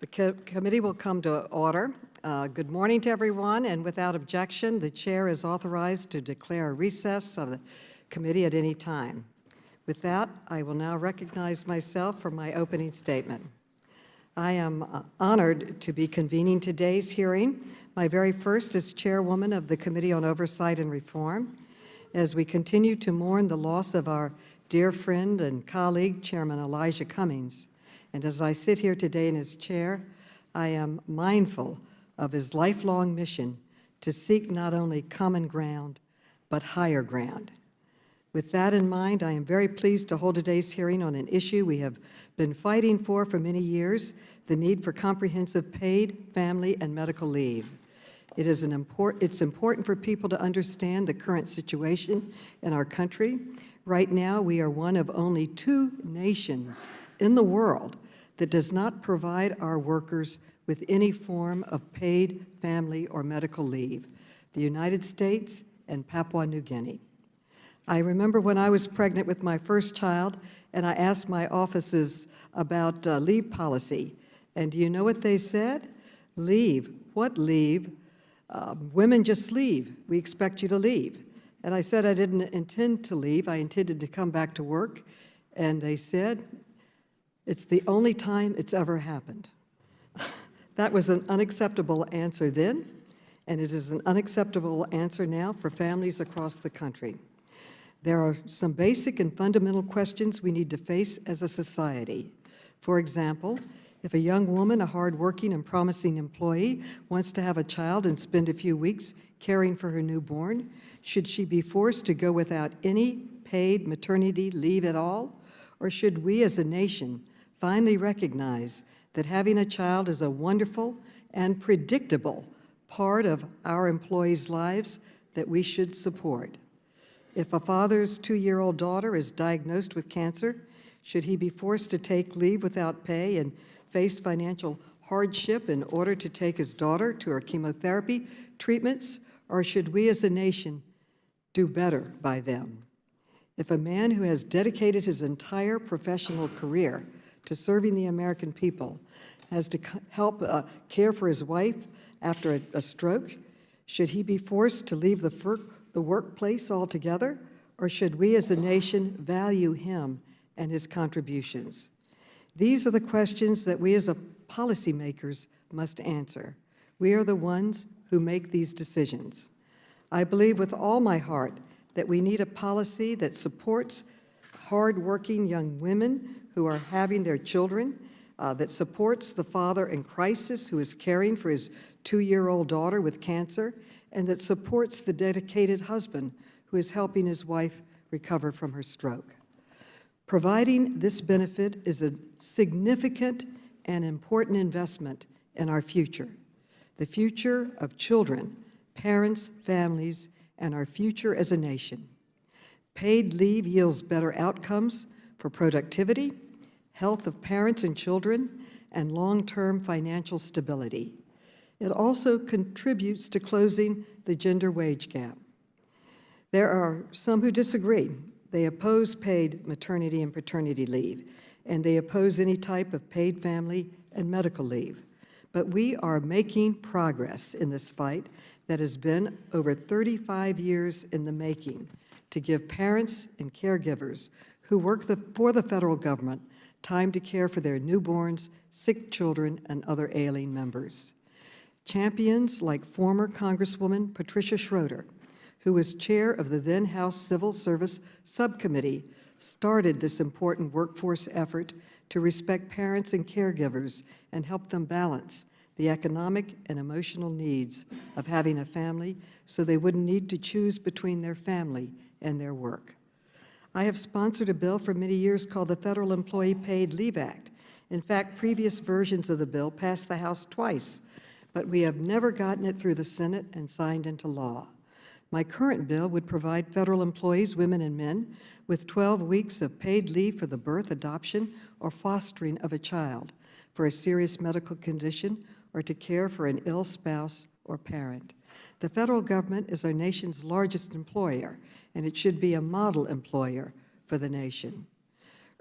The committee will come to order. Good morning to everyone, and without objection, the chair is authorized to declare a recess of the committee at any time. With that, I will now recognize myself for my opening statement. I am honored to be convening today's hearing, my very first as chairwoman of the Committee on Oversight and Reform, as we continue to mourn the loss of our dear friend and colleague, Chairman Elijah Cummings. And as I sit here today in his chair, I am mindful of his lifelong mission to seek not only common ground, but higher ground. With that in mind, I am very pleased to hold today's hearing on an issue we have been fighting for many years, the need for comprehensive paid family and medical leave. It's important for people to understand the current situation in our country. Right now, we are one of only 2 nations in the world that does not provide our workers with any form of paid family or medical leave, the United States and Papua New Guinea. I remember when I was pregnant with my first child, and I asked my offices about leave policy, and do you know what they said? Leave. What leave? Women just leave. We expect you to leave. And I said I didn't intend to leave. I intended to come back to work. And they said, it's the only time it's ever happened. That was an unacceptable answer then, and it is an unacceptable answer now for families across the country. There are some basic and fundamental questions we need to face as a society. For example, if a young woman, a hardworking and promising employee, wants to have a child and spend a few weeks caring for her newborn, should she be forced to go without any paid maternity leave at all? Or should we as a nation finally recognize that having a child is a wonderful and predictable part of our employees' lives that we should support? If a father's 2-year-old daughter is diagnosed with cancer, should he be forced to take leave without pay and face financial hardship in order to take his daughter to her chemotherapy treatments? Or should we as a nation do better by them? If a man who has dedicated his entire professional career to serving the American people has to help care for his wife after a stroke, should he be forced to leave the workplace altogether, or should we as a nation value him and his contributions? These are the questions that we as policymakers must answer. We are the ones who make these decisions. I believe with all my heart that we need a policy that supports hardworking young women who are having their children, that supports the father in crisis who is caring for his 2-year-old daughter with cancer, and that supports the dedicated husband who is helping his wife recover from her stroke. Providing this benefit is a significant and important investment in our future, the future of children, parents, families, and our future as a nation. Paid leave yields better outcomes for productivity, health of parents and children, and long-term financial stability. It also contributes to closing the gender wage gap. There are some who disagree. They oppose paid maternity and paternity leave, and they oppose any type of paid family and medical leave. But we are making progress in this fight that has been over 35 years in the making to give parents and caregivers who work for the federal government time to care for their newborns, sick children, and other ailing members. Champions like former Congresswoman Patricia Schroeder, who was chair of the then House Civil Service Subcommittee, started this important workforce effort to respect parents and caregivers and help them balance the economic and emotional needs of having a family so they wouldn't need to choose between their family and their work. I have sponsored a bill for many years called the Federal Employee Paid Leave Act. In fact, previous versions of the bill passed the House twice, but we have never gotten it through the Senate and signed into law. My current bill would provide federal employees, women and men, with 12 weeks of paid leave for the birth, adoption, or fostering of a child, for a serious medical condition, or to care for an ill spouse or parent. The federal government is our nation's largest employer, and it should be a model employer for the nation.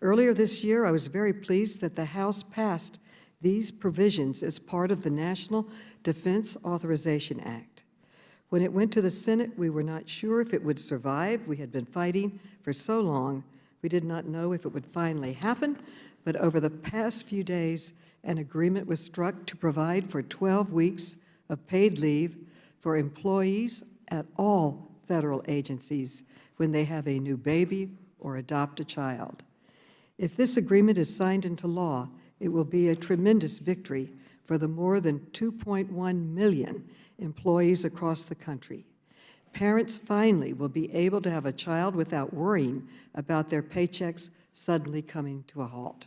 Earlier this year, I was very pleased that the House passed these provisions as part of the National Defense Authorization Act. When it went to the Senate, we were not sure if it would survive. We had been fighting for so long, we did not know if it would finally happen, but over the past few days, an agreement was struck to provide for 12 weeks of paid leave for employees at all federal agencies when they have a new baby or adopt a child. If this agreement is signed into law, it will be a tremendous victory for the more than 2.1 million employees across the country. Parents finally will be able to have a child without worrying about their paychecks suddenly coming to a halt.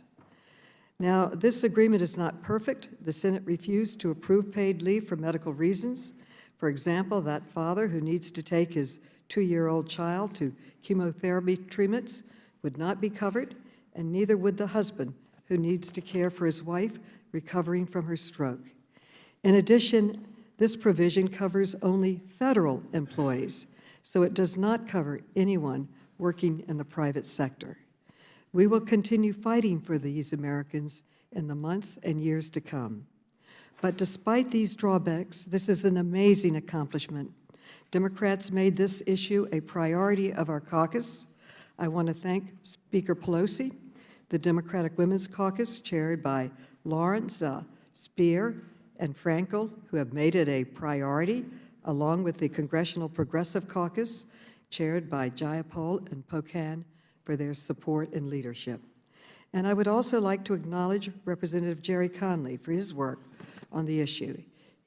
Now, this agreement is not perfect. The Senate refused to approve paid leave for medical reasons. For example, that father who needs to take his 2-year-old child to chemotherapy treatments would not be covered, and neither would the husband who needs to care for his wife recovering from her stroke. In addition, this provision covers only federal employees, so it does not cover anyone working in the private sector. We will continue fighting for these Americans in the months and years to come. But despite these drawbacks, this is an amazing accomplishment. Democrats made this issue a priority of our caucus. I want to thank Speaker Pelosi, the Democratic Women's Caucus, chaired by Lawrence, Speer, and Frankel, who have made it a priority, along with the Congressional Progressive Caucus, chaired by Jayapal and Pocan, for their support and leadership. And I would also like to acknowledge Representative Jerry Conley for his work on the issue.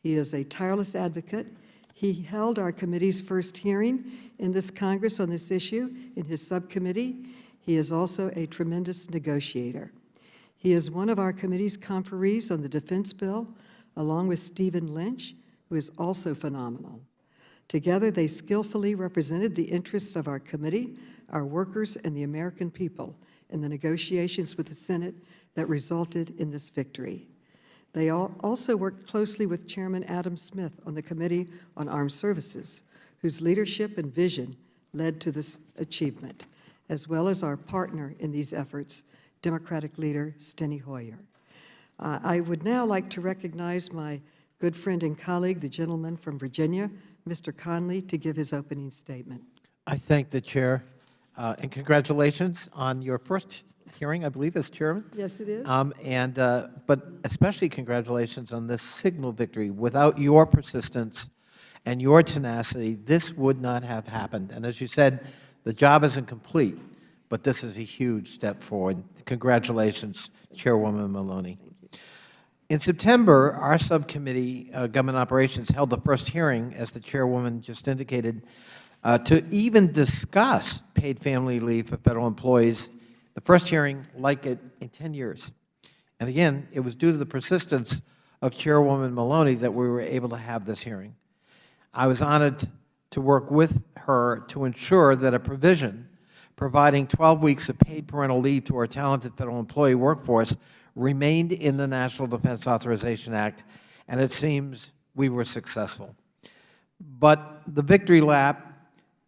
He is a tireless advocate. He held our committee's first hearing in this Congress on this issue in his subcommittee. He is also a tremendous negotiator. He is one of our committee's conferees on the defense bill, along with Stephen Lynch, who is also phenomenal. Together, they skillfully represented the interests of our committee, our workers, and the American people in the negotiations with the Senate that resulted in this victory. They also worked closely with Chairman Adam Smith on the Committee on Armed Services, whose leadership and vision led to this achievement, as well as our partner in these efforts, Democratic leader Steny Hoyer. I would now like to recognize my good friend and colleague, the gentleman from Virginia, Mr. Conley, to give his opening statement. I thank the Chair, and congratulations on your first hearing, I believe, as Chairman. Yes, it is. But especially congratulations on this signal victory. Without your persistence and your tenacity, this would not have happened. And as you said, the job isn't complete, but this is a huge step forward. Congratulations, Chairwoman Maloney. In September, our subcommittee, Government Operations, held the first hearing, as the Chairwoman just indicated, to even discuss paid family leave for federal employees, the first hearing like it in 10 years. And again, it was due to the persistence of Chairwoman Maloney that we were able to have this hearing. I was honored to work with her to ensure that a provision providing 12 weeks of paid parental leave to our talented federal employee workforce remained in the National Defense Authorization Act, and it seems we were successful. But the victory lap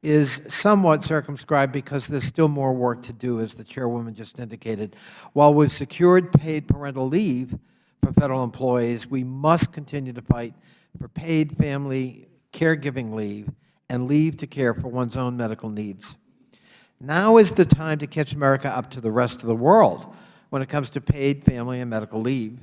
is somewhat circumscribed because there's still more work to do, as the Chairwoman just indicated. While we've secured paid parental leave for federal employees, we must continue to fight for paid family caregiving leave and leave to care for one's own medical needs. Now is the time to catch America up to the rest of the world when it comes to paid family and medical leave.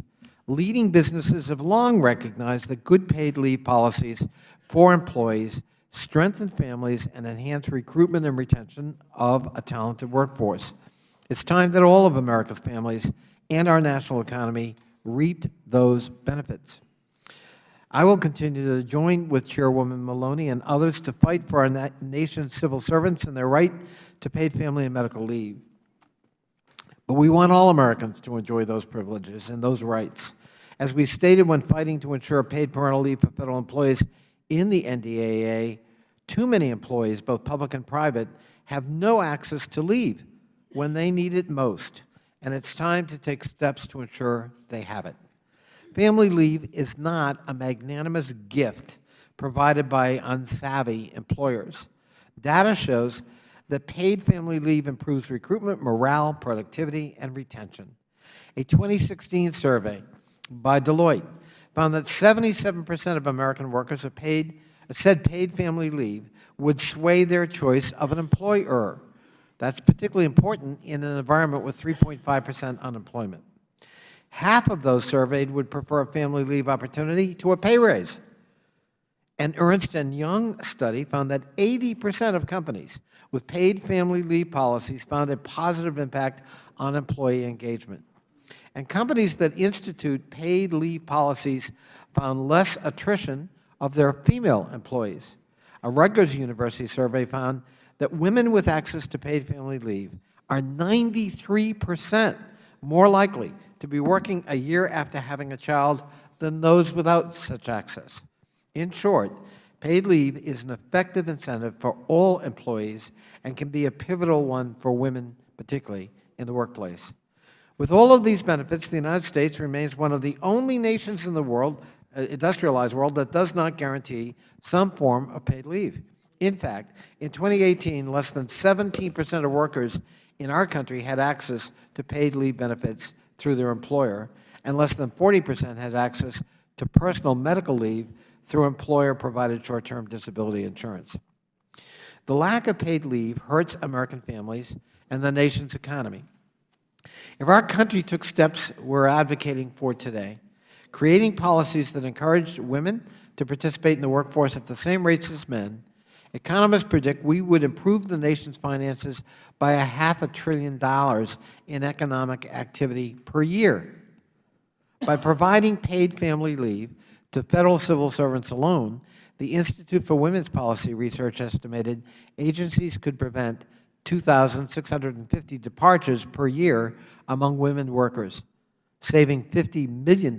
Leading businesses have long recognized that good paid leave policies for employees strengthen families and enhance recruitment and retention of a talented workforce. It's time that all of America's families and our national economy reaped those benefits. I will continue to join with Chairwoman Maloney and others to fight for our nation's civil servants and their right to paid family and medical leave. But we want all Americans to enjoy those privileges and those rights. As we stated when fighting to ensure paid parental leave for federal employees in the NDAA, too many employees, both public and private, have no access to leave when they need it most, and it's time to take steps to ensure they have it. Family leave is not a magnanimous gift provided by unsavvy employers. Data shows that paid family leave improves recruitment, morale, productivity, and retention. A 2016 survey by Deloitte found that 77% of American workers said paid family leave would sway their choice of an employer. That's particularly important in an environment with 3.5% unemployment. Half of those surveyed would prefer a family leave opportunity to a pay raise. An Ernst & Young study found that 80% of companies with paid family leave policies found a positive impact on employee engagement. And companies that institute paid leave policies found less attrition of their female employees. A Rutgers University survey found that women with access to paid family leave are 93% more likely to be working a year after having a child than those without such access. In short, paid leave is an effective incentive for all employees and can be a pivotal one for women, particularly in the workplace. With all of these benefits, the United States remains one of the only nations in the world, industrialized world, that does not guarantee some form of paid leave. In fact, in 2018, less than 17% of workers in our country had access to paid leave benefits through their employer, and less than 40% had access to personal medical leave through employer-provided short-term disability insurance. The lack of paid leave hurts American families and the nation's economy. If our country took steps we're advocating for today, creating policies that encouraged women to participate in the workforce at the same rates as men, economists predict we would improve the nation's finances by $500 billion in economic activity per year. By providing paid family leave to federal civil servants alone, the Institute for Women's Policy Research estimated agencies could prevent 2,650 departures per year among women workers, saving $50 million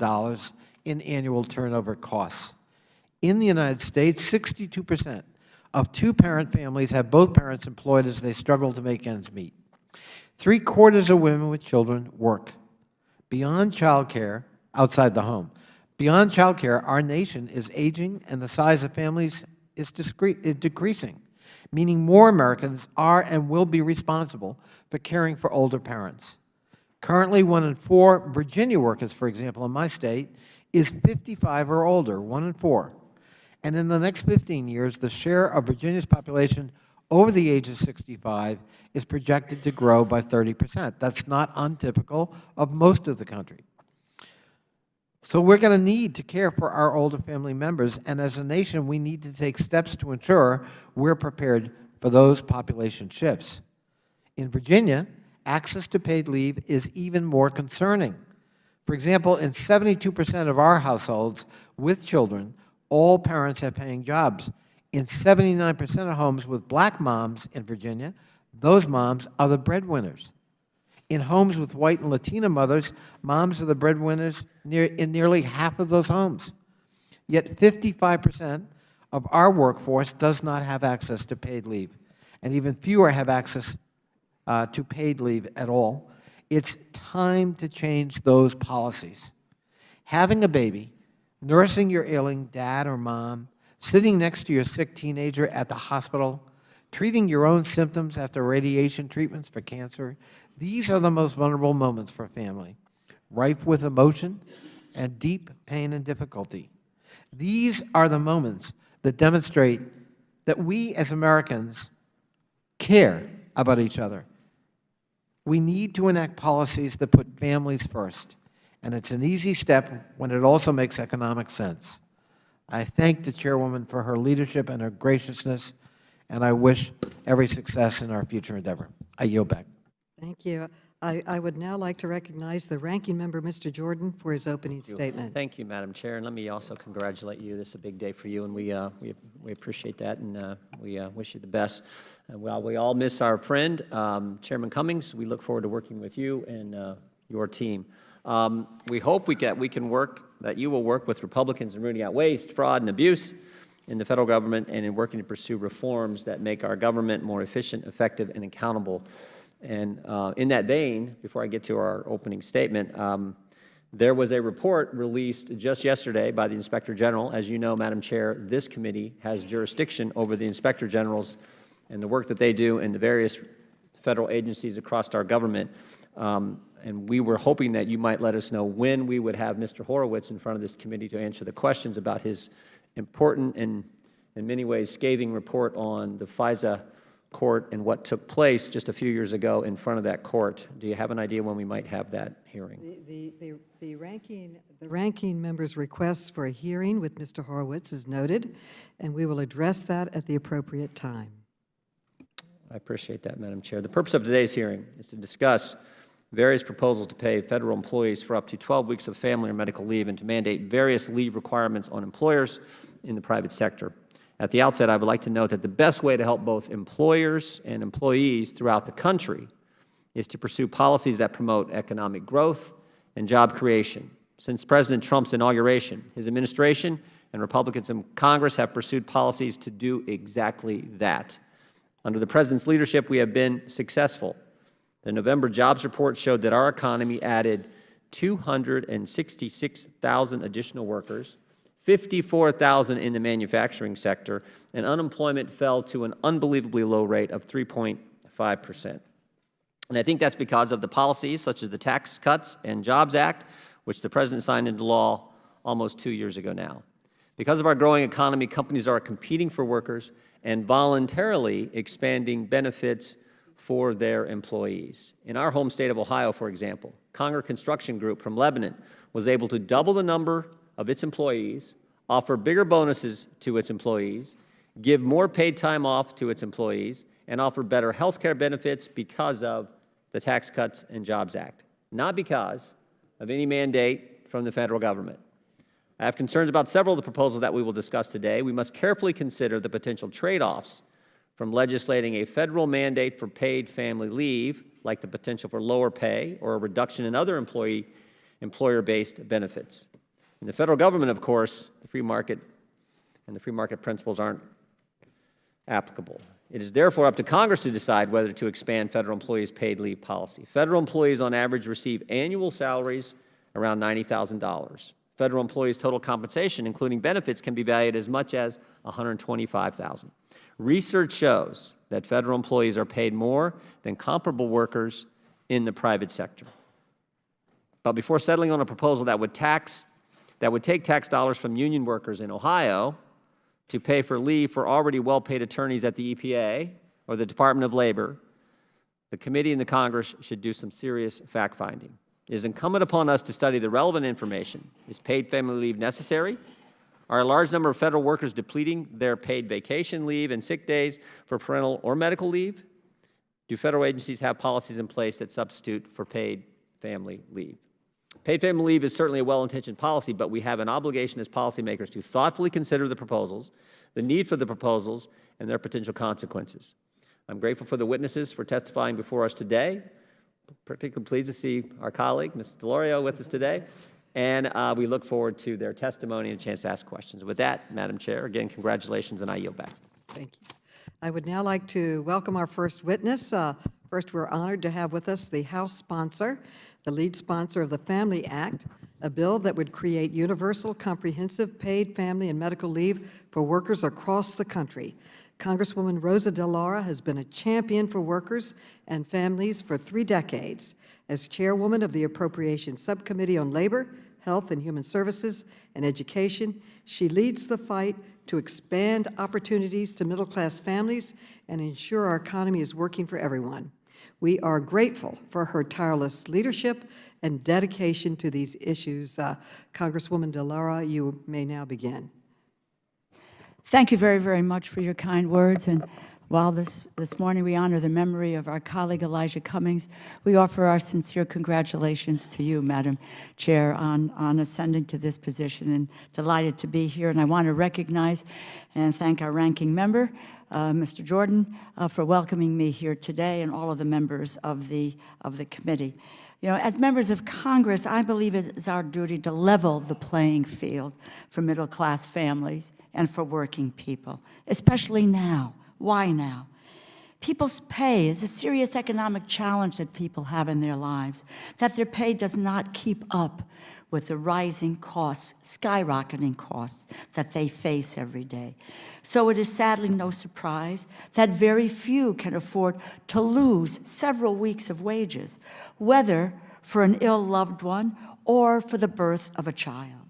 in annual turnover costs. In the United States, 62% of two-parent families have both parents employed as they struggle to make ends meet. 3/4 of women with children work. Beyond child care, outside the home, beyond child care, our nation is aging and the size of families is decreasing, meaning more Americans are and will be responsible for caring for older parents. Currently, 1 in 4 Virginia workers, for example, in my state, is 55 or older, 1 in 4. And in the next 15 years, the share of Virginia's population over the age of 65 is projected to grow by 30%. That's not untypical of most of the country. So we're going to need to care for our older family members, and as a nation, we need to take steps to ensure we're prepared for those population shifts. In Virginia, access to paid leave is even more concerning. For example, in 72% of our households with children, all parents have paying jobs. In 79% of homes with black moms in Virginia, those moms are the breadwinners. In homes with white and Latina mothers, moms are the breadwinners in nearly half of those homes. Yet 55% of our workforce does not have access to paid leave, and even fewer have access to paid leave at all. It's time to change those policies. Having a baby, nursing your ailing dad or mom, sitting next to your sick teenager at the hospital, treating your own symptoms after radiation treatments for cancer, these are the most vulnerable moments for a family, rife with emotion and deep pain and difficulty. These are the moments that demonstrate that we as Americans care about each other. We need to enact policies that put families first, and it's an easy step when it also makes economic sense. I thank the chairwoman for her leadership and her graciousness, and I wish every success in our future endeavor. I yield back. Thank you. I would now like to recognize the ranking member, Mr. Jordan, for his opening statement. Thank you, Madam Chair, and let me also congratulate you. This is a big day for you, and we appreciate that, and we wish you the best. While we all miss our friend, Chairman Cummings, we look forward to working with you and your team. We hope that you will work with Republicans in rooting out waste, fraud, and abuse in the federal government and in working to pursue reforms that make our government more efficient, effective, and accountable. And in that vein, before I get to our opening statement, there was a report released just yesterday by the Inspector General. As you know, Madam Chair, this committee has jurisdiction over the Inspector Generals and the work that they do in the various federal agencies across our government. And we were hoping that you might let us know when we would have Mr. Horowitz in front of this committee to answer the questions about his important and, in many ways, scathing report on the FISA court and what took place just a few years ago in front of that court. Do you have an idea when we might have that hearing? The ranking member's request for a hearing with Mr. Horowitz is noted, and we will address that at the appropriate time. I appreciate that, Madam Chair. The purpose of today's hearing is to discuss various proposals to pay federal employees for up to 12 weeks of family or medical leave and to mandate various leave requirements on employers in the private sector. At the outset, I would like to note that the best way to help both employers and employees throughout the country is to pursue policies that promote economic growth and job creation. Since President Trump's inauguration, his administration and Republicans in Congress have pursued policies to do exactly that. Under the President's leadership, we have been successful. The November jobs report showed that our economy added 266,000 additional workers, 54,000 in the manufacturing sector, and unemployment fell to an unbelievably low rate of 3.5%. And I think that's because of the policies such as the Tax Cuts and Jobs Act, which the President signed into law almost 2 years ago now. Because of our growing economy, companies are competing for workers and voluntarily expanding benefits for their employees. In our home state of Ohio, for example, Conger Construction Group from Lebanon was able to double the number of its employees, offer bigger bonuses to its employees, give more paid time off to its employees, and offer better health care benefits because of the Tax Cuts and Jobs Act, not because of any mandate from the federal government. I have concerns about several of the proposals that we will discuss today. We must carefully consider the potential trade-offs from legislating a federal mandate for paid family leave, like the potential for lower pay or a reduction in other employer-based benefits. In the federal government, of course, the free market and the free market principles aren't applicable. It is therefore up to Congress to decide whether to expand federal employees' paid leave policy. Federal employees, on average, receive annual salaries around $90,000. Federal employees' total compensation, including benefits, can be valued as much as $125,000. Research shows that federal employees are paid more than comparable workers in the private sector. But before settling on a proposal that would take tax dollars from union workers in Ohio to pay for leave for already well-paid attorneys at the EPA or the Department of Labor, the committee and the Congress should do some serious fact-finding. It is incumbent upon us to study the relevant information. Is paid family leave necessary? Are a large number of federal workers depleting their paid vacation leave and sick days for parental or medical leave? Do federal agencies have policies in place that substitute for paid family leave? Paid family leave is certainly a well-intentioned policy, but we have an obligation as policymakers to thoughtfully consider the proposals, the need for the proposals, and their potential consequences. I'm grateful for the witnesses for testifying before us today. Particularly pleased to see our colleague, Ms. Delorio, with us today, and we look forward to their testimony and a chance to ask questions. With that, Madam Chair, again, congratulations, and I yield back. Thank you. I would now like to welcome our first witness. First, we're honored to have with us the House sponsor, the lead sponsor of the Family Act, a bill that would create universal, comprehensive paid family and medical leave for workers across the country. Congresswoman Rosa DeLauro has been a champion for workers and families for 3 decades. As chairwoman of the Appropriations Subcommittee on Labor, Health and Human Services, and Education, she leads the fight to expand opportunities to middle-class families and ensure our economy is working for everyone. We are grateful for her tireless leadership and dedication to these issues. Congresswoman DeLauro, you may now begin. Thank you very, very much for your kind words. And while this morning we honor the memory of our colleague Elijah Cummings, we offer our sincere congratulations to you, Madam Chair, on ascending to this position, and delighted to be here. And I want to recognize and thank our ranking member, Mr. Jordan, for welcoming me here today, and all of the members of the committee. You know, as members of Congress, I believe it is our duty to level the playing field for middle-class families and for working people, especially now. Why now? People's pay is a serious economic challenge that people have in their lives, that their pay does not keep up with the rising costs, skyrocketing costs that they face every day. So it is sadly no surprise that very few can afford to lose several weeks of wages, whether for an ill loved one or for the birth of a child.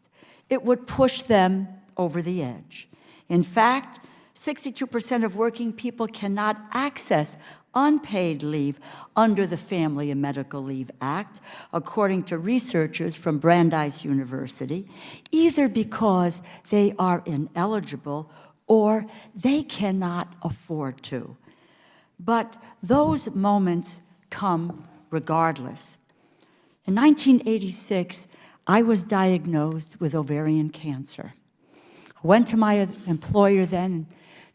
It would push them over the edge. In fact, 62% of working people cannot access unpaid leave under the Family and Medical Leave Act, according to researchers from Brandeis University, either because they are ineligible or they cannot afford to. But those moments come regardless. In 1986, I was diagnosed with ovarian cancer. I went to my employer then and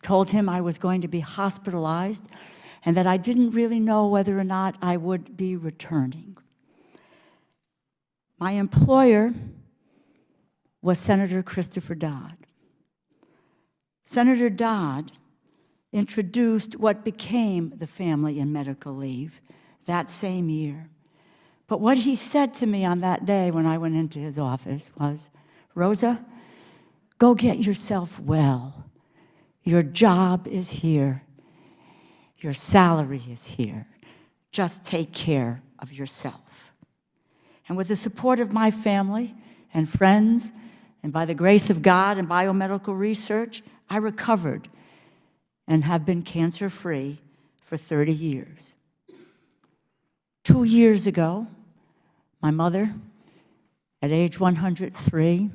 told him I was going to be hospitalized and that I didn't really know whether or not I would be returning. My employer was Senator Christopher Dodd. Senator Dodd introduced what became the Family and Medical Leave that same year. But what he said to me on that day when I went into his office was, "Rosa, go get yourself well. Your job is here. Your salary is here. Just take care of yourself." And with the support of my family and friends, and by the grace of God and biomedical research, I recovered and have been cancer-free for 30 years. 2 years ago, my mother, at age 103,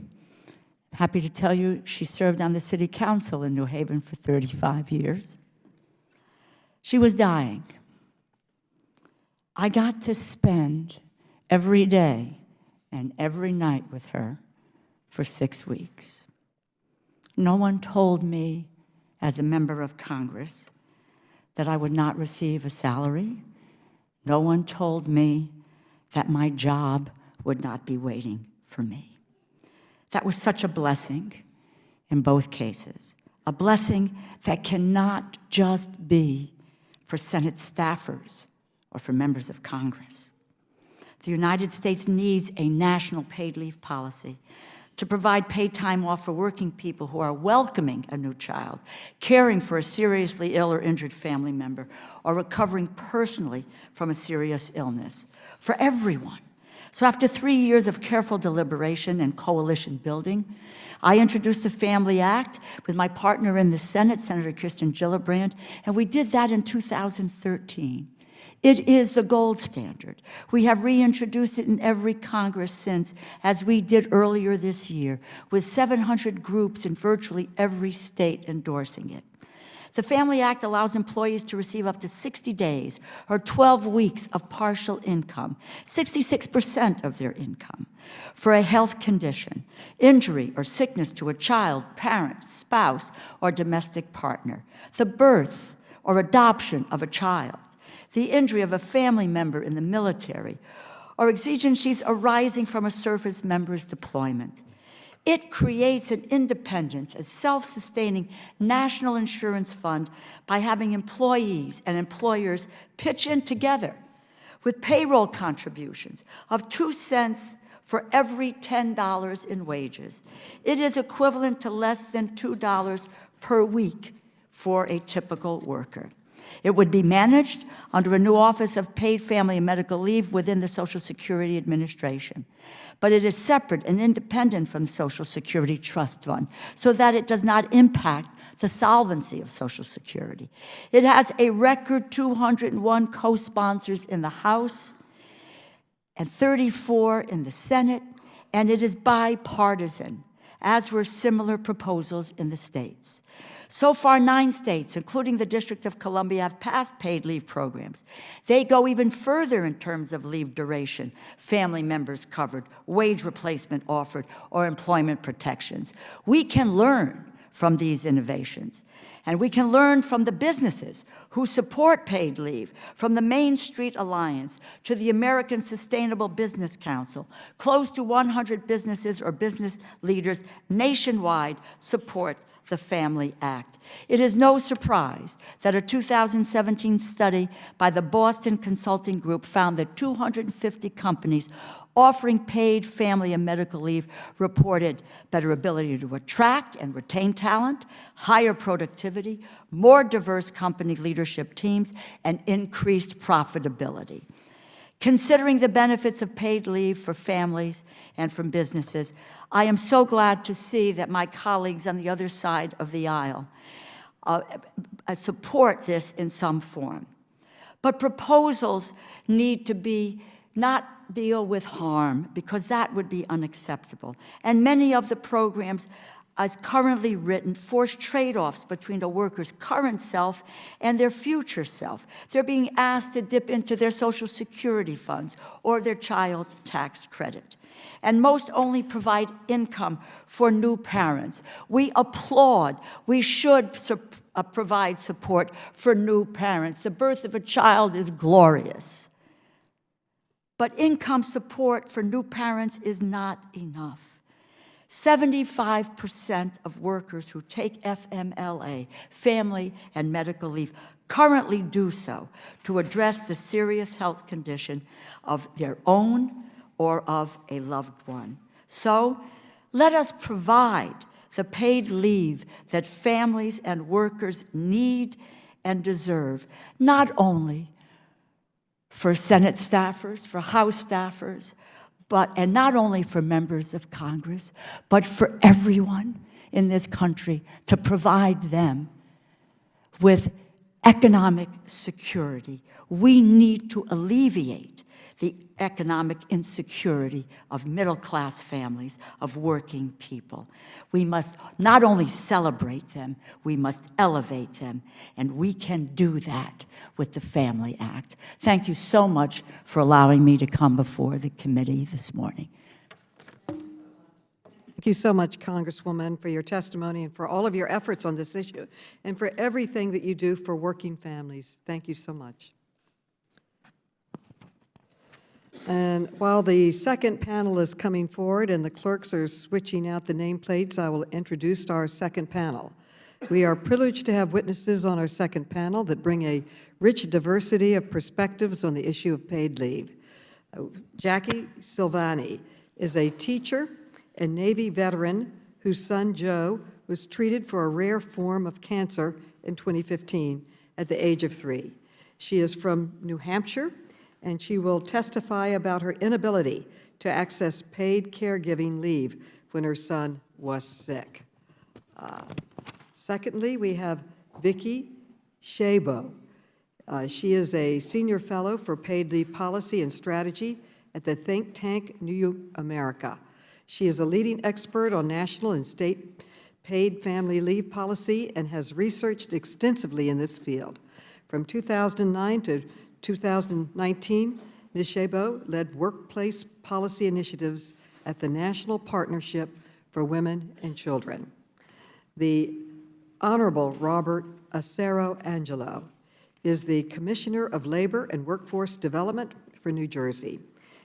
happy to tell you she served on the city council in New Haven for 35 years. She was dying. I got to spend every day and every night with her for 6 weeks. No one told me, as a member of Congress, that I would not receive a salary. No one told me that my job would not be waiting for me. That was such a blessing in both cases, a blessing that cannot just be for Senate staffers or for members of Congress. The United States needs a national paid leave policy to provide paid time off for working people who are welcoming a new child, caring for a seriously ill or injured family member, or recovering personally from a serious illness, for everyone. So after 3 years of careful deliberation and coalition building, I introduced the Family Act with my partner in the Senate, Senator Kirsten Gillibrand, and we did that in 2013. It is the gold standard. We have reintroduced it in every Congress since, as we did earlier this year, with 700 groups in virtually every state endorsing it. The Family Act allows employees to receive up to 60 days or 12 weeks of partial income, 66% of their income, for a health condition, injury or sickness to a child, parent, spouse, or domestic partner, the birth or adoption of a child, the injury of a family member in the military, or exigencies arising from a service member's deployment. It creates an independent and self-sustaining national insurance fund by having employees and employers pitch in together with payroll contributions of 2 cents for every $10 in wages. It is equivalent to less than $2 per week for a typical worker. It would be managed under a new Office of Paid Family and Medical Leave within the Social Security Administration. But it is separate and independent from the Social Security Trust Fund so that it does not impact the solvency of Social Security. It has a record 201 co-sponsors in the House and 34 in the Senate, and it is bipartisan, as were similar proposals in the states. So far, 9 states, including the District of Columbia, have passed paid leave programs. They go even further in terms of leave duration, family members covered, wage replacement offered, or employment protections. We can learn from these innovations, and we can learn from the businesses who support paid leave, from the Main Street Alliance to the American Sustainable Business Council. Close to 100 businesses or business leaders nationwide support the Family Act. It is no surprise that a 2017 study by the Boston Consulting Group found that 250 companies offering paid family and medical leave reported better ability to attract and retain talent, higher productivity, more diverse company leadership teams, and increased profitability. Considering the benefits of paid leave for families and from businesses, I am so glad to see that my colleagues on the other side of the aisle support this in some form. But proposals need to be not deal with harm, because that would be unacceptable. And many of the programs, as currently written, force trade-offs between a worker's current self and their future self. They're being asked to dip into their Social Security funds or their child tax credit. And most only provide income for new parents. We applaud. We should provide support for new parents. The birth of a child is glorious. But income support for new parents is not enough. 75% of workers who take FMLA, family and medical leave, currently do so to address the serious health condition of their own or of a loved one. So let us provide the paid leave that families and workers need and deserve, not only for Senate staffers, for House staffers, and not only for members of Congress, but for everyone in this country, to provide them with economic security. We need to alleviate the economic insecurity of middle-class families, of working people. We must not only celebrate them, we must elevate them, and we can do that with the Family Act. Thank you so much for allowing me to come before the committee this morning. Thank you so much, Congresswoman, for your testimony and for all of your efforts on this issue and for everything that you do for working families. Thank you so much. And while the second panel is coming forward and the clerks are switching out the nameplates, I will introduce our second panel. We are privileged to have witnesses on our second panel that bring a rich diversity of perspectives on the issue of paid leave. Jackie Silvani is a teacher and Navy veteran whose son Joe was treated for a rare form of cancer in 2015 at the age of 3. She is from New Hampshire, and she will testify about her inability to access paid caregiving leave when her son was sick. Secondly, we have Vicki Shay-Bo. She is a senior fellow for paid leave policy and strategy at the think tank New America. She is a leading expert on national and state paid family leave policy and has researched extensively in this field. From 2009 to 2019, Ms. Shay-Bo led workplace policy initiatives at the National Partnership for Women and Children. The Honorable Robert Acero Angelo is the Commissioner of Labor and Workforce Development for New Jersey.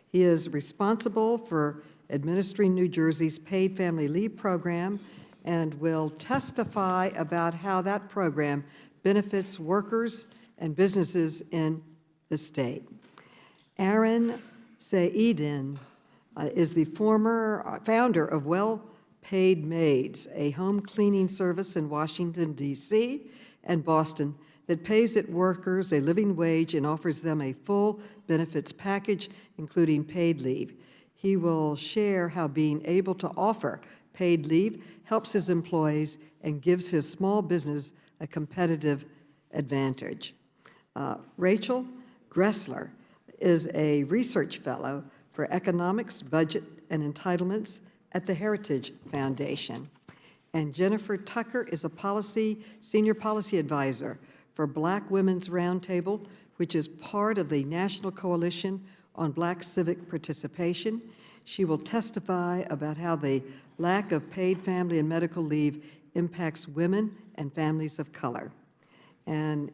He is responsible for administering New Jersey's paid family leave program and will testify about how that program benefits workers and businesses in the state. Aaron Saidin is the former founder of Well-Paid Maids, a home cleaning service in Washington, D.C. and Boston that pays its workers a living wage and offers them a full benefits package, including paid leave. He will share how being able to offer paid leave helps his employees and gives his small business a competitive advantage. Rachel Gressler is a research fellow for economics, budget, and entitlements at the Heritage Foundation. And Jennifer Tucker is a senior policy advisor for Black Women's Roundtable, which is part of the National Coalition on Black Civic Participation. She will testify about how the lack of paid family and medical leave impacts women and families of color. And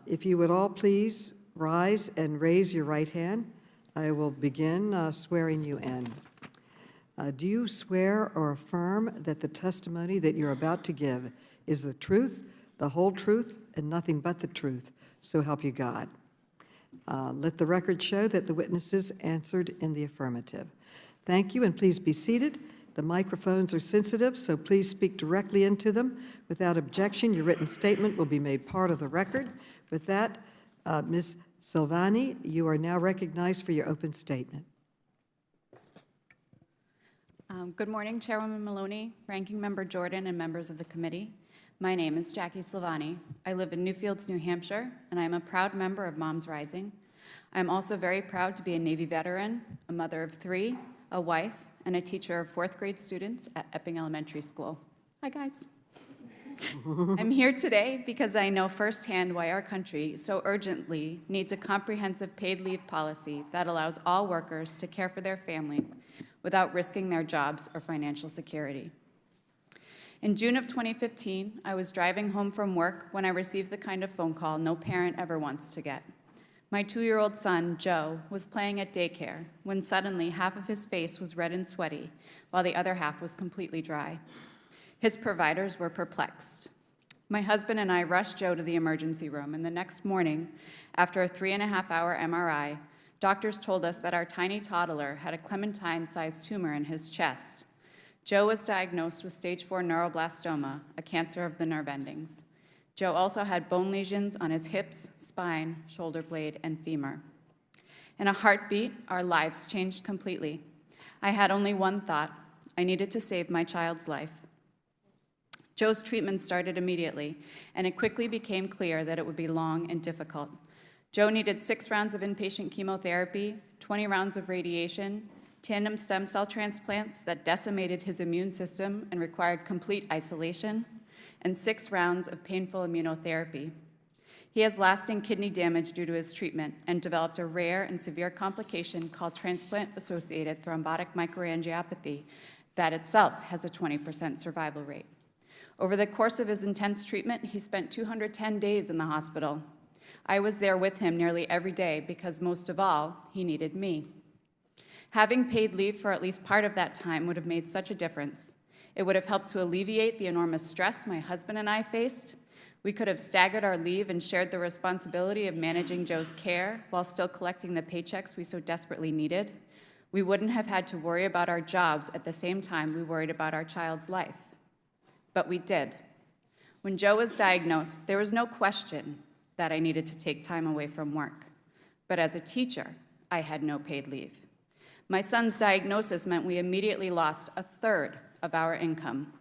if you would all please rise and raise your right hand, I will begin swearing you in. Do you swear or affirm that the testimony that you're about to give is the truth, the whole truth, and nothing but the truth, so help you God? Let the record show that the witnesses answered in the affirmative. Thank you, and please be seated. The microphones are sensitive, so please speak directly into them. Without objection, your written statement will be made part of the record. With that, Ms. Silvani, you are now recognized for your open statement. Good morning, Chairwoman Maloney, Ranking Member Jordan, and members of the committee. My name is Jackie Silvani. I live in Newfields, New Hampshire, and I am a proud member of Moms Rising. I am also very proud to be a Navy veteran, a mother of 3, a wife, and a teacher of 4th grade students at Epping Elementary School. Hi, guys. I'm here today because I know firsthand why our country so urgently needs a comprehensive paid leave policy that allows all workers to care for their families without risking their jobs or financial security. In June of 2015, I was driving home from work when I received the kind of phone call no parent ever wants to get. My 2-year-old son, Joe, was playing at daycare when suddenly half of his face was red and sweaty, while the other half was completely dry. His providers were perplexed. My husband and I rushed Joe to the emergency room, and the next morning, after a 3.5-hour MRI, doctors told us that our tiny toddler had a clementine-sized tumor in his chest. Joe was diagnosed with stage 4 neuroblastoma, a cancer of the nerve endings. Joe also had bone lesions on his hips, spine, shoulder blade, and femur. In a heartbeat, our lives changed completely. I had only one thought: I needed to save my child's life. Joe's treatment started immediately, and it quickly became clear that it would be long and difficult. Joe needed 6 rounds of inpatient chemotherapy, 20 rounds of radiation, tandem stem cell transplants that decimated his immune system and required complete isolation, and 6 rounds of painful immunotherapy. He has lasting kidney damage due to his treatment and developed a rare and severe complication called transplant-associated thrombotic microangiopathy that itself has a 20% survival rate. Over the course of his intense treatment, he spent 210 days in the hospital. I was there with him nearly every day because, most of all, he needed me. Having paid leave for at least part of that time would have made such a difference. It would have helped to alleviate the enormous stress my husband and I faced. We could have staggered our leave and shared the responsibility of managing Joe's care while still collecting the paychecks we so desperately needed. We wouldn't have had to worry about our jobs at the same time we worried about our child's life. But we did. When Joe was diagnosed, there was no question that I needed to take time away from work. But as a teacher, I had no paid leave. My son's diagnosis meant we immediately lost 1/3 of our income.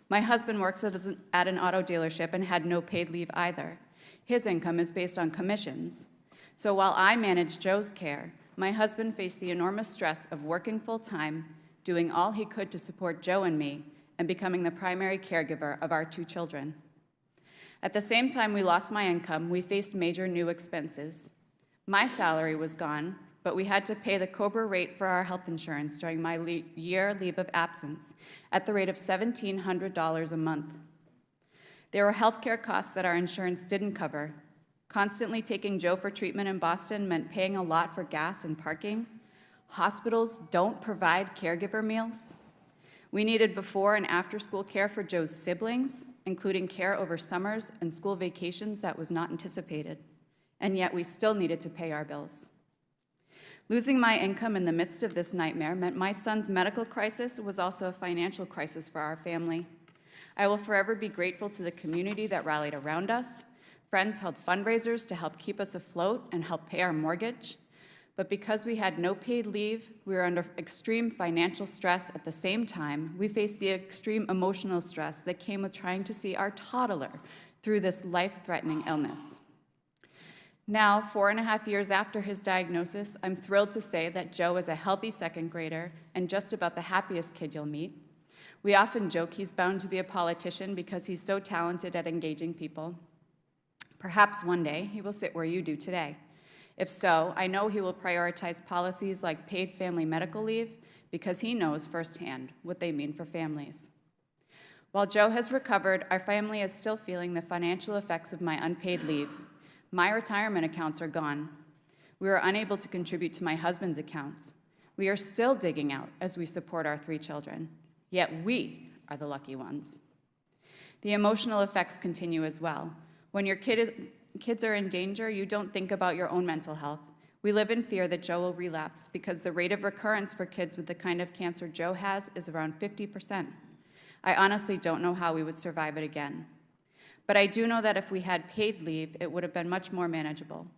My husband works at an auto dealership and had no paid leave either. His income is based on commissions. So while I managed Joe's care, my husband faced the enormous stress of working full-time, doing all he could to support Joe and me, and becoming the primary caregiver of our 2 children. At the same time we lost my income, we faced major new expenses. My salary was gone, but we had to pay the COBRA rate for our health insurance during my year leave of absence at the rate of $1,700 a month. There were healthcare costs that our insurance didn't cover. Constantly taking Joe for treatment in Boston meant paying a lot for gas and parking. Hospitals don't provide caregiver meals. We needed before and after school care for Joe's siblings, including care over summers and school vacations that was not anticipated. And yet we still needed to pay our bills. Losing my income in the midst of this nightmare meant my son's medical crisis was also a financial crisis for our family. I will forever be grateful to the community that rallied around us. Friends held fundraisers to help keep us afloat and help pay our mortgage. But because we had no paid leave, we were under extreme financial stress at the same time. We faced the extreme emotional stress that came with trying to see our toddler through this life-threatening illness. Now, 4.5 years after his diagnosis, I'm thrilled to say that Joe is a healthy 2nd grader and just about the happiest kid you'll meet. We often joke he's bound to be a politician because he's so talented at engaging people. Perhaps one day he will sit where you do today. If so, I know he will prioritize policies like paid family medical leave because he knows firsthand what they mean for families. While Joe has recovered, our family is still feeling the financial effects of my unpaid leave. My retirement accounts are gone. We were unable to contribute to my husband's accounts. We are still digging out as we support our 3 children, yet we are the lucky ones. The emotional effects continue as well. When your kids are in danger, you don't think about your own mental health. We live in fear that Joe will relapse because the rate of recurrence for kids with the kind of cancer Joe has is around 50%. I honestly don't know how we would survive it again. But I do know that if we had paid leave, it would have been much more manageable.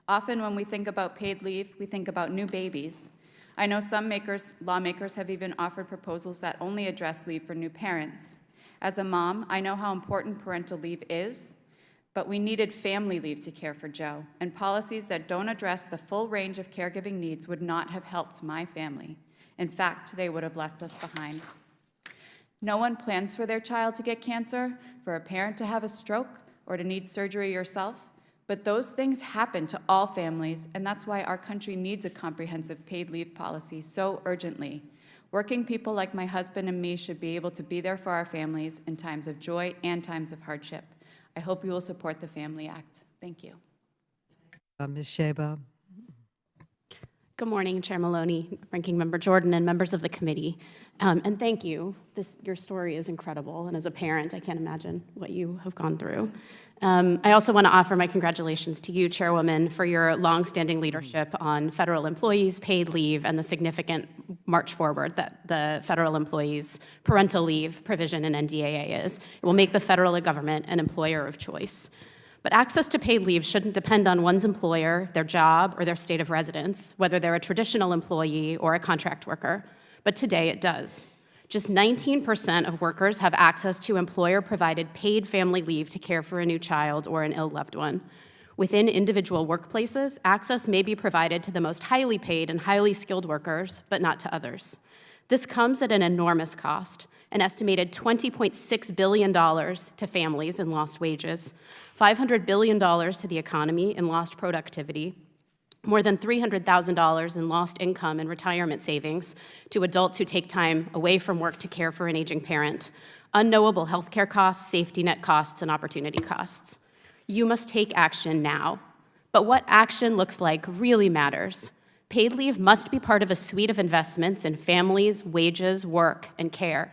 Often when we think about paid leave, we think about new babies. I know some lawmakers have even offered proposals that only address leave for new parents. As a mom, I know how important parental leave is, but we needed family leave to care for Joe, and policies that don't address the full range of caregiving needs would not have helped my family. In fact, they would have left us behind. No one plans for their child to get cancer, for a parent to have a stroke, or to need surgery yourself, but those things happen to all families, and that's why our country needs a comprehensive paid leave policy so urgently. Working people like my husband and me should be able to be there for our families in times of joy and times of hardship. I hope you will support the Family Act. Thank you. Ms. Shay-Bo. Good morning, Chair Maloney, Ranking Member Jordan, and members of the committee. And thank you. Your story is incredible, and as a parent, I can't imagine what you have gone through. I also want to offer my congratulations to you, Chairwoman, for your longstanding leadership on federal employees' paid leave and the significant march forward that the federal employees' parental leave provision in NDAA is. It will make the federal government an employer of choice. But access to paid leave shouldn't depend on one's employer, their job, or their state of residence, whether they're a traditional employee or a contract worker. But today it does. Just 19% of workers have access to employer-provided paid family leave to care for a new child or an ill loved one. Within individual workplaces, access may be provided to the most highly paid and highly skilled workers, but not to others. This comes at an enormous cost, an estimated $20.6 billion to families in lost wages, $500 billion to the economy in lost productivity, more than $300,000 in lost income and retirement savings to adults who take time away from work to care for an aging parent, unknowable healthcare costs, safety net costs, and opportunity costs. You must take action now. But what action looks like really matters. Paid leave must be part of a suite of investments in families, wages, work, and care.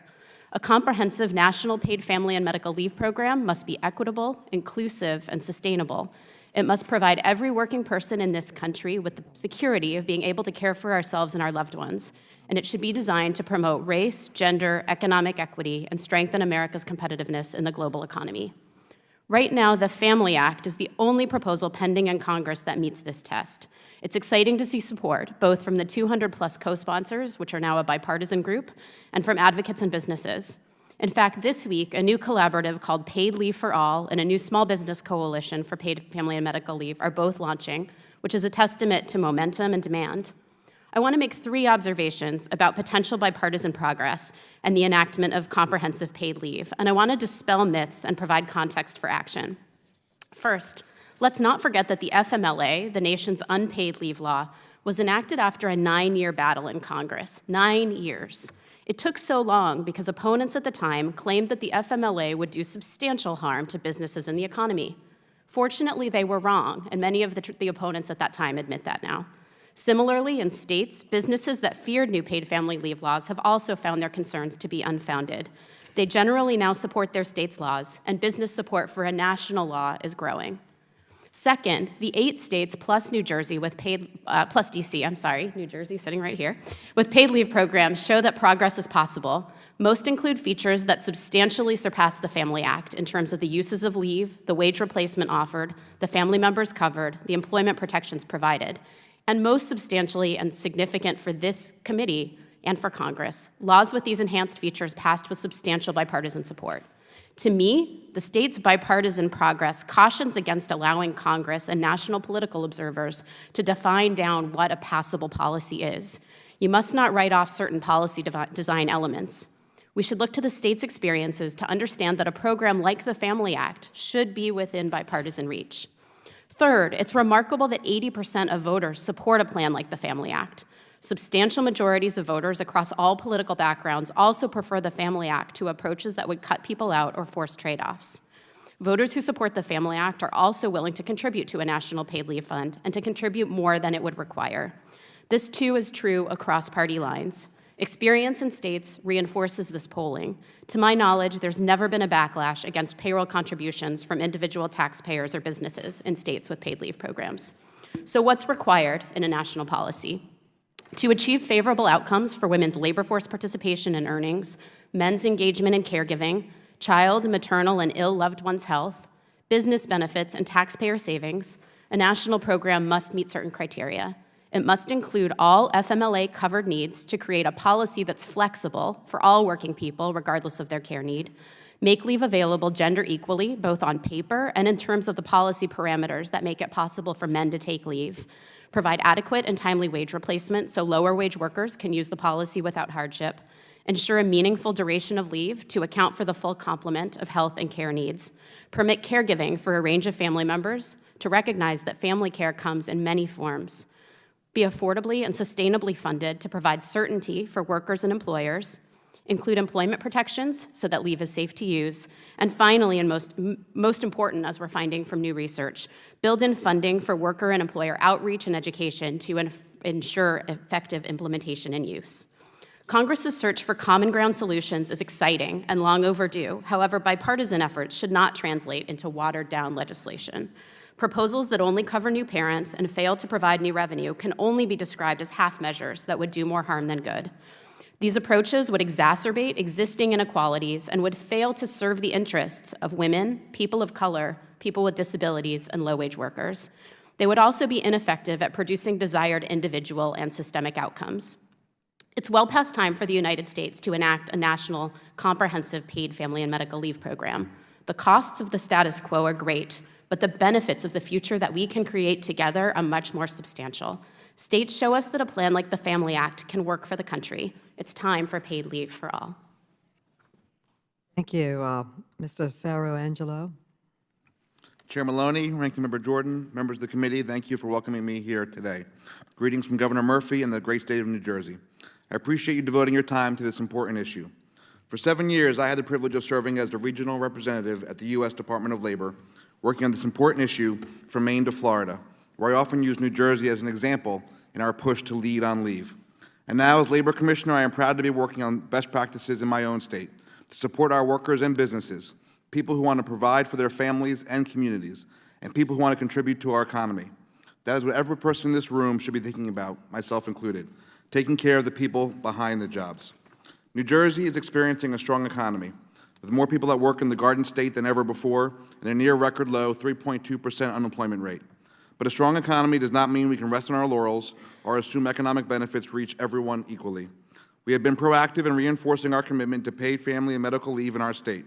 A comprehensive national paid family and medical leave program must be equitable, inclusive, and sustainable. It must provide every working person in this country with the security of being able to care for ourselves and our loved ones. And it should be designed to promote race, gender, economic equity, and strengthen America's competitiveness in the global economy. Right now, the Family Act is the only proposal pending in Congress that meets this test. It's exciting to see support, both from the 200-plus co-sponsors, which are now a bipartisan group, and from advocates and businesses. In fact, this week, a new collaborative called Paid Leave for All and a new small business coalition for paid family and medical leave are both launching, which is a testament to momentum and demand. I want to make 3 observations about potential bipartisan progress and the enactment of comprehensive paid leave, and I want to dispel myths and provide context for action. First, let's not forget that the FMLA, the nation's unpaid leave law, was enacted after a 9-year battle in Congress. 9 years. It took so long because opponents at the time claimed that the FMLA would do substantial harm to businesses and the economy. Fortunately, they were wrong, and many of the opponents at that time admit that now. Similarly, in states, businesses that feared new paid family leave laws have also found their concerns to be unfounded. They generally now support their state's laws, and business support for a national law is growing. Second, the 8 states plus New Jersey with plus DC, New Jersey sitting right here, with paid leave programs show that progress is possible. Most include features that substantially surpass the Family Act in terms of the uses of leave, the wage replacement offered, the family members covered, the employment protections provided. And most substantially and significant for this committee and for Congress, laws with these enhanced features passed with substantial bipartisan support. To me, the state's bipartisan progress cautions against allowing Congress and national political observers to define down what a passable policy is. You must not write off certain policy design elements. We should look to the state's experiences to understand that a program like the Family Act should be within bipartisan reach. Third, it's remarkable that 80% of voters support a plan like the Family Act. Substantial majorities of voters across all political backgrounds also prefer the Family Act to approaches that would cut people out or force trade-offs. Voters who support the Family Act are also willing to contribute to a national paid leave fund and to contribute more than it would require. This too is true across party lines. Experience in states reinforces this polling. To my knowledge, there's never been a backlash against payroll contributions from individual taxpayers or businesses in states with paid leave programs. So what's required in a national policy? To achieve favorable outcomes for women's labor force participation and earnings, men's engagement in caregiving, child, maternal, and ill loved ones' health, business benefits and taxpayer savings, a national program must meet certain criteria. It must include all FMLA-covered needs to create a policy that's flexible for all working people, regardless of their care need, make leave available gender equally, both on paper and in terms of the policy parameters that make it possible for men to take leave, provide adequate and timely wage replacement so lower wage workers can use the policy without hardship, ensure a meaningful duration of leave to account for the full complement of health and care needs, permit caregiving for a range of family members, to recognize that family care comes in many forms, be affordably and sustainably funded to provide certainty for workers and employers, include employment protections so that leave is safe to use, and finally, and most important, as we're finding from new research, build in funding for worker and employer outreach and education to ensure effective implementation and use. Congress's search for common ground solutions is exciting and long overdue. However, bipartisan efforts should not translate into watered-down legislation. Proposals that only cover new parents and fail to provide new revenue can only be described as half measures that would do more harm than good. These approaches would exacerbate existing inequalities and would fail to serve the interests of women, people of color, people with disabilities, and low-wage workers. They would also be ineffective at producing desired individual and systemic outcomes. It's well past time for the United States to enact a national comprehensive paid family and medical leave program. The costs of the status quo are great, but the benefits of the future that we can create together are much more substantial. States show us that a plan like the Family Act can work for the country. It's time for paid leave for all. Thank you. Mr. Saro-Angelo. Chair Maloney, Ranking Member Jordan, members of the committee, thank you for welcoming me here today. Greetings from Governor Murphy and the great state of New Jersey. I appreciate you devoting your time to this important issue. For 7 years, I had the privilege of serving as the regional representative at the U.S. Department of Labor, working on this important issue from Maine to Florida, where I often use New Jersey as an example in our push to lead on leave. And now, as Labor Commissioner, I am proud to be working on best practices in my own state to support our workers and businesses, people who want to provide for their families and communities, and people who want to contribute to our economy. That is what every person in this room should be thinking about, myself included, taking care of the people behind the jobs. New Jersey is experiencing a strong economy, with more people that work in the Garden State than ever before, and a near record low 3.2% unemployment rate. But a strong economy does not mean we can rest on our laurels or assume economic benefits reach everyone equally. We have been proactive in reinforcing our commitment to paid family and medical leave in our state.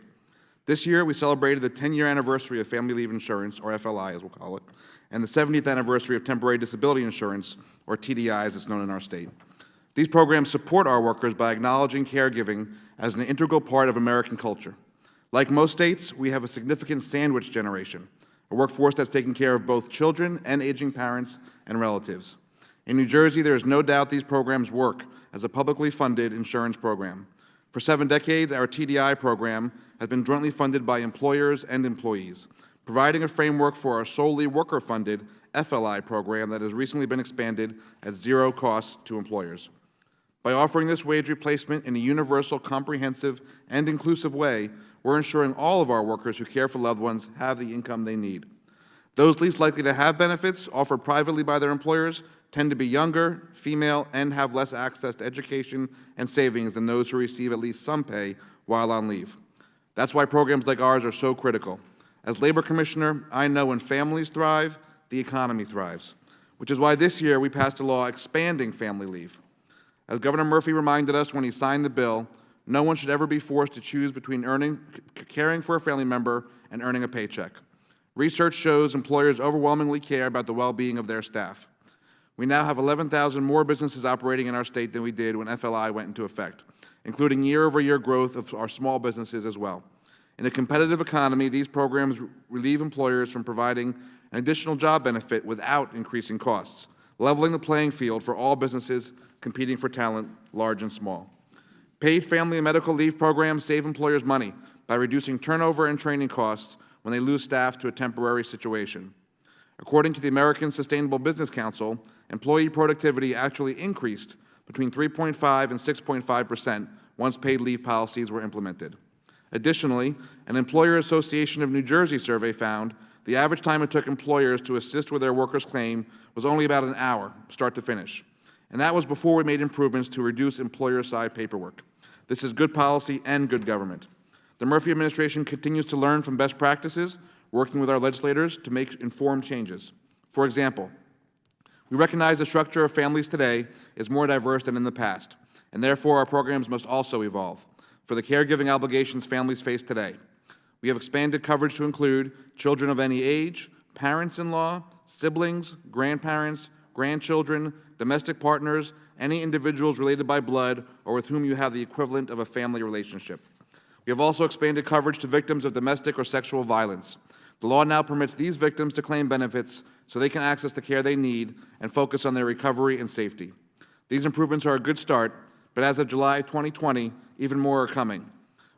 This year, we celebrated the 10-year anniversary of Family Leave Insurance, or FLI as we'll call it, and the 70th anniversary of Temporary Disability Insurance, or TDI as it's known in our state. These programs support our workers by acknowledging caregiving as an integral part of American culture. Like most states, we have a significant sandwich generation, a workforce that's taking care of both children and aging parents and relatives. In New Jersey, there is no doubt these programs work as a publicly funded insurance program. For 7 decades, our TDI program has been jointly funded by employers and employees, providing a framework for our solely worker-funded FLI program that has recently been expanded at zero cost to employers. By offering this wage replacement in a universal, comprehensive, and inclusive way, we're ensuring all of our workers who care for loved ones have the income they need. Those least likely to have benefits offered privately by their employers tend to be younger, female, and have less access to education and savings than those who receive at least some pay while on leave. That's why programs like ours are so critical. As Labor Commissioner, I know when families thrive, the economy thrives, which is why this year we passed a law expanding family leave. As Governor Murphy reminded us when he signed the bill, no one should ever be forced to choose between caring for a family member and earning a paycheck. Research shows employers overwhelmingly care about the well-being of their staff. We now have 11,000 more businesses operating in our state than we did when FLI went into effect, including year-over-year growth of our small businesses as well. In a competitive economy, these programs relieve employers from providing an additional job benefit without increasing costs, leveling the playing field for all businesses competing for talent, large and small. Paid family and medical leave programs save employers money by reducing turnover and training costs when they lose staff to a temporary situation. According to the American Sustainable Business Council, employee productivity actually increased between 3.5 and 6.5% once paid leave policies were implemented. Additionally, an Employer Association of New Jersey survey found the average time it took employers to assist with their workers' claim was only about an hour, start to finish. And that was before we made improvements to reduce employer-side paperwork. This is good policy and good government. The Murphy administration continues to learn from best practices, working with our legislators to make informed changes. For example, we recognize the structure of families today is more diverse than in the past, and therefore our programs must also evolve for the caregiving obligations families face today. We have expanded coverage to include children of any age, parents-in-law, siblings, grandparents, grandchildren, domestic partners, any individuals related by blood or with whom you have the equivalent of a family relationship. We have also expanded coverage to victims of domestic or sexual violence. The law now permits these victims to claim benefits so they can access the care they need and focus on their recovery and safety. These improvements are a good start, but as of July 2020, even more are coming.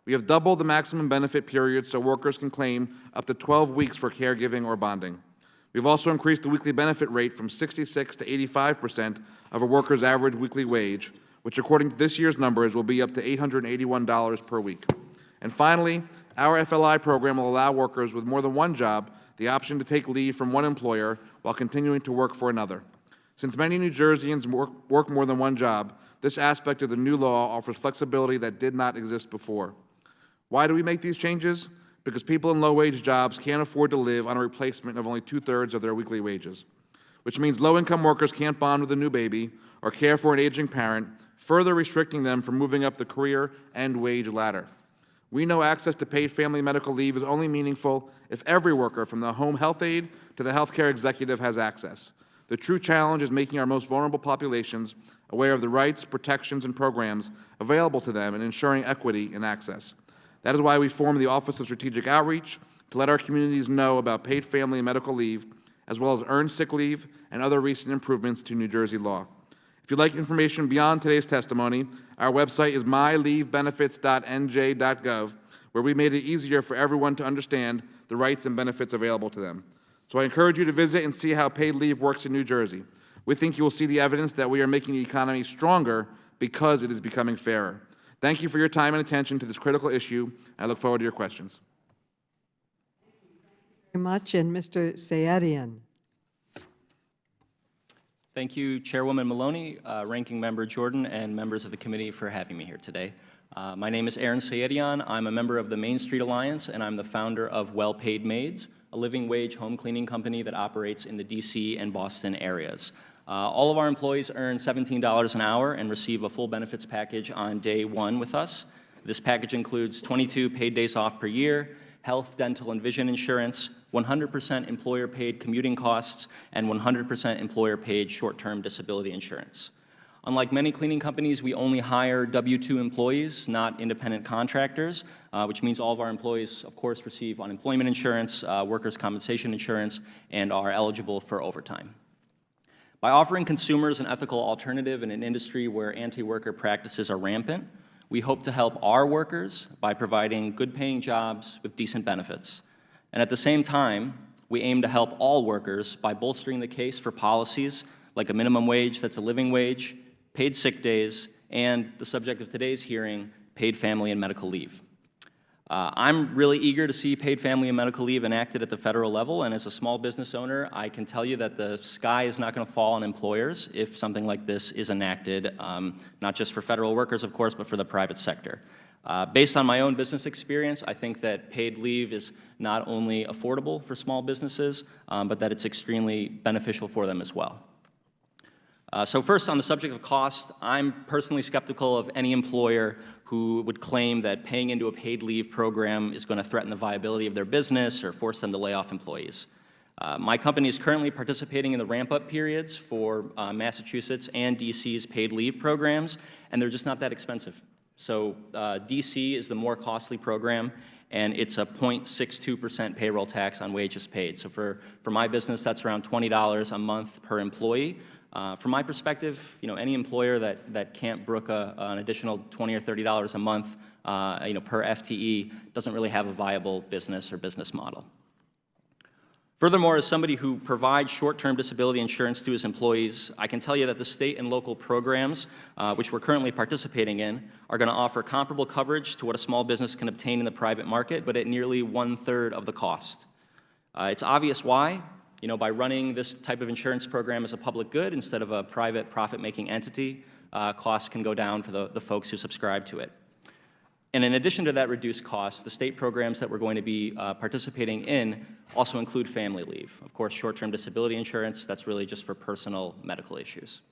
We have doubled the maximum benefit period so workers can claim up to 12 weeks for caregiving or bonding. We've also increased the weekly benefit rate from 66 to 85% of a worker's average weekly wage, which according to this year's numbers will be up to $881 per week. And finally, our FLI program will allow workers with more than one job the option to take leave from one employer while continuing to work for another. Since many New Jerseyans work more than one job, this aspect of the new law offers flexibility that did not exist before. Why do we make these changes? Because people in low-wage jobs can't afford to live on a replacement of only 2/3 of their weekly wages, which means low-income workers can't bond with a new baby or care for an aging parent, further restricting them from moving up the career and wage ladder. We know access to paid family medical leave is only meaningful if every worker, from the home health aide to the healthcare executive, has access. The true challenge is making our most vulnerable populations aware of the rights, protections, and programs available to them and ensuring equity in access. That is why we formed the Office of Strategic Outreach to let our communities know about paid family and medical leave, as well as earned sick leave and other recent improvements to New Jersey law. If you'd like information beyond today's testimony, our website is myleavebenefits.nj.gov, where we made it easier for everyone to understand the rights and benefits available to them. So I encourage you to visit and see how paid leave works in New Jersey. We think you will see the evidence that we are making the economy stronger because it is becoming fairer. Thank you for your time and attention to this critical issue. I look forward to your questions. Very much, and Mr. Sayedian. Thank you, Chairwoman Maloney, Ranking Member Jordan, and members of the committee for having me here today. My name is Aaron Sayedian. I'm a member of the Main Street Alliance, and I'm the founder of Well Paid Maids, a living wage home cleaning company that operates in the DC and Boston areas. All of our employees earn $17 an hour and receive a full benefits package on day one with us. This package includes 22 paid days off per year, health, dental, and vision insurance, 100% employer-paid commuting costs, and 100% employer-paid short-term disability insurance. Unlike many cleaning companies, we only hire W-2 employees, not independent contractors, which means all of our employees, of course, receive unemployment insurance, workers' compensation insurance, and are eligible for overtime. By offering consumers an ethical alternative in an industry where anti-worker practices are rampant, we hope to help our workers by providing good-paying jobs with decent benefits. And at the same time, we aim to help all workers by bolstering the case for policies like a minimum wage that's a living wage, paid sick days, and the subject of today's hearing, paid family and medical leave. I'm really eager to see paid family and medical leave enacted at the federal level, and as a small business owner, I can tell you that the sky is not going to fall on employers if something like this is enacted, not just for federal workers, of course, but for the private sector. Based on my own business experience, I think that paid leave is not only affordable for small businesses, but that it's extremely beneficial for them as well. So first, on the subject of cost, I'm personally skeptical of any employer who would claim that paying into a paid leave program is going to threaten the viability of their business or force them to lay off employees. My company is currently participating in the ramp-up periods for Massachusetts and DC's paid leave programs, and they're just not that expensive. So DC is the more costly program, and it's a 0.62% payroll tax on wages paid. So for my business, that's around $20 a month per employee. From my perspective, any employer that can't brook an additional $20 or $30 a month, per FTE doesn't really have a viable business or business model. Furthermore, as somebody who provides short-term disability insurance to his employees, I can tell you that the state and local programs, which we're currently participating in, are going to offer comparable coverage to what a small business can obtain in the private market, but at nearly 1/3 of the cost. It's obvious why. By running this type of insurance program as a public good instead of a private profit-making entity, costs can go down for the folks who subscribe to it. And in addition to that reduced cost, the state programs that we're going to be participating in also include family leave. Of course, short-term disability insurance, that's really just for personal medical issues.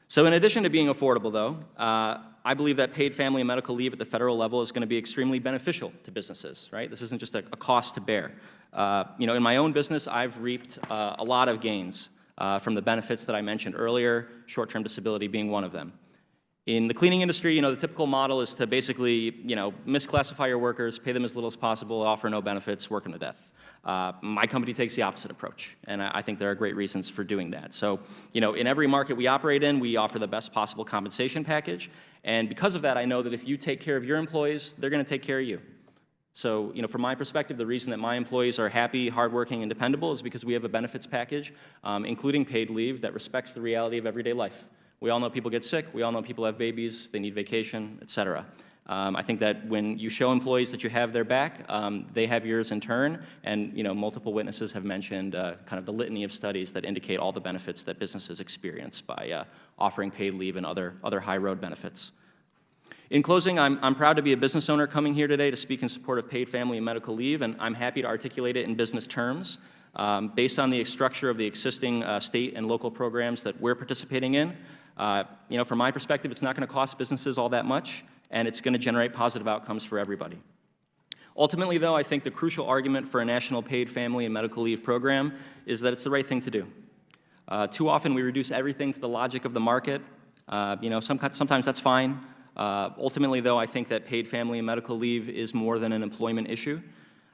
So in addition to being affordable, though, I believe that paid family and medical leave at the federal level is going to be extremely beneficial to businesses, right? This isn't just a cost to bear. In my own business, I've reaped a lot of gains from the benefits that I mentioned earlier, short-term disability being one of them. In the cleaning industry, the typical model is to basically, misclassify your workers, pay them as little as possible, offer no benefits, work them to death. My company takes the opposite approach, and I think there are great reasons for doing that. So, in every market we operate in, we offer the best possible compensation package, and because of that, I know that if you take care of your employees, they're going to take care of you. So, from my perspective, the reason that my employees are happy, hardworking, and dependable is because we have a benefits package, including paid leave, that respects the reality of everyday life. We all know people get sick, we all know people have babies, they need vacation, et cetera. I think that when you show employees that you have their back, they have yours in turn, and multiple witnesses have mentioned kind of the litany of studies that indicate all the benefits that businesses experience by offering paid leave and other high road benefits. In closing, I'm proud to be a business owner coming here today to speak in support of paid family and medical leave, and I'm happy to articulate it in business terms. Based on the structure of the existing state and local programs that we're participating in, from my perspective, it's not going to cost businesses all that much, and it's going to generate positive outcomes for everybody. Ultimately, though, I think the crucial argument for a national paid family and medical leave program is that it's the right thing to do. Too often, we reduce everything to the logic of the market. Sometimes that's fine. Ultimately, though, I think that paid family and medical leave is more than an employment issue.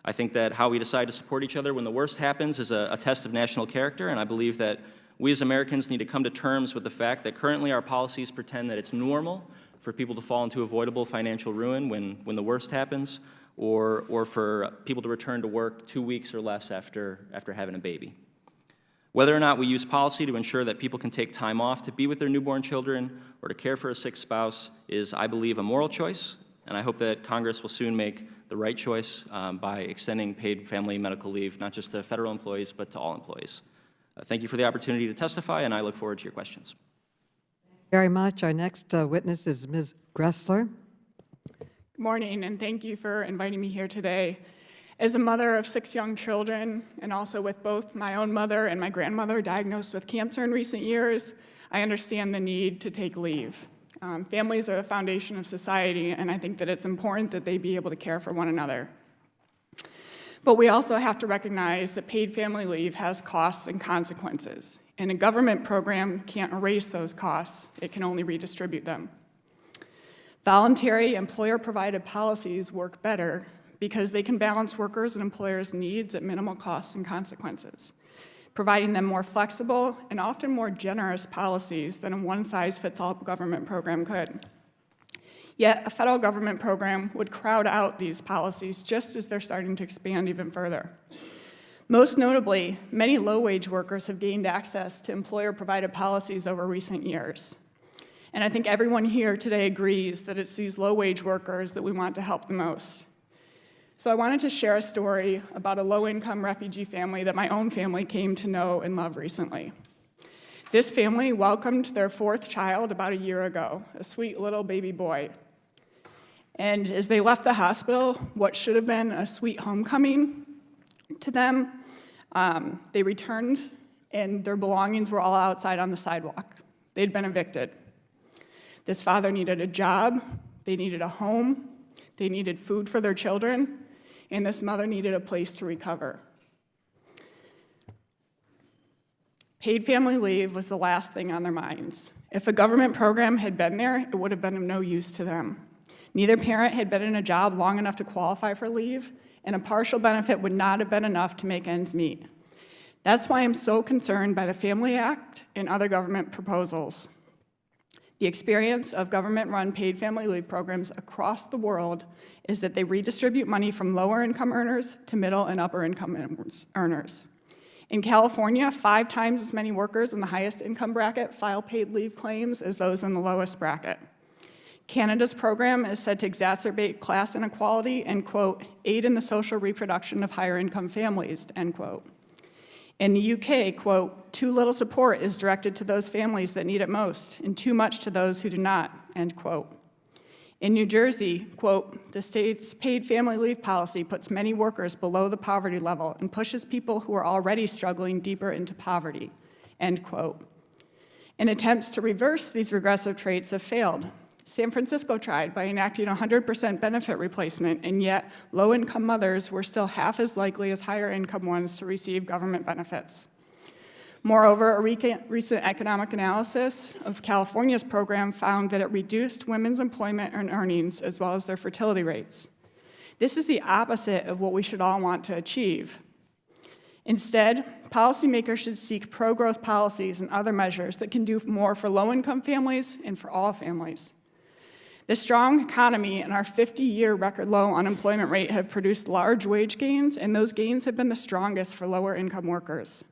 I think that how we decide to support each other when the worst happens is a test of national character, and I believe that we as Americans need to come to terms with the fact that currently our policies pretend that it's normal for people to fall into avoidable financial ruin when the worst happens, or for people to return to work 2 weeks or less after having a baby. Whether or not we use policy to ensure that people can take time off to be with their newborn children or to care for a sick spouse is, I believe, a moral choice, and I hope that Congress will soon make the right choice by extending paid family and medical leave, not just to federal employees, but to all employees. Thank you for the opportunity to testify, and I look forward to your questions. Very much. Our next witness is Ms. Gressler. Good morning, and thank you for inviting me here today. As a mother of 6 young children, and also with both my own mother and my grandmother diagnosed with cancer in recent years, I understand the need to take leave. Families are the foundation of society, and I think that it's important that they be able to care for one another. But we also have to recognize that paid family leave has costs and consequences, and a government program can't erase those costs, it can only redistribute them. Voluntary employer-provided policies work better because they can balance workers' and employers' needs at minimal costs and consequences, providing them more flexible and often more generous policies than a one-size-fits-all government program could. Yet a federal government program would crowd out these policies just as they're starting to expand even further. Most notably, many low-wage workers have gained access to employer-provided policies over recent years. And I think everyone here today agrees that it's these low-wage workers that we want to help the most. So I wanted to share a story about a low-income refugee family that my own family came to know and love recently. This family welcomed their 4th child about a year ago, a sweet little baby boy. And as they left the hospital, what should have been a sweet homecoming to them, they returned and their belongings were all outside on the sidewalk. They'd been evicted. This father needed a job, they needed a home, they needed food for their children, and this mother needed a place to recover. Paid family leave was the last thing on their minds. If a government program had been there, it would have been of no use to them. Neither parent had been in a job long enough to qualify for leave, and a partial benefit would not have been enough to make ends meet. That's why I'm so concerned by the Family Act and other government proposals. The experience of government-run paid family leave programs across the world is that they redistribute money from lower-income earners to middle and upper-income earners. In California, 5 times as many workers in the highest income bracket file paid leave claims as those in the lowest bracket. Canada's program is said to exacerbate class inequality and, quote, aid in the social reproduction of higher income families, end quote. In the UK, quote, too little support is directed to those families that need it most and too much to those who do not, end quote. In New Jersey, quote, "The state's paid family leave policy puts many workers below the poverty level and pushes people who are already struggling deeper into poverty," end quote. And attempts to reverse these regressive traits have failed. San Francisco tried by enacting 100% benefit replacement, and yet low-income mothers were still half as likely as higher-income ones to receive government benefits. Moreover, a recent economic analysis of California's program found that it reduced women's employment and earnings as well as their fertility rates. This is the opposite of what we should all want to achieve. Instead, policymakers should seek pro-growth policies and other measures that can do more for low-income families and for all families. The strong economy and our 50-year record low unemployment rate have produced large wage gains, and those gains have been the strongest for lower-income workers.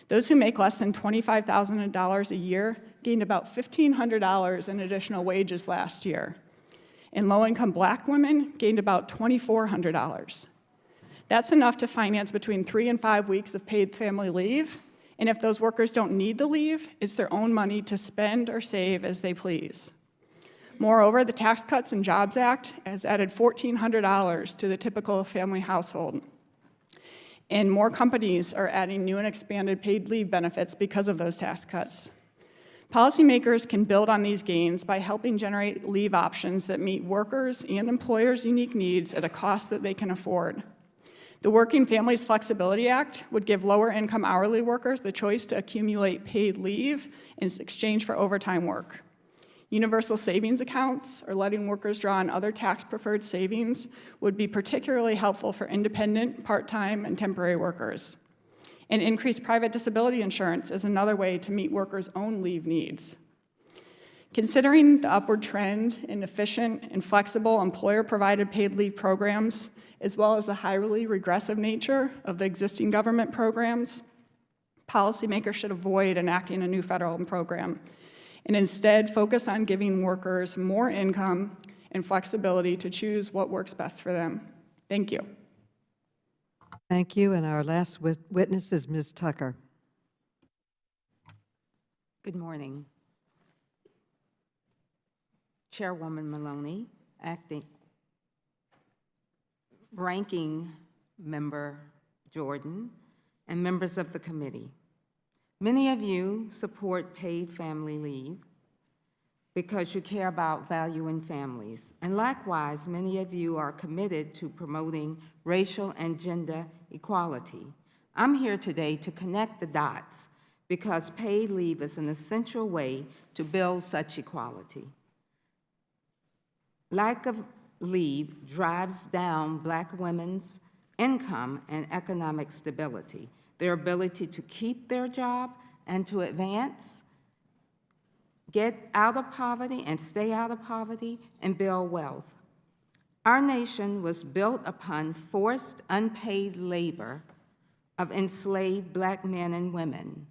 Those who make less than $25,000 a year gained about $1,500 in additional wages last year, and low-income Black women gained about $2,400. That's enough to finance between 3 and 5 weeks of paid family leave, and if those workers don't need the leave, it's their own money to spend or save as they please. Moreover, the Tax Cuts and Jobs Act has added $1,400 to the typical family household. And more companies are adding new and expanded paid leave benefits because of those tax cuts. Policymakers can build on these gains by helping generate leave options that meet workers' and employers' unique needs at a cost that they can afford. The Working Families Flexibility Act would give lower-income hourly workers the choice to accumulate paid leave in exchange for overtime work. Universal savings accounts, or letting workers draw on other tax-preferred savings, would be particularly helpful for independent, part-time, and temporary workers. And increased private disability insurance is another way to meet workers' own leave needs. Considering the upward trend in efficient and flexible employer-provided paid leave programs, as well as the highly regressive nature of the existing government programs, policymakers should avoid enacting a new federal program and instead focus on giving workers more income and flexibility to choose what works best for them. Thank you. Thank you, and our last witness is Ms. Tucker. Good morning. Chairwoman Maloney, Ranking Member Jordan, and members of the committee. Many of you support paid family leave because you care about valuing families. And likewise, many of you are committed to promoting racial and gender equality. I'm here today to connect the dots because paid leave is an essential way to build such equality. Lack of leave drives down Black women's income and economic stability, their ability to keep their job and to advance, get out of poverty and stay out of poverty, and build wealth. Our nation was built upon forced, unpaid labor of enslaved Black men and women.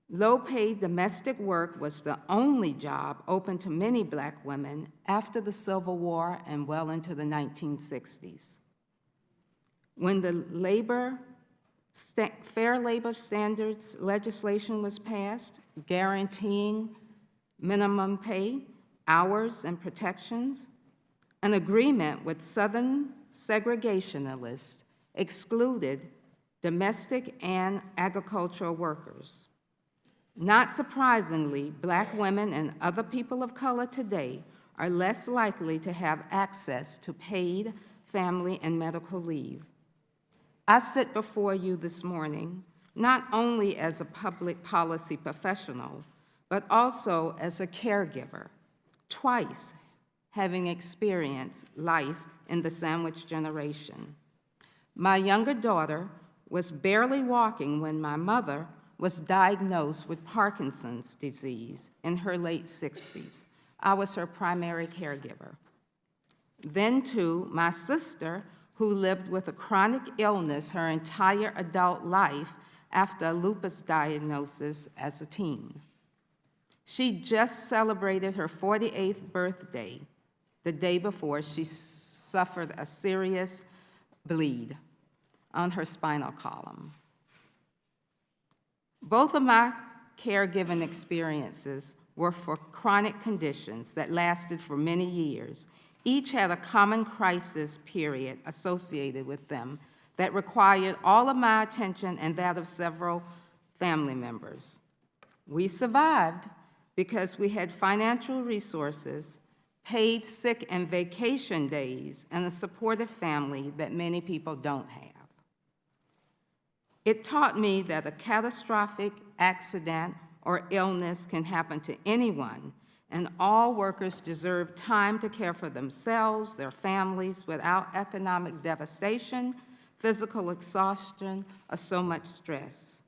Low-paid domestic work was the only job open to many Black women after the Civil War and well into the 1960s. When the Fair Labor Standards legislation was passed, guaranteeing minimum pay, hours, and protections, an agreement with Southern segregationists excluded domestic and agricultural workers. Not surprisingly, Black women and other people of color today are less likely to have access to paid family and medical leave. I sit before you this morning not only as a public policy professional, but also as a caregiver, twice having experienced life in the sandwich generation. My younger daughter was barely walking when my mother was diagnosed with Parkinson's disease in her late 60s. I was her primary caregiver. Then, too, my sister, who lived with a chronic illness her entire adult life after a lupus diagnosis as a teen. She just celebrated her 48th birthday the day before she suffered a serious bleed on her spinal column. Both of my caregiving experiences were for chronic conditions that lasted for many years. Each had a common crisis period associated with them that required all of my attention and that of several family members. We survived because we had financial resources, paid sick and vacation days, and a supportive family that many people don't have. It taught me that a catastrophic accident or illness can happen to anyone, and all workers deserve time to care for themselves, their families, without economic devastation, physical exhaustion, or so much stress.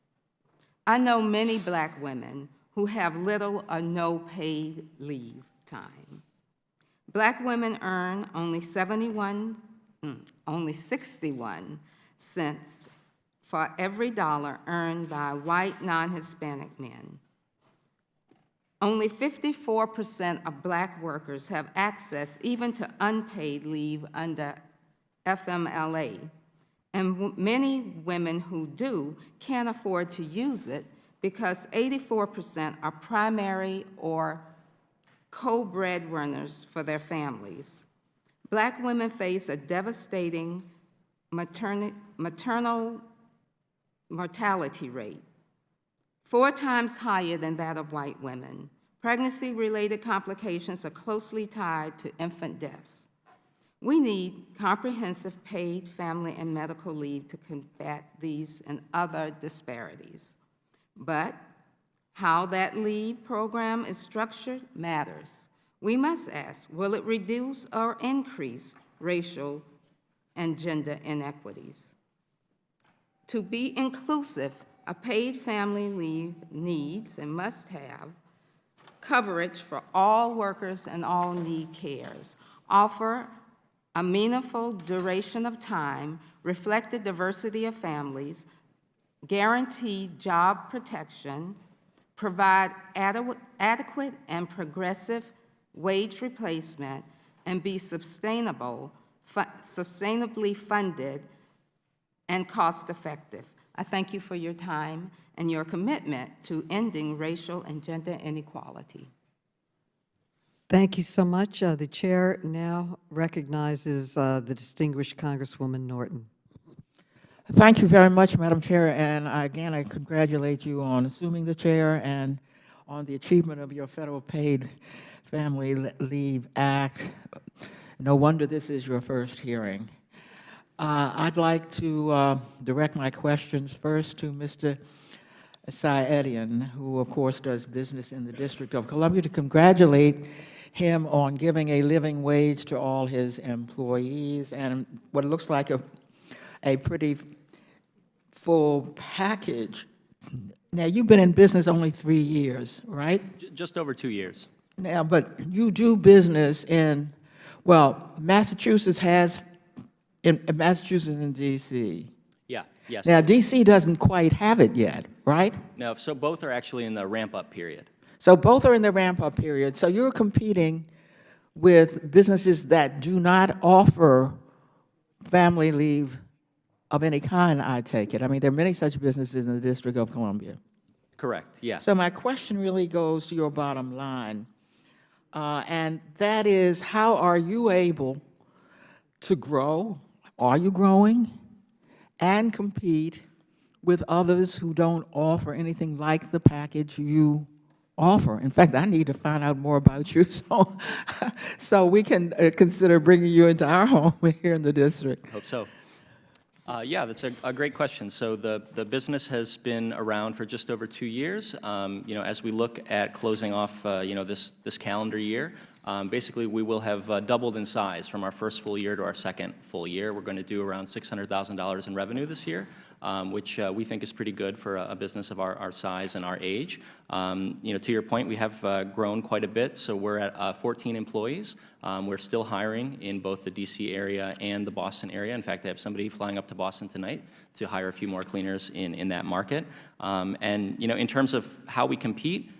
I know many Black women who have little or no paid leave time. Black women earn only 61 cents for every dollar earned by white non-Hispanic men. Only 54% of Black workers have access even to unpaid leave under FMLA, and many women who do can't afford to use it because 84% are primary or co-breadwinners for their families. Black women face a devastating maternal mortality rate, 4 times higher than that of white women. Pregnancy-related complications are closely tied to infant deaths. We need comprehensive paid family and medical leave to combat these and other disparities. But how that leave program is structured matters. We must ask, will it reduce or increase racial and gender inequities? To be inclusive, a paid family leave needs and must have coverage for all workers and all need cares, offer a meaningful duration of time, reflect the diversity of families, guarantee job protection, provide adequate and progressive wage replacement, and be sustainably funded and cost-effective. I thank you for your time and your commitment to ending racial and gender inequality. Thank you so much. The chair now recognizes the distinguished Congresswoman Norton. Thank you very much, Madam Chair, and again, I congratulate you on assuming the chair and on the achievement of your Federal Paid Family Leave Act. No wonder this is your first hearing. I'd like to direct my questions first to Mr. Shay-Bo, who of course does business in the District of Columbia, to congratulate him on giving a living wage to all his employees and what looks like a pretty full package. Now, you've been in business only 3 years, right? Just over 2 years. Now, but you do business in, well, Massachusetts and D.C. Yeah, yes. Now, D.C. doesn't quite have it yet, right? No, so both are actually in the ramp-up period. So both are in the ramp-up period. So you're competing with businesses that do not offer family leave of any kind, I take it. I mean, there are many such businesses in the District of Columbia. Correct, yeah. So my question really goes to your bottom line, and that is, how are you able to grow? Are you growing? And compete with others who don't offer anything like the package you offer. In fact, I need to find out more about you so we can consider bringing you into our home here in the district. Hope so. Yeah, that's a great question. So the business has been around for just over 2 years. You know, as we look at closing off, you know, this calendar year, basically we will have doubled in size from our first full year to our second full year. We're going to do around $600,000 in revenue this year, which we think is pretty good for a business of our size and our age. You know, to your point, we have grown quite a bit. So we're at 14 employees. We're still hiring in both the DC area and the Boston area. In fact, I have somebody flying up to Boston tonight to hire a few more cleaners in that market. And you know, in terms of how we compete,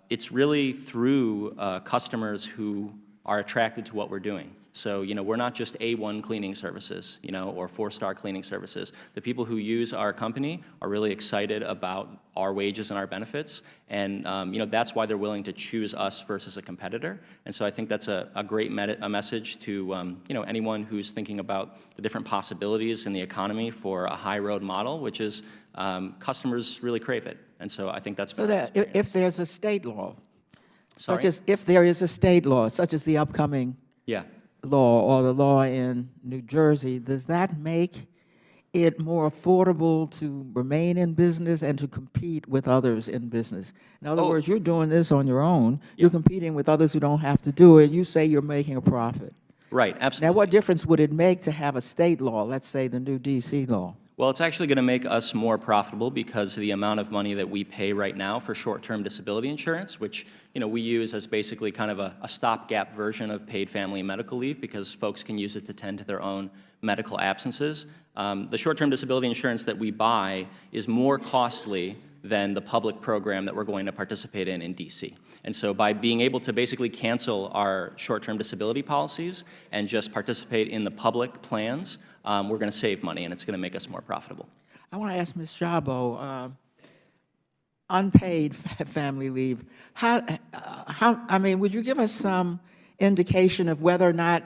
it's really through customers who are attracted to what we're doing. So, you know, we're not just A1 cleaning services, you know, or 4-star cleaning services. The people who use our company are really excited about our wages and our benefits, and that's why they're willing to choose us versus a competitor. And so I think that's a great message to anyone who's thinking about the different possibilities in the economy for a high road model, which is customers really crave it. And so I think that's So that if there's a state law, Sorry? such as if there is a state law, such as the upcoming Yeah. law or the law in New Jersey, does that make it more affordable to remain in business and to compete with others in business? In other words, you're doing this on your own. You're competing with others who don't have to do it. You say you're making a profit. Right, absolutely. Now, what difference would it make to have a state law, let's say the new D.C. law? Well, it's actually going to make us more profitable because of the amount of money that we pay right now for short-term disability insurance, which we use as basically kind of a stopgap version of paid family and medical leave because folks can use it to tend to their own medical absences. The short-term disability insurance that we buy is more costly than the public program that we're going to participate in D.C. And so by being able to basically cancel our short-term disability policies and just participate in the public plans, we're going to save money, and it's going to make us more profitable. I want to ask Ms. Shay-Bo, unpaid family leave, would you give us some indication of whether or not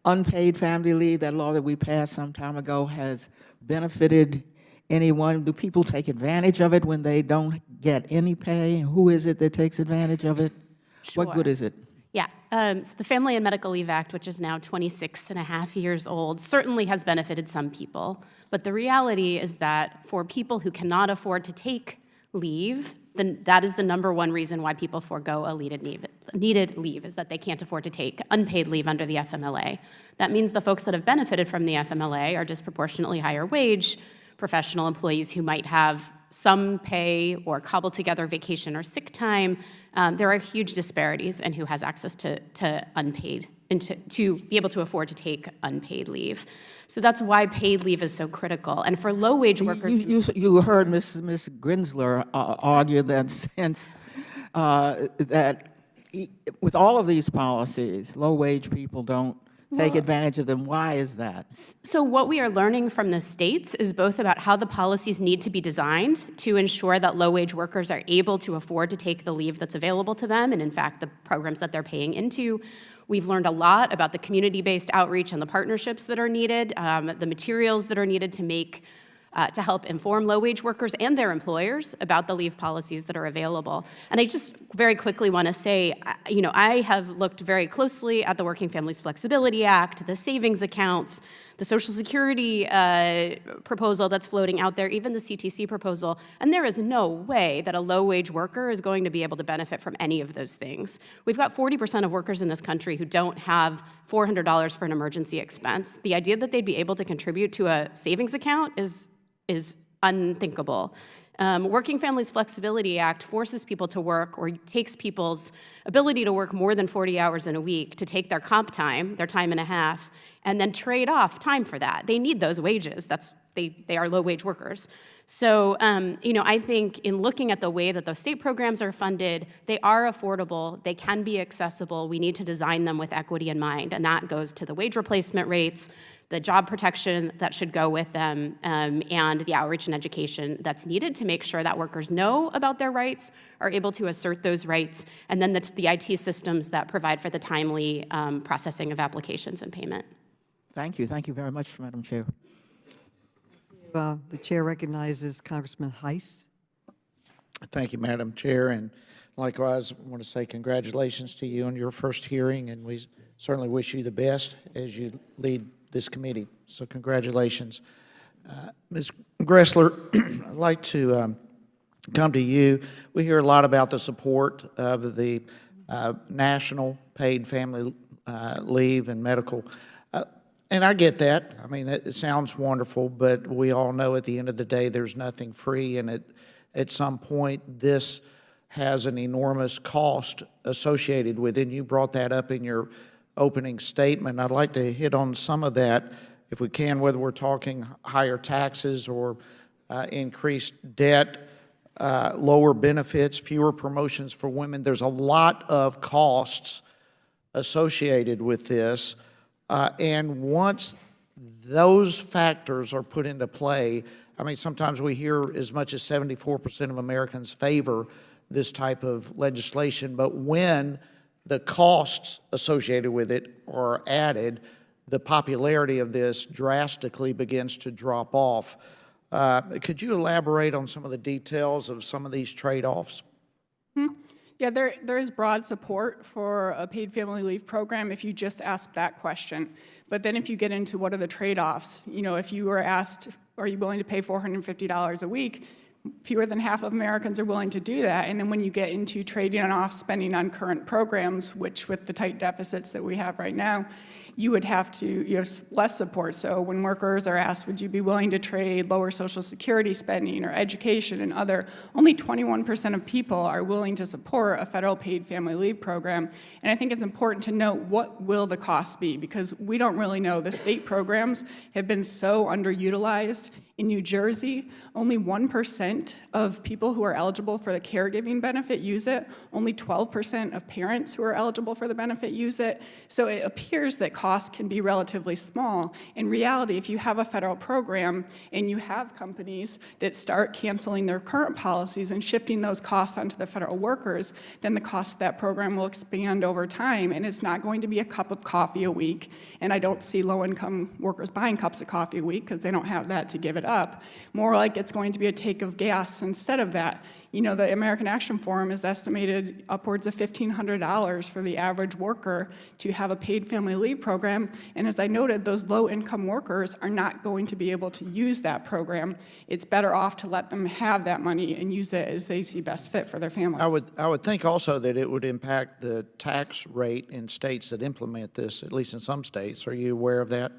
unpaid family leave, that law that we passed some time ago, has benefited anyone? Do people take advantage of it when they don't get any pay? Who is it that takes advantage of it? Sure. What good is it? Yeah, so the Family and Medical Leave Act, which is now 26 and a half years old, certainly has benefited some people. But the reality is that for people who cannot afford to take leave, then that is the number one reason why people forego a needed leave, is that they can't afford to take unpaid leave under the FMLA. That means the folks that have benefited from the FMLA are disproportionately higher wage professional employees who might have some pay or cobble together vacation or sick time. There are huge disparities in who has access to unpaid, and to be able to afford to take unpaid leave. So that's why paid leave is so critical. And for low-wage workers— You heard Ms. Grinsler argue that since with all of these policies, low-wage people don't take advantage of them. Why is that? So what we are learning from the states is both about how the policies need to be designed to ensure that low-wage workers are able to afford to take the leave that's available to them, and in fact, the programs that they're paying into. We've learned a lot about the community-based outreach and the partnerships that are needed, the materials that are needed to help inform low-wage workers and their employers about the leave policies that are available. And I just very quickly want to say, I have looked very closely at the Working Families Flexibility Act, the savings accounts, the Social Security proposal that's floating out there, even the CTC proposal, and there is no way that a low-wage worker is going to be able to benefit from any of those things. We've got 40% of workers in this country who don't have $400 for an emergency expense. The idea that they'd be able to contribute to a savings account is unthinkable. Working Families Flexibility Act forces people to work, or takes people's ability to work more than 40 hours in a week to take their comp time, their time and a half, and then trade off time for that. They need those wages. They are low-wage workers. So, I think in looking at the way that those state programs are funded, they are affordable, they can be accessible, we need to design them with equity in mind, and that goes to the wage replacement rates, the job protection that should go with them, and the outreach and education that's needed to make sure that workers know about their rights, are able to assert those rights, and then the IT systems that provide for the timely processing of applications and payment. Thank you. Thank you very much, Madam Chair. The chair recognizes Congressman Heiss. Thank you, Madam Chair, and likewise, I want to say congratulations to you on your first hearing, and we certainly wish you the best as you lead this committee. So congratulations. Ms. Gressler, I'd like to come to you. We hear a lot about the support of the national paid family leave and medical. And I get that. I mean, it sounds wonderful, but we all know at the end of the day, there's nothing free, and at some point, this has an enormous cost associated with it. And you brought that up in your opening statement. I'd like to hit on some of that, if we can, whether we're talking higher taxes or increased debt, lower benefits, fewer promotions for women. There's a lot of costs associated with this. And once those factors are put into play, I mean, sometimes we hear as much as 74% of Americans favor this type of legislation, but when the costs associated with it are added, the popularity of this drastically begins to drop off. Could you elaborate on some of the details of some of these trade-offs? Yeah, there is broad support for a paid family leave program if you just ask that question. But then if you get into what are the trade-offs, you know, if you were asked, are you willing to pay $450 a week? Fewer than half of Americans are willing to do that. And then when you get into trading off spending on current programs, which with the tight deficits that we have right now, you have less support. So when workers are asked, would you be willing to trade lower Social Security spending or education and other, only 21% of people are willing to support a federal paid family leave program. And I think it's important to note, what will the costs be? Because we don't really know. The state programs have been so underutilized. In New Jersey, only 1% of people who are eligible for the caregiving benefit use it. Only 12% of parents who are eligible for the benefit use it. So it appears that costs can be relatively small. In reality, if you have a federal program and you have companies that start canceling their current policies and shifting those costs onto the federal workers, then the cost of that program will expand over time, and it's not going to be a cup of coffee a week. And I don't see low-income workers buying cups of coffee a week because they don't have that to give it up. More like it's going to be a take of gas instead of that. You know, the American Action Forum has estimated upwards of $1,500 for the average worker to have a paid family leave program. And as I noted, those low-income workers are not going to be able to use that program. It's better off to let them have that money and use it as they see best fit for their families. I would think also that it would impact the tax rate in states that implement this, at least in some states. Are you aware of that?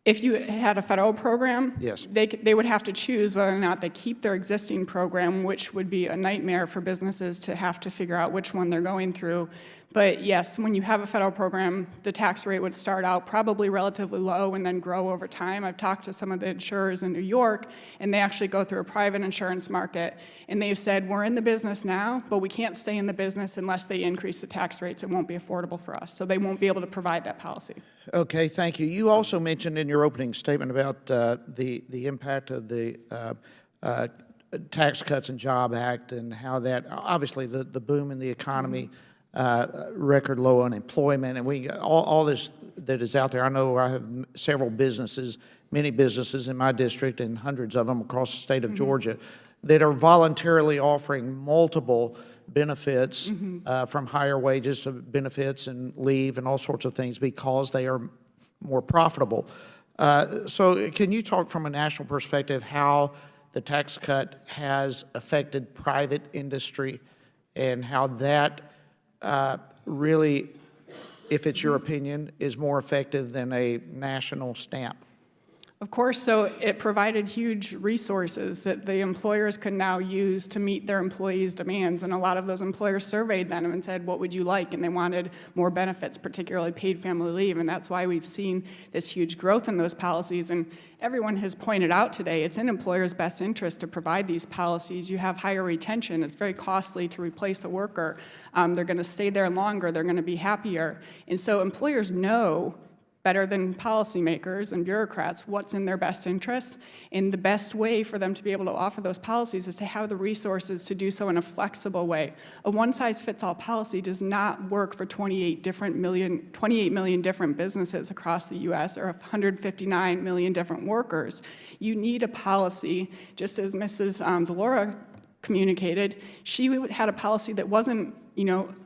If you had a federal program, yes, they would have to choose whether or not they keep their existing program, which would be a nightmare for businesses to have to figure out which one they're going through. But yes, when you have a federal program, the tax rate would start out probably relatively low and then grow over time. I've talked to some of the insurers in New York, and they actually go through a private insurance market, and they've said, we're in the business now, but we can't stay in the business unless they increase the tax rates. It won't be affordable for us, so they won't be able to provide that policy. Okay, thank you. You also mentioned in your opening statement about the impact of the Tax Cuts and Job Act and how that, obviously the boom in the economy, record low unemployment, and all this that is out there. I know I have several businesses, many businesses in my district and hundreds of them across the state of Georgia that are voluntarily offering multiple benefits, from higher wages to benefits and leave and all sorts of things because they are more profitable. So can you talk from a national perspective how the tax cut has affected private industry and how that really, if it's your opinion, is more effective than a national stamp? Of course, so it provided huge resources that the employers could now use to meet their employees' demands. And a lot of those employers surveyed them and said, what would you like? And they wanted more benefits, particularly paid family leave. And that's why we've seen this huge growth in those policies. And everyone has pointed out today, it's in employers' best interest to provide these policies. You have higher retention. It's very costly to replace a worker. They're going to stay there longer. They're going to be happier. And so employers know better than policymakers and bureaucrats what's in their best interest. And the best way for them to be able to offer those policies is to have the resources to do so in a flexible way. A one-size-fits-all policy does not work for 28 million different businesses across the U.S. or 159 million different workers. You need a policy, just as Mrs. Delora communicated. She had a policy that wasn't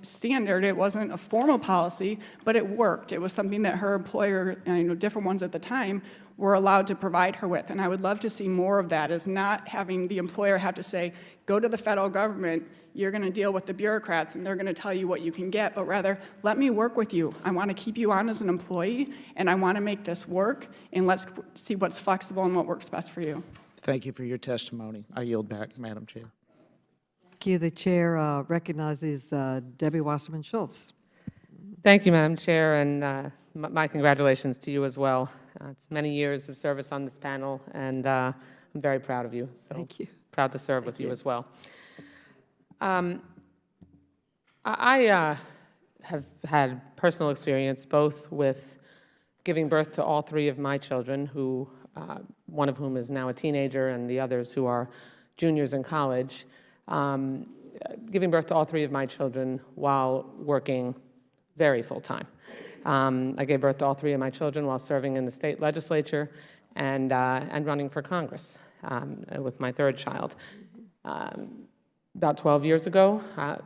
standard. It wasn't a formal policy, but it worked. It was something that her employer, different ones at the time, were allowed to provide her with. And I would love to see more of that, is not having the employer have to say, go to the federal government, you're going to deal with the bureaucrats and they're going to tell you what you can get, but rather, let me work with you. I want to keep you on as an employee, and I want to make this work, and let's see what's flexible and what works best for you. Thank you for your testimony. I yield back, Madam Chair. Thank you. The chair recognizes Debbie Wasserman Schultz. Thank you, Madam Chair, and my congratulations to you as well. It's many years of service on this panel, and I'm very proud of you. So Thank you. Proud to serve with you as well. I have had personal experience both with giving birth to all three of my children who one of whom is now a teenager and the others who are juniors in college, giving birth to all three of my children while working very full-time. I gave birth to all three of my children while serving in the state legislature and running for Congress with my third child. About 12 years ago,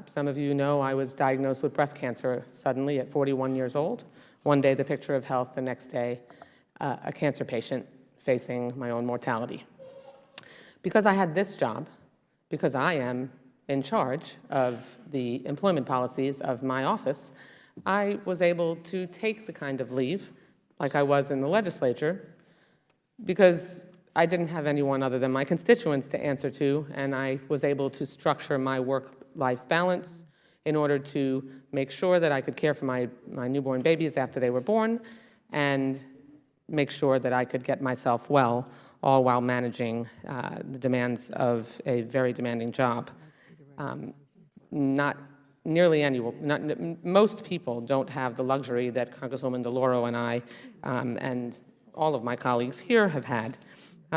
some of you know I was diagnosed with breast cancer suddenly at 41 years old. One day, the picture of health, the next day, a cancer patient facing my own mortality. Because I had this job, because I am in charge of the employment policies of my office, I was able to take the kind of leave, like I was in the legislature, because I didn't have anyone other than my constituents to answer to, and I was able to structure my work-life balance in order to make sure that I could care for my newborn babies after they were born and make sure that I could get myself well, all while managing the demands of a very demanding job. Not nearly anyone, most people don't have the luxury that Congresswoman DeLauro and I and all of my colleagues here have had.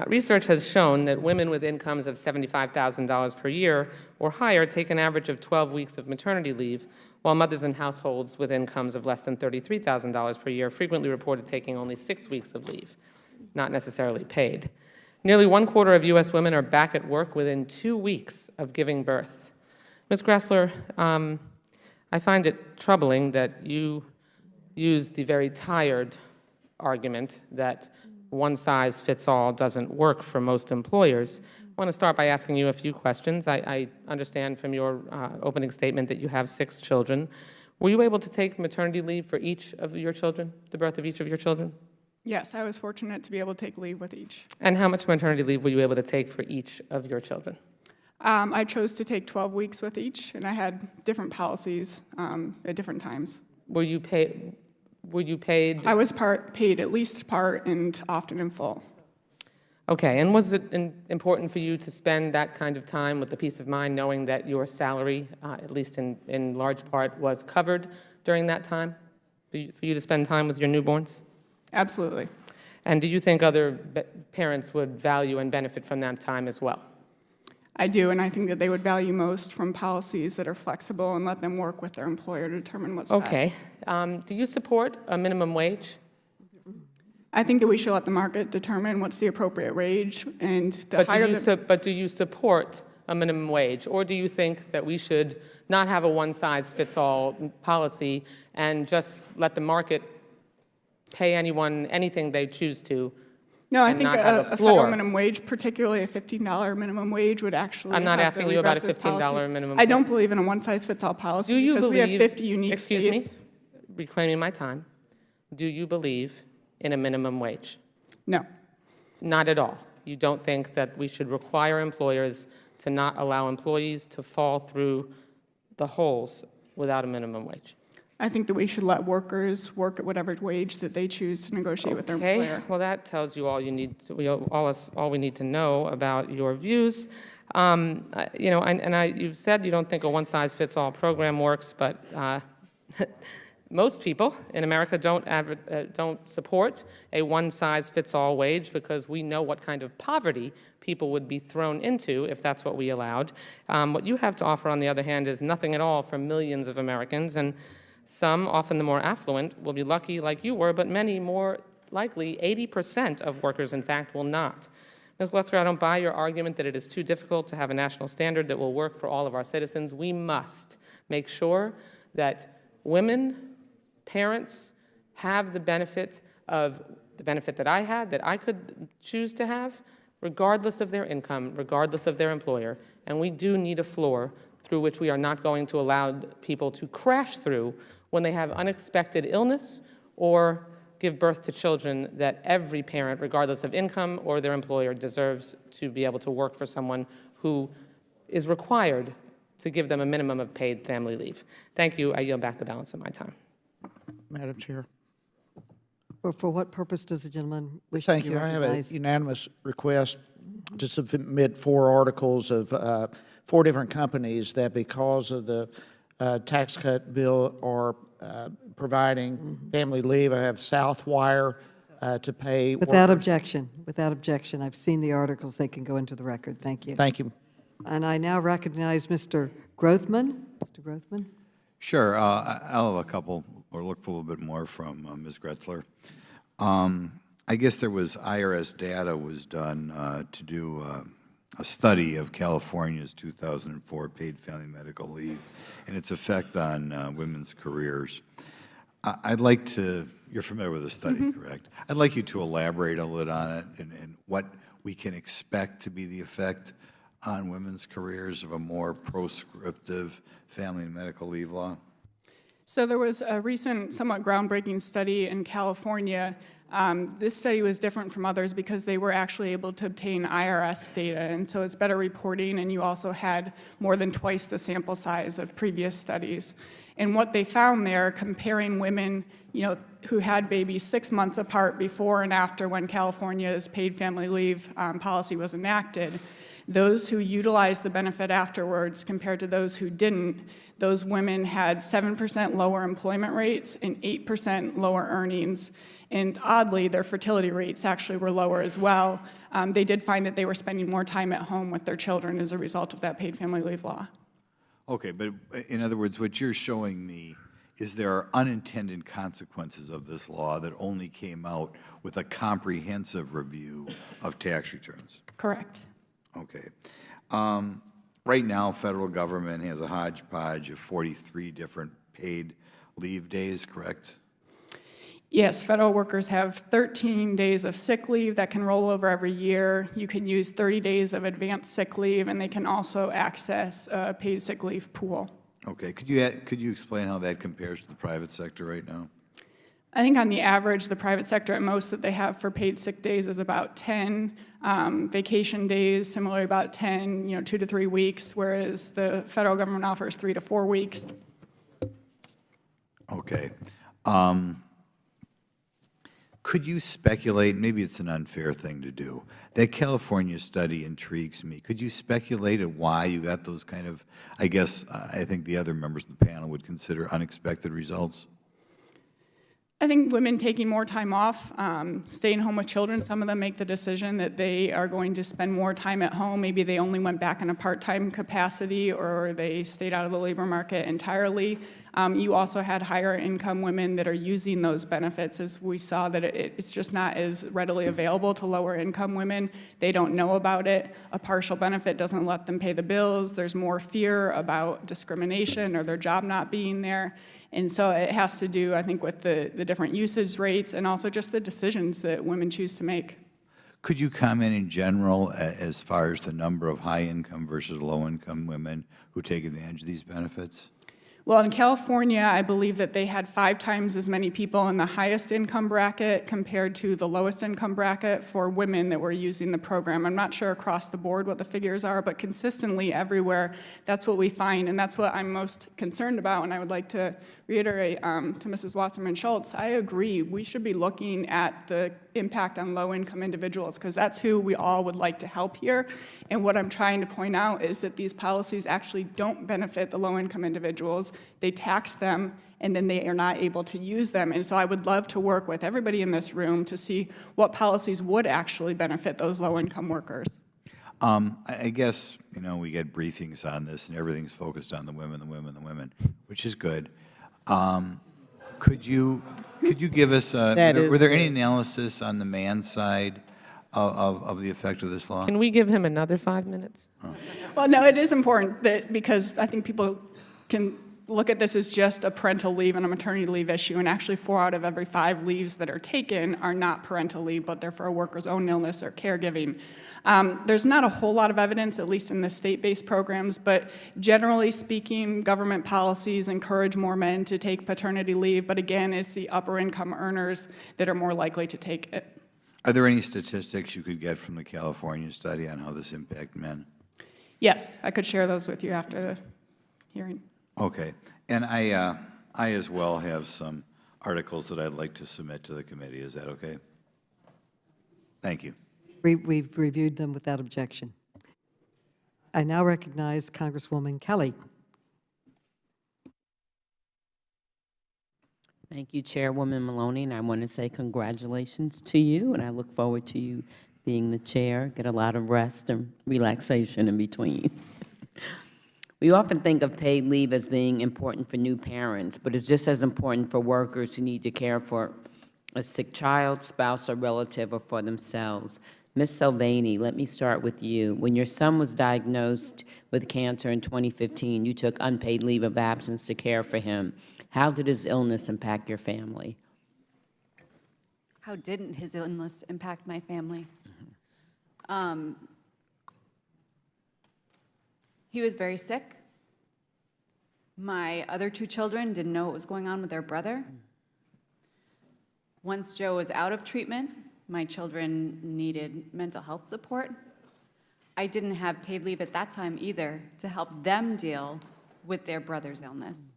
Research has shown that women with incomes of $75,000 per year or higher take an average of 12 weeks of maternity leave, while mothers in households with incomes of less than $33,000 per year frequently reported taking only 6 weeks of leave, not necessarily paid. Nearly 1/4 of U.S. women are back at work within 2 weeks of giving birth. Ms. Gressler, I find it troubling that you use the very tired argument that one-size-fits-all doesn't work for most employers. I want to start by asking you a few questions. I understand from your opening statement that you have 6 children. Were you able to take maternity leave for each of your children, the birth of each of your children? Yes, I was fortunate to be able to take leave with each. And how much maternity leave were you able to take for each of your children? I chose to take 12 weeks with each, and I had different policies at different times. Were you paid? I was paid at least part and often in full. Okay, and was it important for you to spend that kind of time with the peace of mind knowing that your salary, at least in large part, was covered during that time? For you to spend time with your newborns? Absolutely. And do you think other parents would value and benefit from that time as well? I do, and I think that they would value most from policies that are flexible and let them work with their employer to determine what's best. Okay. Do you support a minimum wage? I think that we should let the market determine what's the appropriate wage, and the higher the... But do you support a minimum wage, or do you think that we should not have a one-size-fits-all policy and just let the market pay anyone anything they choose to? No, I think a federal minimum wage, particularly a $15 minimum wage, would actually I'm not have asking the you about a regressive $15 policy. minimum I don't believe in a one-size-fits-all policy Do you because believe, we have 50 unique excuse states. me, reclaiming my time, do you believe in a minimum wage? No. Not at all. You don't think that we should require employers to not allow employees to fall through the holes without a minimum wage? I think that we should let workers work at whatever wage that they choose to negotiate with their Okay, employer. well, that tells you all you need. All we need to know about your views. You know, you've said you don't think a one-size-fits-all program works, but most people in America don't support a one-size-fits-all wage because we know what kind of poverty people would be thrown into if that's what we allowed. What you have to offer, on the other hand, is nothing at all for millions of Americans, and some, often the more affluent, will be lucky like you were, but many more likely, 80% of workers, in fact, will not. Ms. Glusker, I don't buy your argument that it is too difficult to have a national standard that will work for all of our citizens. We must make sure that women, parents, have the benefit that I had, that I could choose to have, regardless of their income, regardless of their employer. And we do need a floor through which we are not going to allow people to crash through when they have unexpected illness or give birth to children that every parent, regardless of income or their employer, deserves to be able to work for someone who is required to give them a minimum of paid family leave. Thank you. I yield back the balance of my time. Madam Chair. Well, for what purpose does the gentleman wish Thank to be you. I have a recognized? unanimous request to submit 4 articles of 4 different companies that, because of the tax cut bill, are providing family leave. I have Southwire, to pay Without workers. objection, without objection. I've seen the articles. They can go into the record. Thank you. Thank you. And I now recognize Mr. Grothman. Mr. Grothman? Sure. I'll have a couple, or look for a little bit more from Ms. Gretzler. I guess there was IRS data was done to do a study of California's 2004 paid family medical leave and its effect on women's careers. I'd like to, you're familiar with the study, correct? I'd like you to elaborate a little on it and what we can expect to be the effect on women's careers of a more proscriptive family and medical leave law? So there was a recent, somewhat groundbreaking study in California. This study was different from others because they were actually able to obtain IRS data, and so it's better reporting, and you also had more than twice the sample size of previous studies. And what they found there, comparing women, who had babies 6 months apart before and after when California's paid family leave policy was enacted, those who utilized the benefit afterwards compared to those who didn't, those women had 7% lower employment rates and 8% lower earnings. And oddly, their fertility rates actually were lower as well. They did find that they were spending more time at home with their children as a result of that paid family leave law. Okay, but in other words, what you're showing me is there are unintended consequences of this law that only came out with a comprehensive review of tax returns. Correct. Okay. Right now, federal government has a hodgepodge of 43 different paid leave days, correct? Yes, federal workers have 13 days of sick leave that can roll over every year. You can use 30 days of advanced sick leave, and they can also access a paid sick leave pool. Okay. Could you explain how that compares to the private sector right now? I think on the average, the private sector at most that they have for paid sick days is about 10. Vacation days, similarly about 10, 2 to 3 weeks, whereas the federal government offers 3 to 4 weeks. Okay. Could you speculate, maybe it's an unfair thing to do, that California study intrigues me. Could you speculate at why you got those kind of, I think the other members of the panel would consider unexpected results? I think women taking more time off, staying home with children, some of them make the decision that they are going to spend more time at home. Maybe they only went back in a part-time capacity, or they stayed out of the labor market entirely. You also had higher income women that are using those benefits, as we saw that it's just not as readily available to lower income women. They don't know about it. A partial benefit doesn't let them pay the bills. There's more fear about discrimination or their job not being there. And so it has to do, I think, with the different usage rates and also just the decisions that women choose to make. Could you comment in general as far as the number of high-income versus low-income women who take advantage of these benefits? Well, in California, I believe that they had 5 times as many people in the highest income bracket compared to the lowest income bracket for women that were using the program. I'm not sure across the board what the figures are, but consistently everywhere, that's what we find, and that's what I'm most concerned about. And I would like to reiterate to Mrs. Wasserman-Schultz, I agree, we should be looking at the impact on low-income individuals, because that's who we all would like to help here. And what I'm trying to point out is that these policies actually don't benefit the low-income individuals. They tax them, and then they are not able to use them. And so I would love to work with everybody in this room to see what policies would actually benefit those low-income workers. I guess, we get briefings on this, and everything's focused on the women, which is good. Could you give us, were there any analysis on the man side of the effect of this law? Can we give him another 5 minutes? Well, no, it is important that, because I think people can look at this as just a parental leave and a maternity leave issue, and actually 4 out of every 5 leaves that are taken are not parental leave, but they're for a worker's own illness or caregiving. There's not a whole lot of evidence, at least in the state-based programs, but generally speaking, government policies encourage more men to take paternity leave, but again, it's the upper income earners that are more likely to take it. Are there any statistics you could get from the California study on how this impacts men? Yes, I could share those with you after the hearing. Okay, and I as well have some articles that I'd like to submit to the committee. Is that okay? Thank you. We've reviewed them without objection. I now recognize Congresswoman Kelly. Thank you, Chairwoman Maloney, and I want to say congratulations to you, and I look forward to you being the chair. Get a lot of rest and relaxation in between. We often think of paid leave as being important for new parents, but it's just as important for workers who need to care for a sick child, spouse, or relative, or for themselves. Ms. Silvani, let me start with you. When your son was diagnosed with cancer in 2015, you took unpaid leave of absence to care for him. How did his illness impact your family? How didn't his illness impact my family? He was very sick. My other two children didn't know what was going on with their brother. Once Joe was out of treatment, my children needed mental health support. I didn't have paid leave at that time either to help them deal with their brother's illness.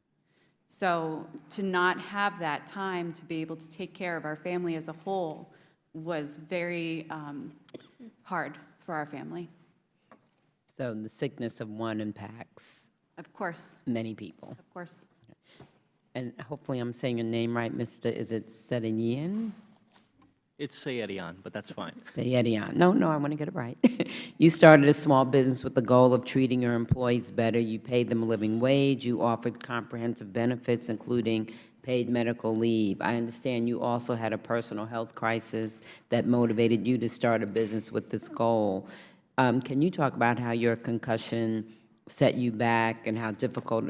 So to not have that time to be able to take care of our family as a whole was very hard for our family. So the sickness of one impacts Of course, many people. of course. And hopefully I'm saying your name right, Mr., is it Sedanian? It's Sayedian, but that's fine. Sayedian. No, I want to get it right. You started a small business with the goal of treating your employees better. You paid them a living wage. You offered comprehensive benefits, including paid medical leave. I understand you also had a personal health crisis that motivated you to start a business with this goal. Can you talk about how your concussion set you back and how difficult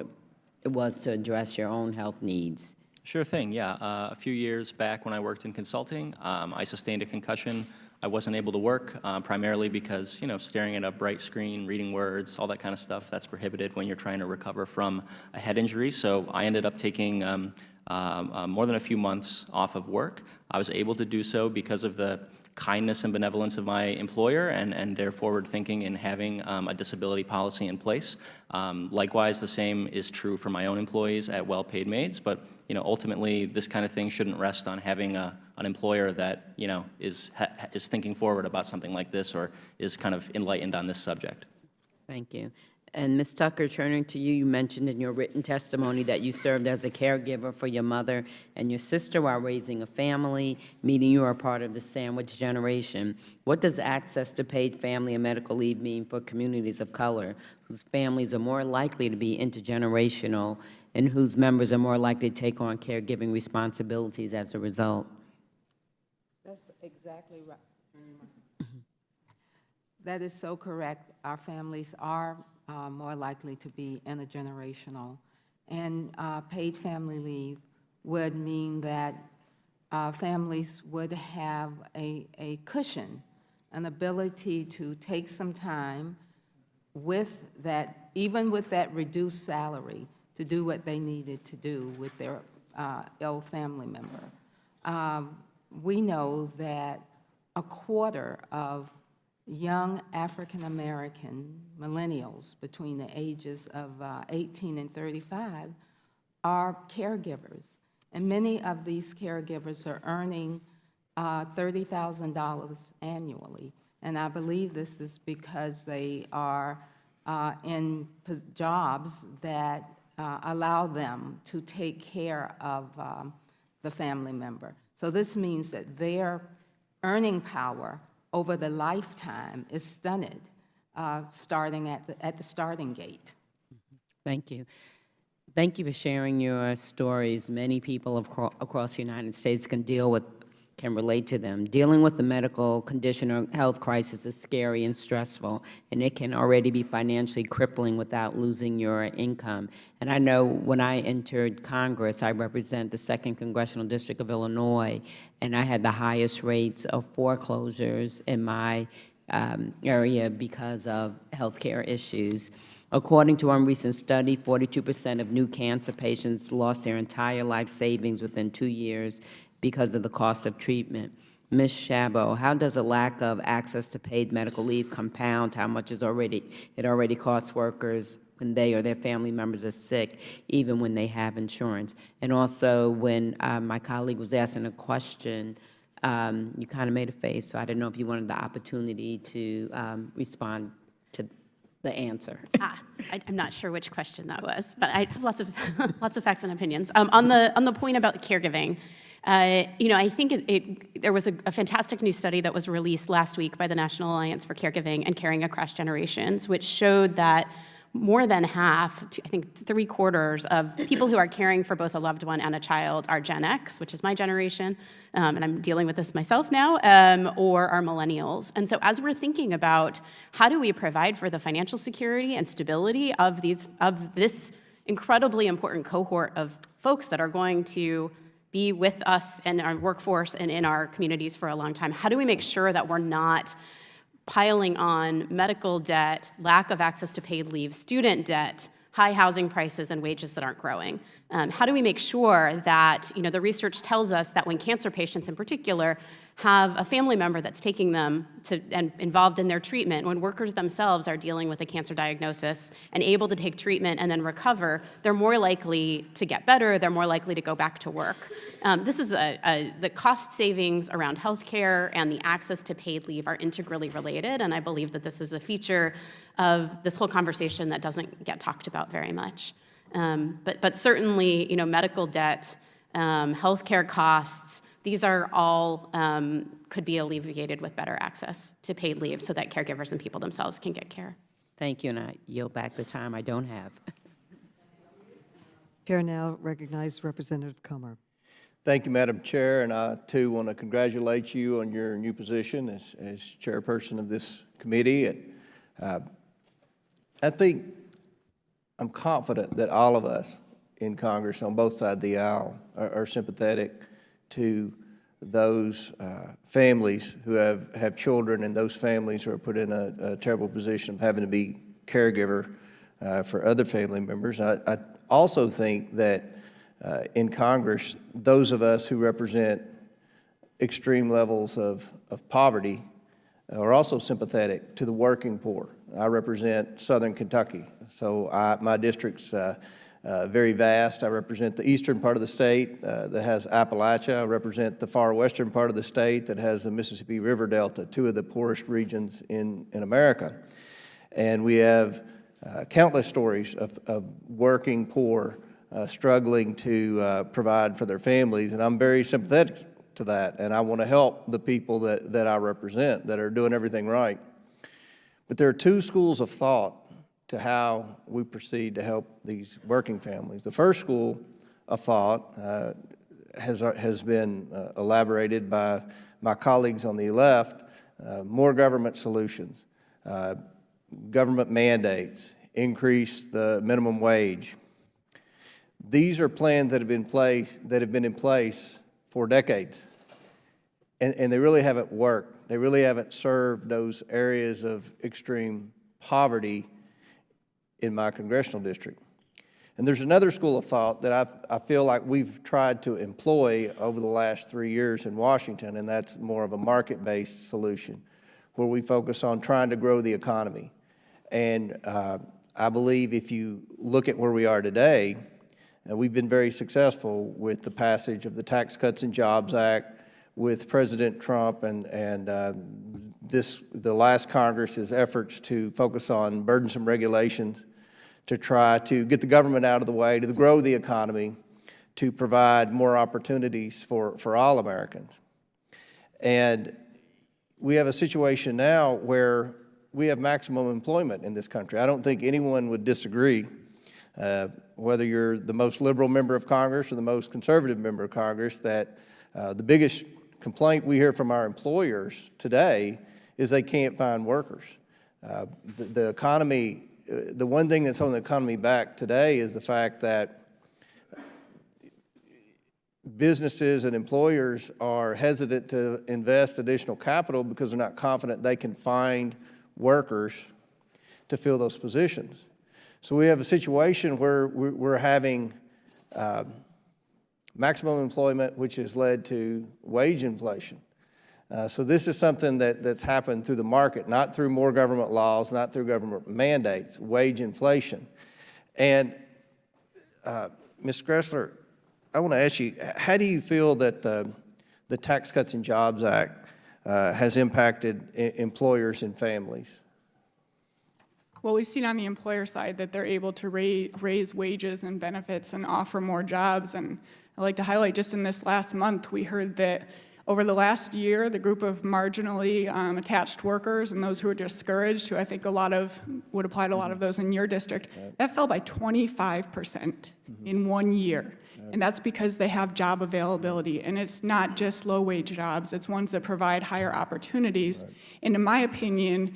it was to address your own health needs? Sure thing, yeah. A few years back when I worked in consulting, I sustained a concussion. I wasn't able to work primarily because, staring at a bright screen, reading words, all that kind of stuff, that's prohibited when you're trying to recover from a head injury. So I ended up taking more than a few months off of work. I was able to do so because of the kindness and benevolence of my employer and their forward thinking in having a disability policy in place. Likewise, the same is true for my own employees at Well-Paid Maids, but ultimately this kind of thing shouldn't rest on having an employer that is thinking forward about something like this or is kind of enlightened on this subject. Thank you. And Ms. Tucker, turning to you, you mentioned in your written testimony that you served as a caregiver for your mother and your sister while raising a family, meaning you are part of the sandwich generation. What does access to paid family and medical leave mean for communities of color whose families are more likely to be intergenerational and whose members are more likely to take on caregiving responsibilities as a result? That's exactly right. That is so correct. Our families are more likely to be intergenerational. And paid family leave would mean that families would have a cushion, an ability to take some time with that, even with that reduced salary, to do what they needed to do with their ill family member. We know that a quarter of young African-American millennials between the ages of 18 and 35 are caregivers. And many of these caregivers are earning $30,000 annually. And I believe this is because they are in jobs that allow them to take care of the family member. So this means that their earning power over the lifetime is stunted, starting at the starting gate. Thank you. Thank you for sharing your stories. Many people across the United States can relate to them. Dealing with a medical condition or health crisis is scary and stressful, and it can already be financially crippling without losing your income. And I know when I entered Congress, I represent the 2nd Congressional District of Illinois, and I had the highest rates of foreclosures in my area because of healthcare issues. According to one recent study, 42% of new cancer patients lost their entire life savings within 2 years because of the cost of treatment. Ms. Shay-Bo, how does a lack of access to paid medical leave compound how much it already costs workers when they or their family members are sick, even when they have insurance? And also, when my colleague was asking a question, you kind of made a face, so I didn't know if you wanted the opportunity to respond to. the answer. I'm not sure which question that was, but I have lots of lots of facts and opinions. On the point about caregiving, I think there was a fantastic new study that was released last week by the National Alliance for Caregiving and Caring Across Generations, which showed that more than half, I think 3/4 of people who are caring for both a loved one and a child are Gen X, which is my generation, and I'm dealing with this myself now, or are millennials. And so as we're thinking about how do we provide for the financial security and stability of this incredibly important cohort of folks that are going to be with us in our workforce and in our communities for a long time, how do we make sure that we're not piling on medical debt, lack of access to paid leave, student debt, high housing prices, and wages that aren't growing? How do we make sure that, the research tells us that when cancer patients in particular have a family member that's taking them and involved in their treatment, when workers themselves are dealing with a cancer diagnosis and able to take treatment and then recover, they're more likely to get better, they're more likely to go back to work. This is the cost savings around healthcare and the access to paid leave are integrally related, and I believe that this is a feature of this whole conversation that doesn't get talked about very much. But certainly, medical debt, healthcare costs, these are all could be alleviated with better access to paid leave so that caregivers and people themselves can get care. Thank you, and I yield back the time I don't have. Chair now recognizes Representative Comer. Thank you, Madam Chair, and I, too, want to congratulate you on your new position as chairperson of this committee. And I'm confident that all of us in Congress on both sides of the aisle are sympathetic to those families who have children, and those families who are put in a terrible position of having to be caregiver for other family members. I also think that in Congress, those of us who represent extreme levels of poverty are also sympathetic to the working poor. I represent Southern Kentucky, so my district's very vast. I represent the eastern part of the state that has Appalachia. I represent the far western part of the state that has the Mississippi River Delta, two of the poorest regions in America. And we have countless stories of working poor struggling to provide for their families, and I'm very sympathetic to that, and I want to help the people that I represent that are doing everything right. But there are two schools of thought to how we proceed to help these working families. The first school of thought has been elaborated by my colleagues on the left, more government solutions, government mandates, increase the minimum wage. These are plans that have been in place for decades, and they really haven't worked. They really haven't served those areas of extreme poverty in my congressional district. And there's another school of thought that I feel like we've tried to employ over the last 3 years in Washington, and that's more of a market-based solution, where we focus on trying to grow the economy. And I believe if you look at where we are today, we've been very successful with the passage of the Tax Cuts and Jobs Act, with President Trump and the last Congress's efforts to focus on burdensome regulations to try to get the government out of the way, to grow the economy, to provide more opportunities for all Americans. And we have a situation now where we have maximum employment in this country. I don't think anyone would disagree, whether you're the most liberal member of Congress or the most conservative member of Congress, that the biggest complaint we hear from our employers today is they can't find workers. The economy, the one thing that's holding the economy back today is the fact that businesses and employers are hesitant to invest additional capital because they're not confident they can find workers to fill those positions. So we have a situation where we're having maximum employment, which has led to wage inflation. So this is something that's happened through the market, not through more government laws, not through government mandates, wage inflation. And Ms. Gressler, I want to ask you, how do you feel that the Tax Cuts and Jobs Act has impacted employers and families? Well, we've seen on the employer side that they're able to raise wages and benefits and offer more jobs. And I'd like to highlight, just in this last month, we heard that over the last year, the group of marginally attached workers and those who are discouraged, who I think would apply to a lot of those in your district, that fell by 25% in 1 year. And that's because they have job availability. And it's not just low-wage jobs, it's ones that provide higher opportunities. And in my opinion,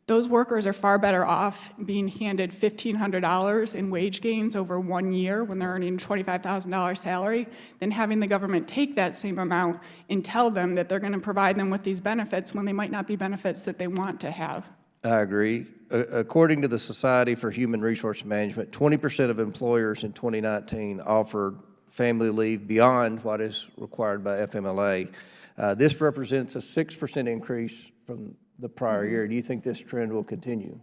those workers are far better off being handed $1,500 in wage gains over 1 year when they're earning a $25,000 salary than having the government take that same amount and tell them that they're going to provide them with these benefits when they might not be benefits that they want to have. I agree. According to the Society for Human Resource Management, 20% of employers in 2019 offered family leave beyond what is required by FMLA. This represents a 6% increase from the prior year. Do you think this trend will continue?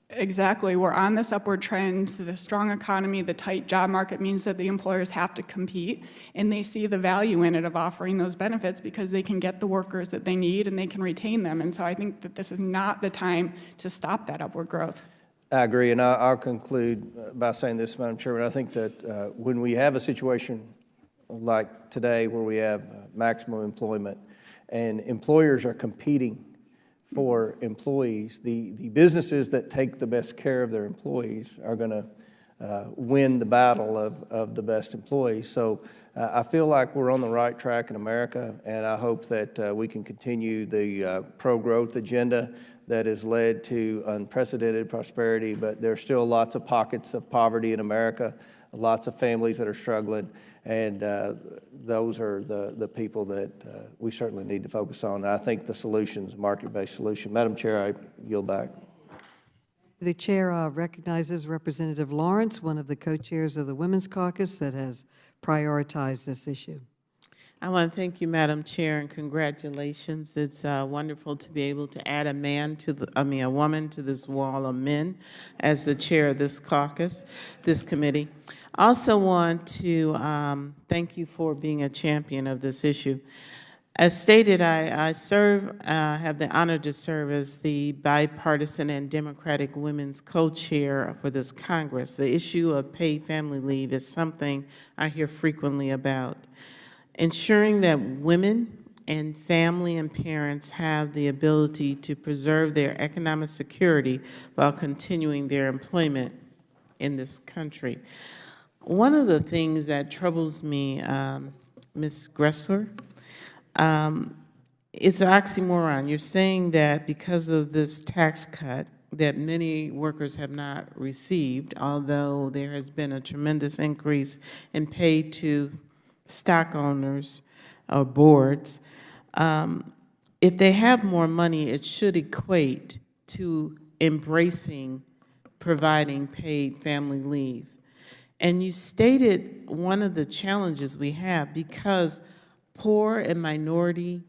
Exactly. We're on this upward trend. The strong economy, the tight job market means that the employers have to compete, and they see the value in it of offering those benefits because they can get the workers that they need and they can retain them. And so I think that this is not the time to stop that upward growth. I agree, and I'll conclude by saying this, Madam Chairman. I think that when we have a situation like today where we have maximum employment and employers are competing for employees, the businesses that take the best care of their employees are going to win the battle of the best employees. So I feel like we're on the right track in America, and I hope that we can continue the pro-growth agenda that has led to unprecedented prosperity, but there are still lots of pockets of poverty in America, lots of families that are struggling, and those are the people that we certainly need to focus on. I think the solution is a market-based solution. Madam Chair, I yield back. The chair recognizes Representative Lawrence, one of the co-chairs of the Women's Caucus that has prioritized this issue. I want to thank you, Madam Chair, and congratulations. It's wonderful to be able to add a woman to this wall of men as the chair of this caucus, this committee. I also want to thank you for being a champion of this issue. As stated, I have the honor to serve as the bipartisan and Democratic women's co-chair for this Congress. The issue of paid family leave is something I hear frequently about. Ensuring that women and family and parents have the ability to preserve their economic security while continuing their employment in this country. One of the things that troubles me, Ms. Gressler, it's an oxymoron. You're saying that because of this tax cut that many workers have not received, although there has been a tremendous increase in pay to stock owners or boards, if they have more money, it should equate to embracing providing paid family leave. And you stated one of the challenges we have, because poor and minority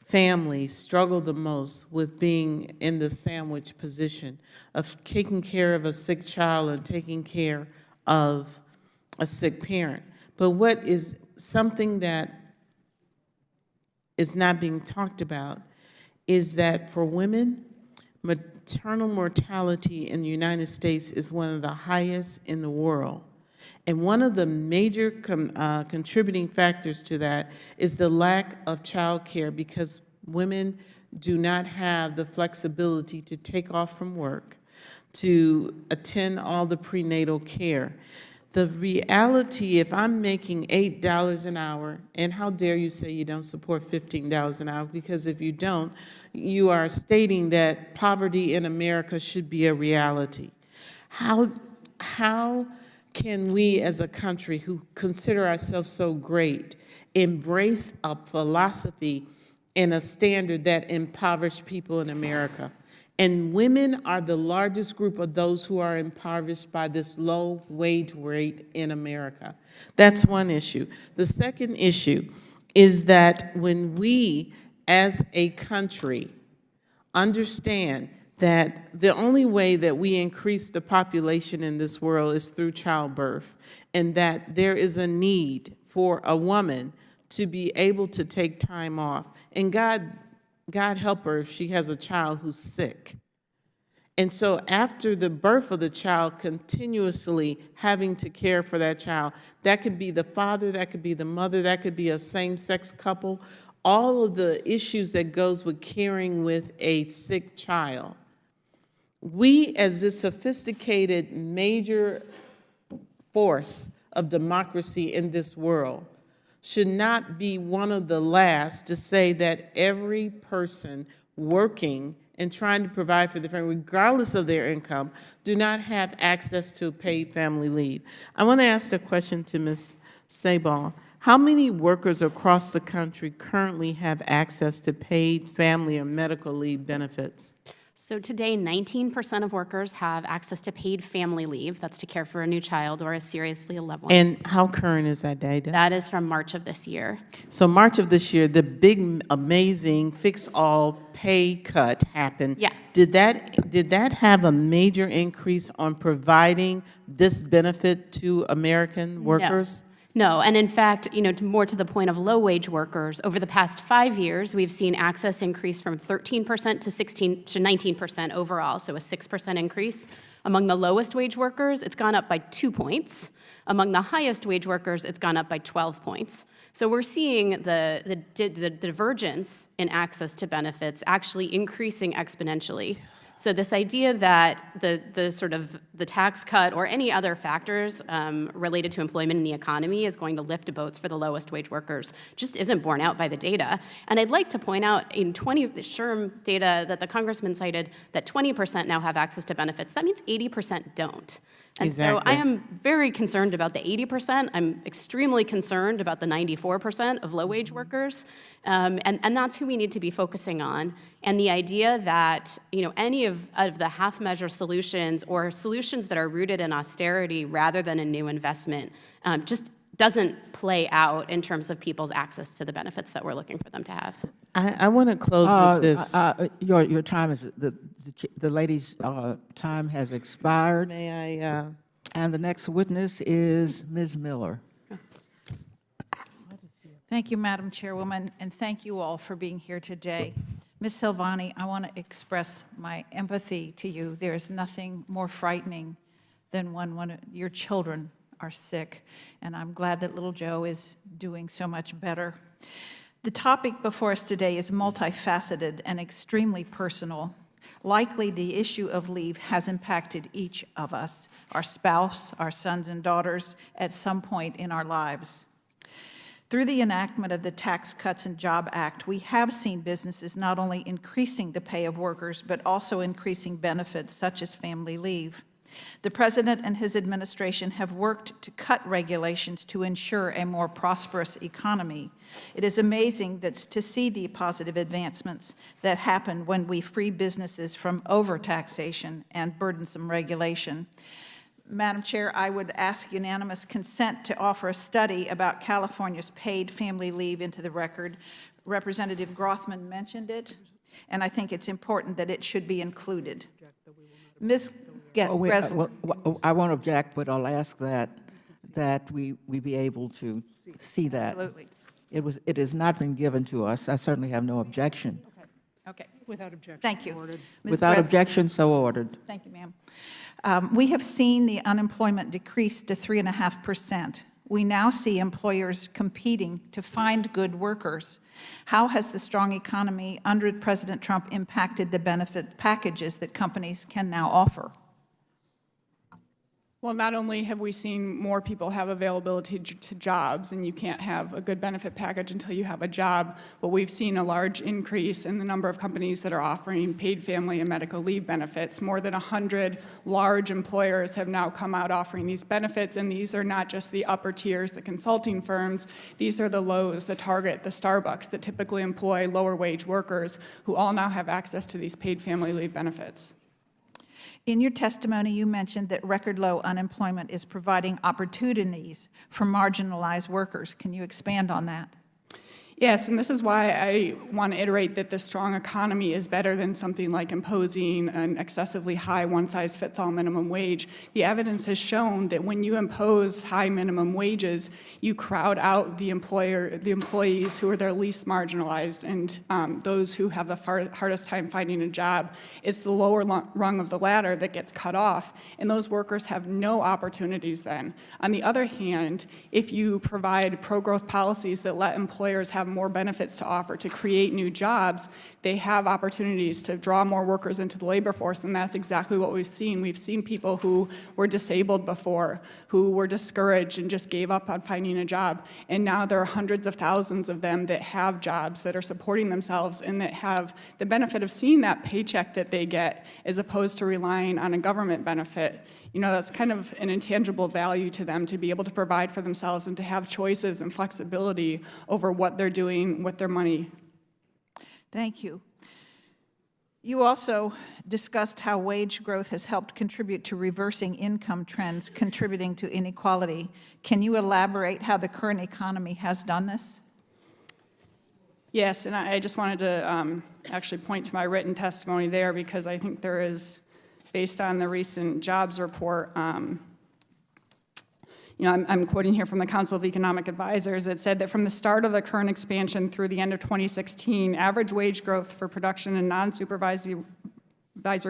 families struggle the most with being in the sandwich position of taking care of a sick child and taking care of a sick parent. But what is something that is not being talked about is that for women, maternal mortality in the United States is one of the highest in the world. And one of the major contributing factors to that is the lack of child care, because women do not have the flexibility to take off from work to attend all the prenatal care. The reality, if I'm making $8 an hour, and how dare you say you don't support $15 an hour, because if you don't, you are stating that poverty in America should be a reality. How can we as a country who consider ourselves so great embrace a philosophy and a standard that impoverish people in America? And women are the largest group of those who are impoverished by this low wage rate in America. That's one issue. The second issue is that when we as a country understand that the only way that we increase the population in this world is through childbirth, and that there is a need for a woman to be able to take time off. And God help her if she has a child who's sick. And so after the birth of the child, continuously having to care for that child, that could be the father, that could be the mother, that could be a same-sex couple, all of the issues that goes with caring with a sick child. We, as this sophisticated major force of democracy in this world, should not be one of the last to say that every person working and trying to provide for their family, regardless of their income, do not have access to paid family leave. I want to ask a question to Ms. Shay-Bo. How many workers across the country currently have access to paid family or medical leave benefits? So today, 19% of workers have access to paid family leave. That's to care for a new child or a seriously ill loved one. And how current is that data? That is from March of this year. So March of this year, the big, amazing, fix-all pay cut happened. Yeah. Did that have a major increase on providing this benefit to American workers? No, and in fact, more to the point of low-wage workers, over the past 5 years, we've seen access increase from 13% to 19% overall, so a 6% increase. Among the lowest wage workers, it's gone up by 2 points. Among the highest wage workers, it's gone up by 12 points. So we're seeing the divergence in access to benefits actually increasing exponentially. So this idea that the tax cut or any other factors related to employment in the economy is going to lift boats for the lowest wage workers just isn't borne out by the data. And I'd like to point out in the SHRM data that the congressman cited that 20% now have access to benefits. That means 80% don't. And Exactly. so I am very concerned about the 80%. I'm extremely concerned about the 94% of low-wage workers. And that's who we need to be focusing on. And the idea that any of the half-measure solutions or solutions that are rooted in austerity rather than in new investment just doesn't play out in terms of people's access to the benefits that we're looking for them to have. I want to close with this. Your time is, the lady's time has expired. May I? And the next witness is Ms. Miller. Thank you, Madam Chairwoman, and thank you all for being here today. Ms. Silvani, I want to express my empathy to you. There is nothing more frightening than when one of your children are sick, and I'm glad that little Joe is doing so much better. The topic before us today is multifaceted and extremely personal. Likely, the issue of leave has impacted each of us, our spouse, our sons and daughters, at some point in our lives. Through the enactment of the Tax Cuts and Job Act, we have seen businesses not only increasing the pay of workers, but also increasing benefits such as family leave. The President and his administration have worked to cut regulations to ensure a more prosperous economy. It is amazing to see the positive advancements that happen when we free businesses from overtaxation and burdensome regulation. Madam Chair, I would ask unanimous consent to offer a study about California's paid family leave into the record. Representative Grothman mentioned it, and I think it's important that it should be included. Ms. Gressler. I won't object, but I'll ask that we be able to see that. Absolutely. It has not been given to us. I certainly have no objection. Okay. Without objection. Thank you. Ms. Without Gressler. objection, so ordered. Thank you, ma'am. We have seen the unemployment decrease to 3.5%. We now see employers competing to find good workers. How has the strong economy under President Trump impacted the benefit packages that companies can now offer? Well, not only have we seen more people have availability to jobs, and you can't have a good benefit package until you have a job, but we've seen a large increase in the number of companies that are offering paid family and medical leave benefits. More than 100 large employers have now come out offering these benefits, and these are not just the upper tiers, the consulting firms. These are the Lowe's, the Target, the Starbucks that typically employ lower wage workers who all now have access to these paid family leave benefits. In your testimony, you mentioned that record low unemployment is providing opportunities for marginalized workers. Can you expand on that? Yes, and this is why I want to iterate that the strong economy is better than something like imposing an excessively high one-size-fits-all minimum wage. The evidence has shown that when you impose high minimum wages, you crowd out the employees who are the least marginalized and those who have the hardest time finding a job. It's the lower rung of the ladder that gets cut off, and those workers have no opportunities then. On the other hand, if you provide pro-growth policies that let employers have more benefits to offer to create new jobs, they have opportunities to draw more workers into the labor force, and that's exactly what we've seen. We've seen people who were disabled before, who were discouraged and just gave up on finding a job, and now there are hundreds of thousands of them that have jobs, that are supporting themselves, and that have the benefit of seeing that paycheck that they get as opposed to relying on a government benefit. You know, that's kind of an intangible value to them to be able to provide for themselves and to have choices and flexibility over what they're doing with their money. Thank you. You also discussed how wage growth has helped contribute to reversing income trends, contributing to inequality. Can you elaborate how the current economy has done this? Yes, and I just wanted to actually point to my written testimony there because I think there is, based on the recent jobs report, I'm quoting here from the Council of Economic Advisors. It said that from the start of the current expansion through the end of 2016, average wage growth for production and non-supervisory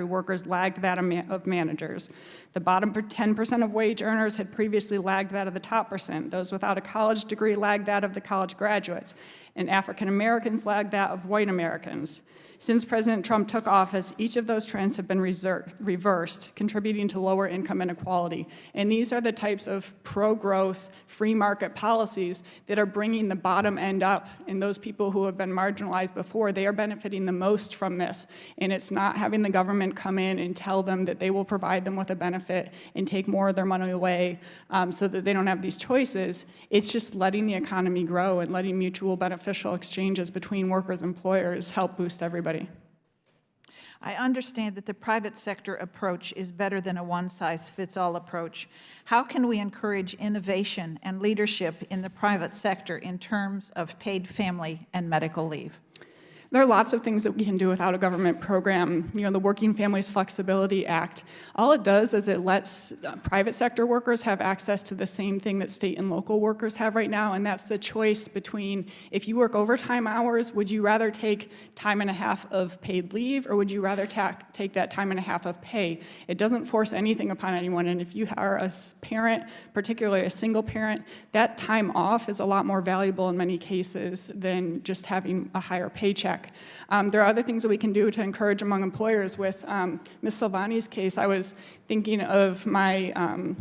workers lagged that of managers. The bottom 10% of wage earners had previously lagged that of the top percent. Those without a college degree lagged that of the college graduates, and African Americans lagged that of white Americans. Since President Trump took office, each of those trends have been reversed, contributing to lower income inequality. And these are the types of pro-growth, free market policies that are bringing the bottom end up. And those people who have been marginalized before, they are benefiting the most from this. And it's not having the government come in and tell them that they will provide them with a benefit and take more of their money away so that they don't have these choices. It's just letting the economy grow and letting mutual beneficial exchanges between workers and employers help boost everybody. I understand that the private sector approach is better than a one-size-fits-all approach. How can we encourage innovation and leadership in the private sector in terms of paid family and medical leave? There are lots of things that we can do without a government program. You know, the Working Families Flexibility Act, all it does is it lets private sector workers have access to the same thing that state and local workers have right now, and that's the choice between if you work overtime hours, would you rather take time and a half of paid leave, or would you rather take that time and a half of pay? It doesn't force anything upon anyone, and if you are a parent, particularly a single parent, that time off is a lot more valuable in many cases than just having a higher paycheck. There are other things that we can do to encourage among employers. With Ms. Silvani's case, I was thinking of my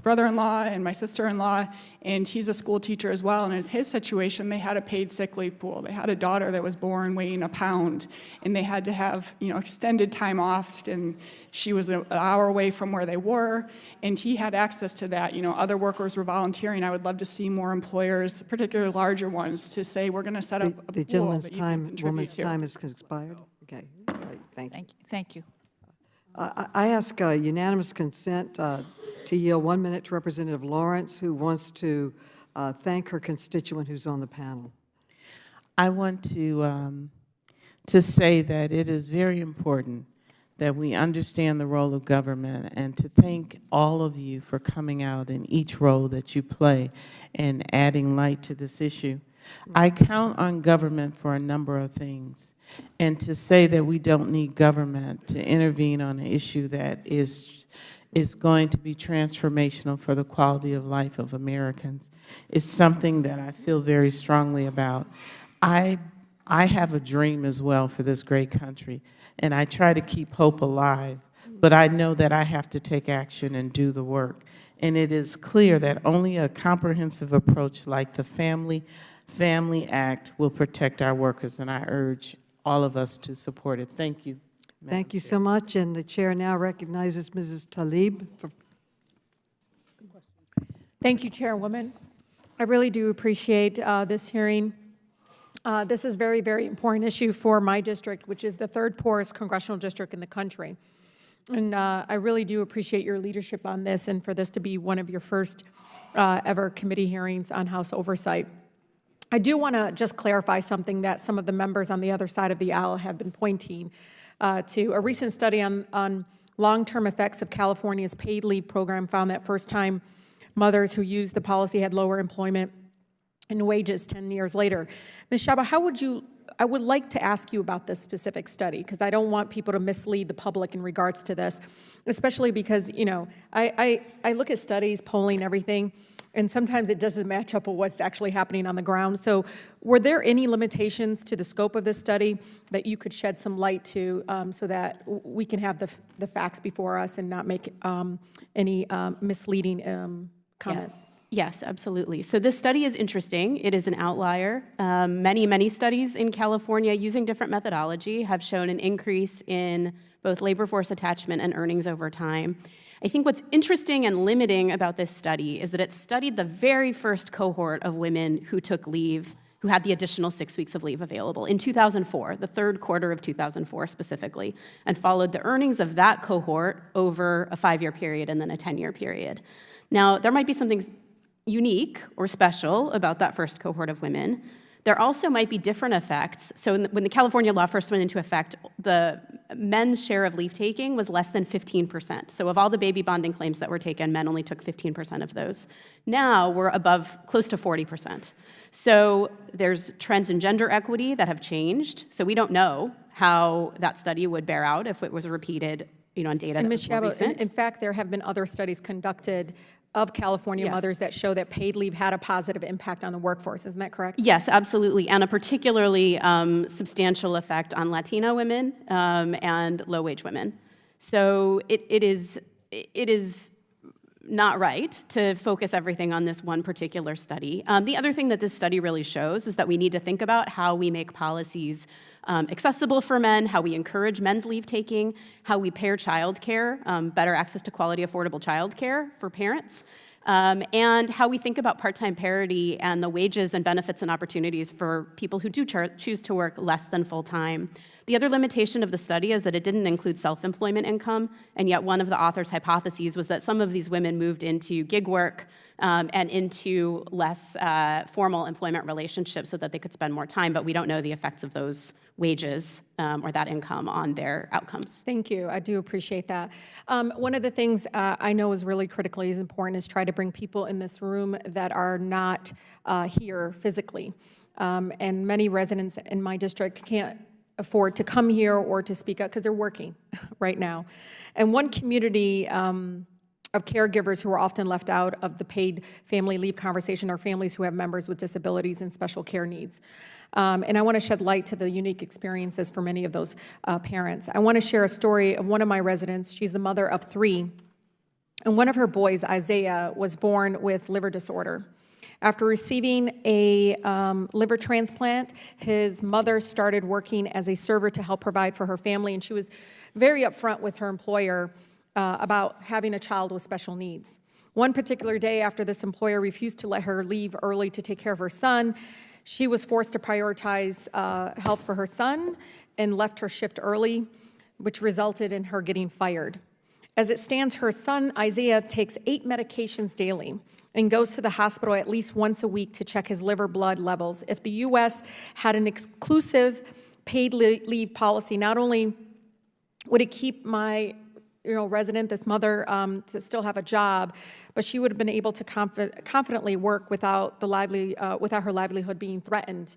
brother-in-law and my sister-in-law, and he's a school teacher as well, and in his situation, they had a paid sick leave pool. They had a daughter that was born weighing a pound, and they had to have, extended time off, and she was an hour away from where they were, and he had access to that. Other workers were volunteering. I would love to see more employers, particularly larger ones, to say, we're going to set up a The pool gentleman's that you can time, contribute woman's to. time has expired. Okay, all right, thank you. Thank you. I ask unanimous consent to yield 1 minute to Representative Lawrence, who wants to thank her constituent who's on the panel. I want to say that it is very important that we understand the role of government, and to thank all of you for coming out in each role that you play and adding light to this issue. I count on government for a number of things, and to say that we don't need government to intervene on an issue that is going to be transformational for the quality of life of Americans is something that I feel very strongly about. I have a dream as well for this great country, and I try to keep hope alive, but I know that I have to take action and do the work. And it is clear that only a comprehensive approach like the Family Act will protect our workers, and I urge all of us to support it. Thank you. Thank you so much, and the chair now recognizes Mrs. Tlaib. Thank you, Chairwoman. I really do appreciate this hearing. This is a very, very important issue for my district, which is the third poorest congressional district in the country. And I really do appreciate your leadership on this, and for this to be one of your first ever committee hearings on House oversight. I do want to just clarify something that some of the members on the other side of the aisle have been pointing to. A recent study on long-term effects of California's paid leave program found that first-time mothers who used the policy had lower employment and wages 10 years later. Ms. Shay-Bo, I would like to ask you about this specific study, because I don't want people to mislead the public in regards to this, especially because, you know, I look at studies, polling, everything, and sometimes it doesn't match up with what's actually happening on the ground. So were there any limitations to the scope of this study that you could shed some light to so that we can have the facts before us and not make any misleading comments? Yes, absolutely. So this study is interesting. It is an outlier. Many studies in California using different methodology have shown an increase in both labor force attachment and earnings over time. I think what's interesting and limiting about this study is that it studied the very first cohort of women who took leave, who had the additional 6 weeks of leave available in 2004, the third quarter of 2004 specifically, and followed the earnings of that cohort over a 5-year period and then a 10-year period. Now, there might be something unique or special about that first cohort of women. There also might be different effects. So when the California law first went into effect, the men's share of leave taking was less than 15%. So of all the baby bonding claims that were taken, men only took 15% of those. Now we're above close to 40%. So there's trends in gender equity that have changed. So we don't know how that study would bear out if it was repeated, you know, on data that was more recent. In fact, there have been other studies conducted of California mothers that show that paid leave had a positive impact on the workforce. Isn't that correct? Yes, absolutely, and a particularly substantial effect on Latina women and low-wage women. So it is not right to focus everything on this one particular study. The other thing that this study really shows is that we need to think about how we make policies accessible for men, how we encourage men's leave taking, how we pair childcare, better access to quality, affordable childcare for parents, and how we think about part-time parity and the wages and benefits and opportunities for people who do choose to work less than full-time. The other limitation of the study is that it didn't include self-employment income, and yet one of the authors' hypotheses was that some of these women moved into gig work and into less formal employment relationships so that they could spend more time, but we don't know the effects of those wages or that income on their outcomes. Thank you. I do appreciate that. One of the things I know is really critically important is try to bring people in this room that are not here physically. And many residents in my district can't afford to come here or to speak up because they're working right now. And one community of caregivers who are often left out of the paid family leave conversation are families who have members with disabilities and special care needs. And I want to shed light to the unique experiences for many of those parents. I want to share a story of one of my residents. She's the mother of 3. And one of her boys, Isaiah, was born with liver disorder. After receiving a liver transplant, his mother started working as a server to help provide for her family, and she was very upfront with her employer about having a child with special needs. One particular day after this employer refused to let her leave early to take care of her son, she was forced to prioritize health for her son and left her shift early, which resulted in her getting fired. As it stands, her son, Isaiah, takes 8 medications daily and goes to the hospital at least once a week to check his liver blood levels. If the U.S. had an exclusive paid leave policy, not only would it keep my resident, this mother, to still have a job, but she would have been able to confidently work without her livelihood being threatened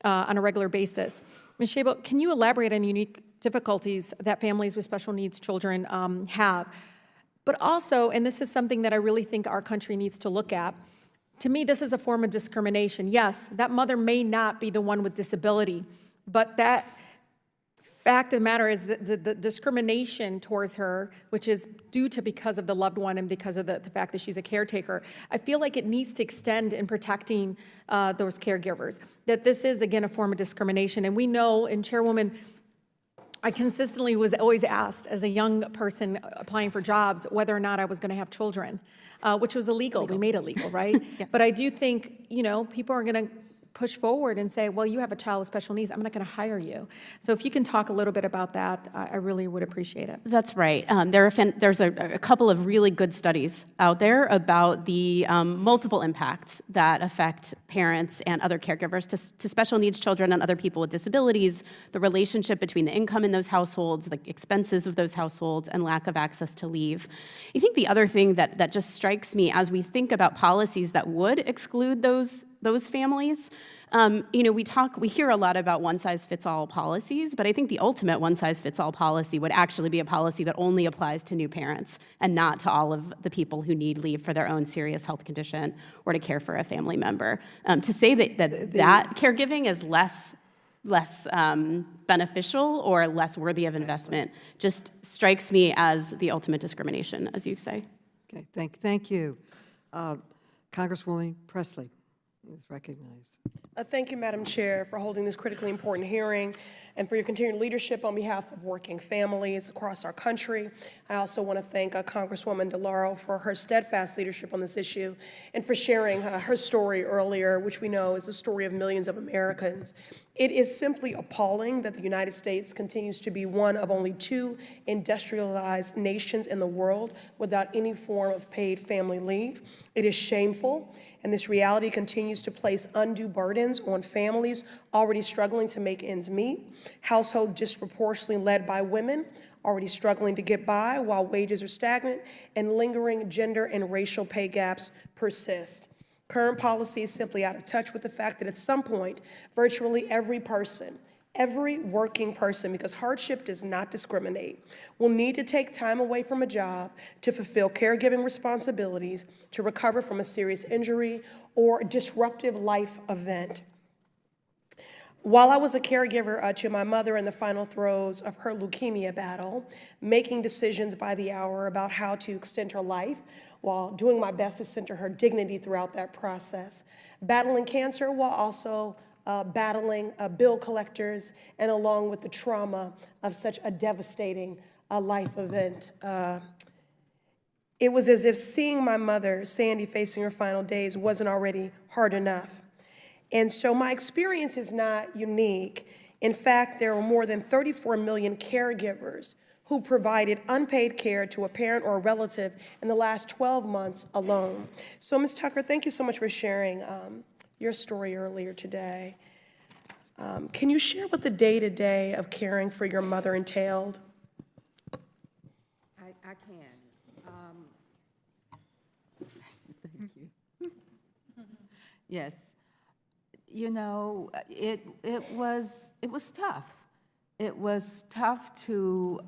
on a regular basis. Ms. Shay-Bo, can you elaborate on the unique difficulties that families with special needs children have? But also, and this is something that I really think our country needs to look at, to me, this is a form of discrimination. Yes, that mother may not be the one with disability, but that fact of the matter is that the discrimination towards her, which is due to because of the loved one and because of the fact that she's a caretaker, I feel like it needs to extend in protecting those caregivers, that this is, again, a form of discrimination. And we know, and Chairwoman, I consistently was always asked as a young person applying for jobs whether or not I was going to have children, which was illegal. We made it legal, right? Yes. But I do think, people are going to push forward and say, well, you have a child with special needs, I'm not going to hire you. So if you can talk a little bit about that, I really would appreciate it. That's right. There's a couple of really good studies out there about the multiple impacts that affect parents and other caregivers to special needs children and other people with disabilities, the relationship between the income in those households, the expenses of those households, and lack of access to leave. I think the other thing that just strikes me as we think about policies that would exclude those families, we hear a lot about one-size-fits-all policies, but I think the ultimate one-size-fits-all policy would actually be a policy that only applies to new parents and not to all of the people who need leave for their own serious health condition or to care for a family member. To say that caregiving is less beneficial or less worthy of investment just strikes me as the ultimate discrimination, as you say. Okay, thank you. Congresswoman Presley is recognized. Thank you, Madam Chair, for holding this critically important hearing and for your continued leadership on behalf of working families across our country. I also want to thank Congresswoman DeLauro for her steadfast leadership on this issue and for sharing her story earlier, which we know is the story of millions of Americans. It is simply appalling that the United States continues to be one of only 2 industrialized nations in the world without any form of paid family leave. It is shameful, and this reality continues to place undue burdens on families already struggling to make ends meet, households disproportionately led by women already struggling to get by while wages are stagnant, and lingering gender and racial pay gaps persist. Current policy is simply out of touch with the fact that at some point, virtually every working person, because hardship does not discriminate, will need to take time away from a job to fulfill caregiving responsibilities, to recover from a serious injury or disruptive life event. While I was a caregiver to my mother in the final throes of her leukemia battle, making decisions by the hour about how to extend her life while doing my best to center her dignity throughout that process, battling cancer while also battling bill collectors, and along with the trauma of such a devastating life event. It was as if seeing my mother, Sandy, facing her final days wasn't already hard enough. And so my experience is not unique. In fact, there were more than 34 million caregivers who provided unpaid care to a parent or a relative in the last 12 months alone. So Ms. Tucker, thank you so much for sharing your story earlier today. Can you share what the day-to-day of caring for your mother entailed? I can. Thank you. Yes. You know, it was tough. It was tough to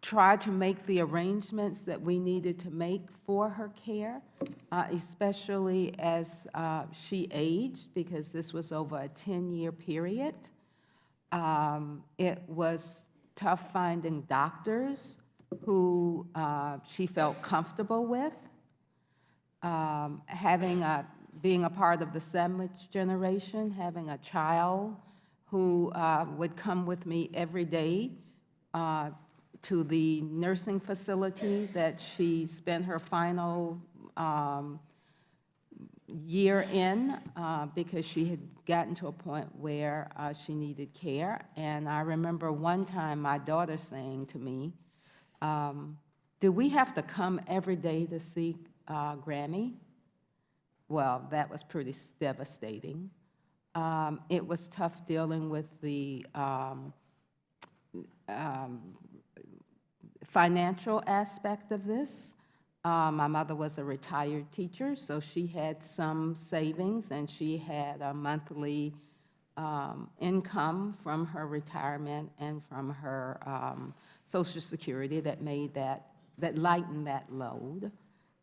try to make the arrangements that we needed to make for her care, especially as she aged, because this was over a 10-year period. It was tough finding doctors who she felt comfortable with, being a part of the sandwich generation, having a child who would come with me every day to the nursing facility that she spent her final year in because she had gotten to a point where she needed care. And I remember one time my daughter saying to me, do we have to come every day to see Grammy? Well, that was pretty devastating. It was tough dealing with the financial aspect of this. My mother was a retired teacher, so she had some savings, and she had a monthly income from her retirement and from her Social Security that lightened that load.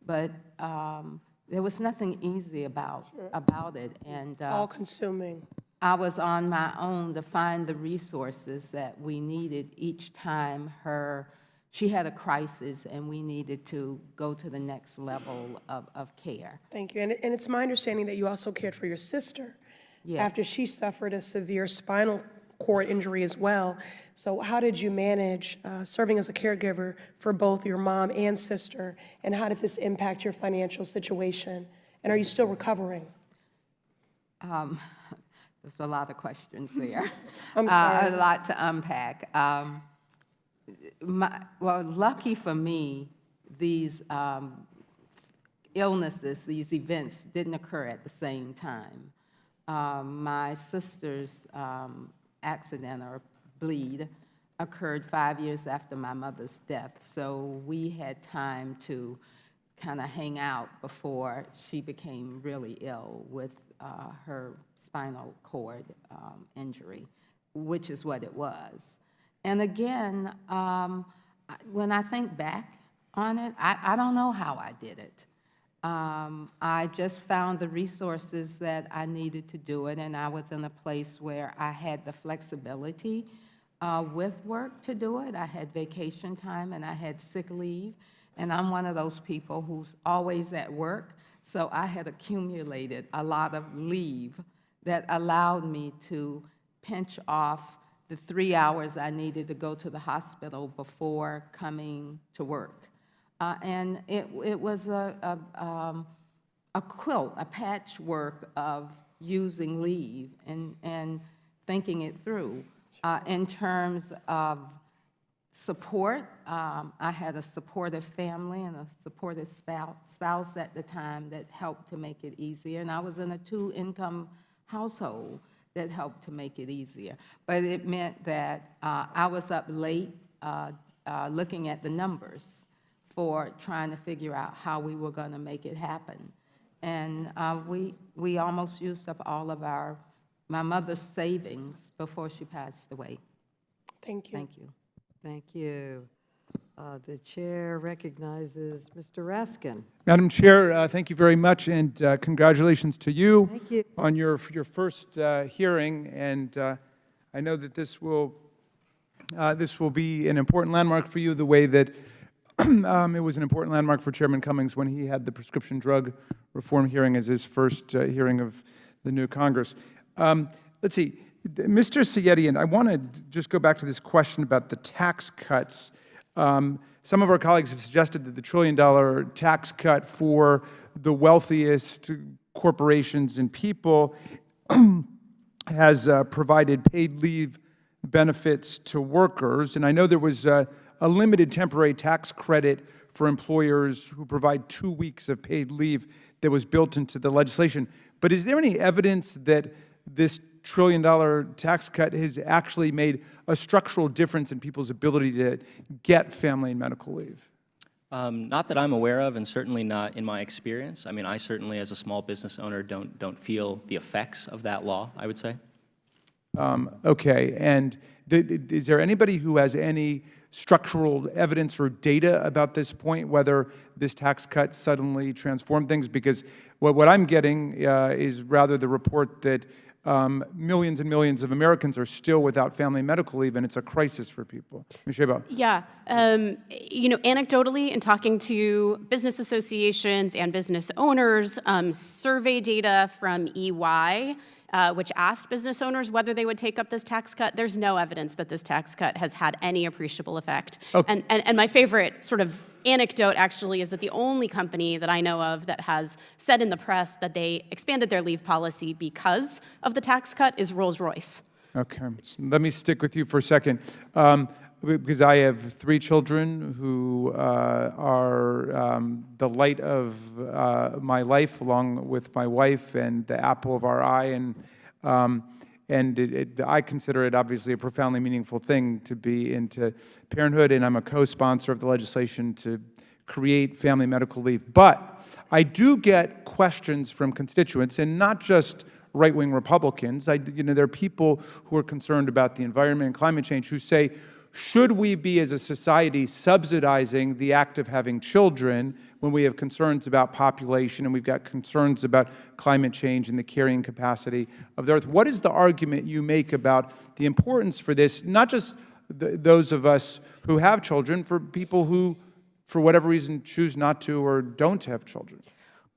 But there was nothing easy about it, and All-consuming. I was on my own to find the resources that we needed each time she had a crisis and we needed to go to the next level of care. Thank you. And it's my understanding that you also cared for your sister after she suffered a severe spinal cord injury as well. So how did you manage serving as a caregiver for both your mom and sister, and how did this impact your financial situation? And are you still recovering? There's a lot of questions there. I'm sorry. A lot to unpack. Well, lucky for me, these illnesses, these events didn't occur at the same time. My sister's accident or bleed occurred 5 years after my mother's death, so we had time to kind of hang out before she became really ill with her spinal cord injury, which is what it was. And again, when I think back on it, I don't know how I did it. I just found the resources that I needed to do it, and I was in a place where I had the flexibility with work to do it. I had vacation time and I had sick leave, and I'm one of those people who's always at work, so I had accumulated a lot of leave that allowed me to pinch off the 3 hours I needed to go to the hospital before coming to work. And it was a quilt, a patchwork of using leave and thinking it through. In terms of support, I had a supportive family and a supportive spouse at the time that helped to make it easier. And I was in a 2-income household that helped to make it easier. But it meant that I was up late looking at the numbers for trying to figure out how we were going to make it happen. And we almost used up all of my mother's savings before she passed away. Thank you. Thank you. Thank you. The chair recognizes Mr. Raskin. Madam Chair, thank you very much, and congratulations to you, Thank you. on your first hearing. And I know that this will be an important landmark for you, the way that it was an important landmark for Chairman Cummings when he had the prescription drug reform hearing as his first hearing of the new Congress. Let's see, Mr. Sayedian, I want to just go back to this question about the tax cuts. Some of our colleagues have suggested that the $1 trillion tax cut for the wealthiest corporations and people has provided paid leave benefits to workers. And I know there was a limited temporary tax credit for employers who provide 2 weeks of paid leave that was built into the legislation. But is there any evidence that this $1 trillion tax cut has actually made a structural difference in people's ability to get family and medical leave? Not that I'm aware of, and certainly not in my experience. I mean, I certainly, as a small business owner, don't feel the effects of that law, I would say. Okay, and is there anybody who has any structural evidence or data about this point, whether this tax cut suddenly transformed things? Because what I'm getting is rather the report that millions and millions of Americans are still without family medical leave, and it's a crisis for people. Ms. Shay-Bo. Yeah, you know, anecdotally, in talking to business associations and business owners, survey data from EY, which asked business owners whether they would take up this tax cut, there's no evidence that this tax cut has had any appreciable effect. Okay. And my favorite sort of anecdote actually is that the only company that I know of that has said in the press that they expanded their leave policy because of the tax cut is Rolls-Royce. Okay, let me stick with you for a second, because I have 3 children who are the light of my life, along with my wife, and the apple of our eye, and I consider it obviously a profoundly meaningful thing to be into parenthood, and I'm a co-sponsor of the legislation to create family medical leave. But I do get questions from constituents, and not just right-wing Republicans. There are people who are concerned about the environment and climate change who say, should we be, as a society, subsidizing the act of having children when we have concerns about population and we've got concerns about climate change and the carrying capacity of the earth? What is the argument you make about the importance for this, not just those of us who have children, for people who, for whatever reason, choose not to or don't have children?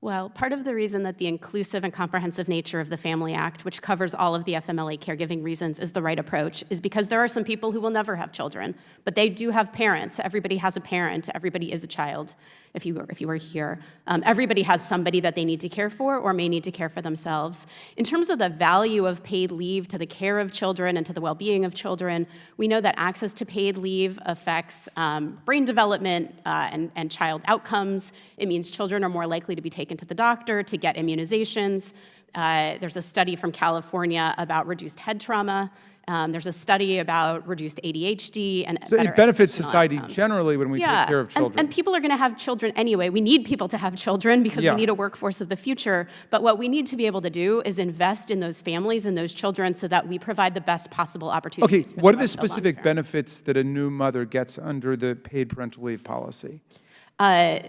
Well, part of the reason that the inclusive and comprehensive nature of the Family Act, which covers all of the FMLA caregiving reasons, is the right approach, is because there are some people who will never have children, but they do have parents. Everybody has a parent. Everybody is a child. if you were here. Everybody has somebody that they need to care for or may need to care for themselves. In terms of the value of paid leave to the care of children and to the well-being of children, we know that access to paid leave affects brain development and child outcomes. It means children are more likely to be taken to the doctor to get immunizations. There's a study from California about reduced head trauma. There's a study about reduced ADHD and So better it benefits educational society outcomes. generally when we take care of children. And people are going to have children anyway. We need people to have children because Yeah. we need a workforce of the future. But what we need to be able to do is invest in those families and those children so that we provide the best possible opportunities. Okay, for what are them the over long specific term. benefits that a new mother gets under the paid parental leave policy?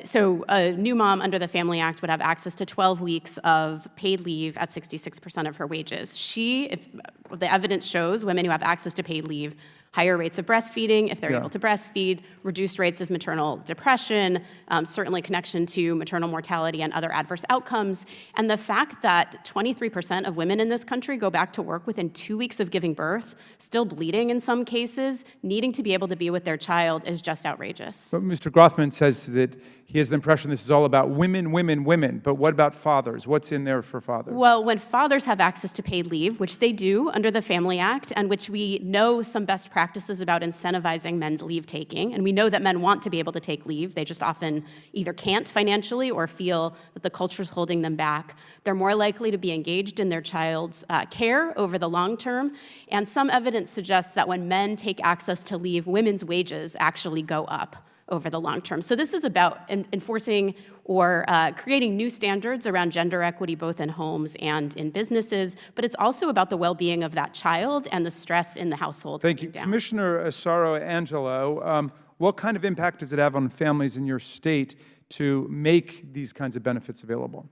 So a new mom under the Family Act would have access to 12 weeks of paid leave at 66% of her wages. If the evidence shows, women who have access to paid leave, higher rates of breastfeeding if they're Yeah. able to breastfeed, reduced rates of maternal depression, certainly connection to maternal mortality and other adverse outcomes. And the fact that 23% of women in this country go back to work within 2 weeks of giving birth, still bleeding in some cases, needing to be able to be with their child is just outrageous. But Mr. Grothman says that he has the impression this is all about women, women, women. But what about fathers? What's in there for fathers? Well, when fathers have access to paid leave, which they do under the Family Act, and which we know some best practices about incentivizing men's leave taking, and we know that men want to be able to take leave, they just often either can't financially or feel that the culture's holding them back. They're more likely to be engaged in their child's care over the long term, and some evidence suggests that when men take access to leave, women's wages actually go up over the long term. So this is about enforcing or creating new standards around gender equity, both in homes and in businesses, but it's also about the well-being of that child and the stress in the household. Thank you. Commissioner Asaro Angelo, what kind of impact does it have on families in your state to make these kinds of benefits available?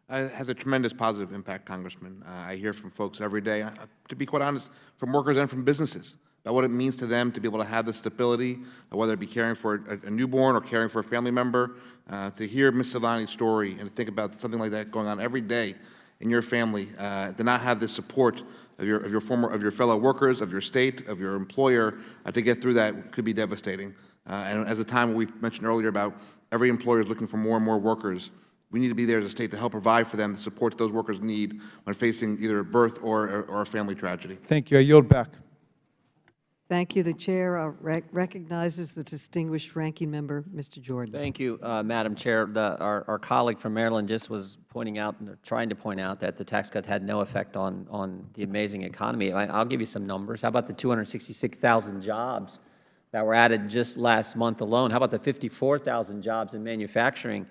It has a tremendous positive impact, Congressman. I hear from folks every day, to be quite honest, from workers and from businesses, about what it means to them to be able to have the stability, whether it be caring for a newborn or caring for a family member. To hear Ms. Silvani's story and think about something like that going on every day in your family, to not have the support of your fellow workers, of your state, of your employer, to get through that could be devastating. And as a time we mentioned earlier about every employer is looking for more and more workers, we need to be there as a state to help provide for them the support those workers need when facing either a birth or a family tragedy. Thank you. I yield back. Thank you. The chair recognizes the distinguished ranking member, Mr. Jordan. Thank you, Madam Chair. Our colleague from Maryland just was pointing out, or trying to point out, that the tax cut had no effect on the amazing economy. I'll give you some numbers. How about the 266,000 jobs that were added just last month alone? How about the 54,000 jobs in manufacturing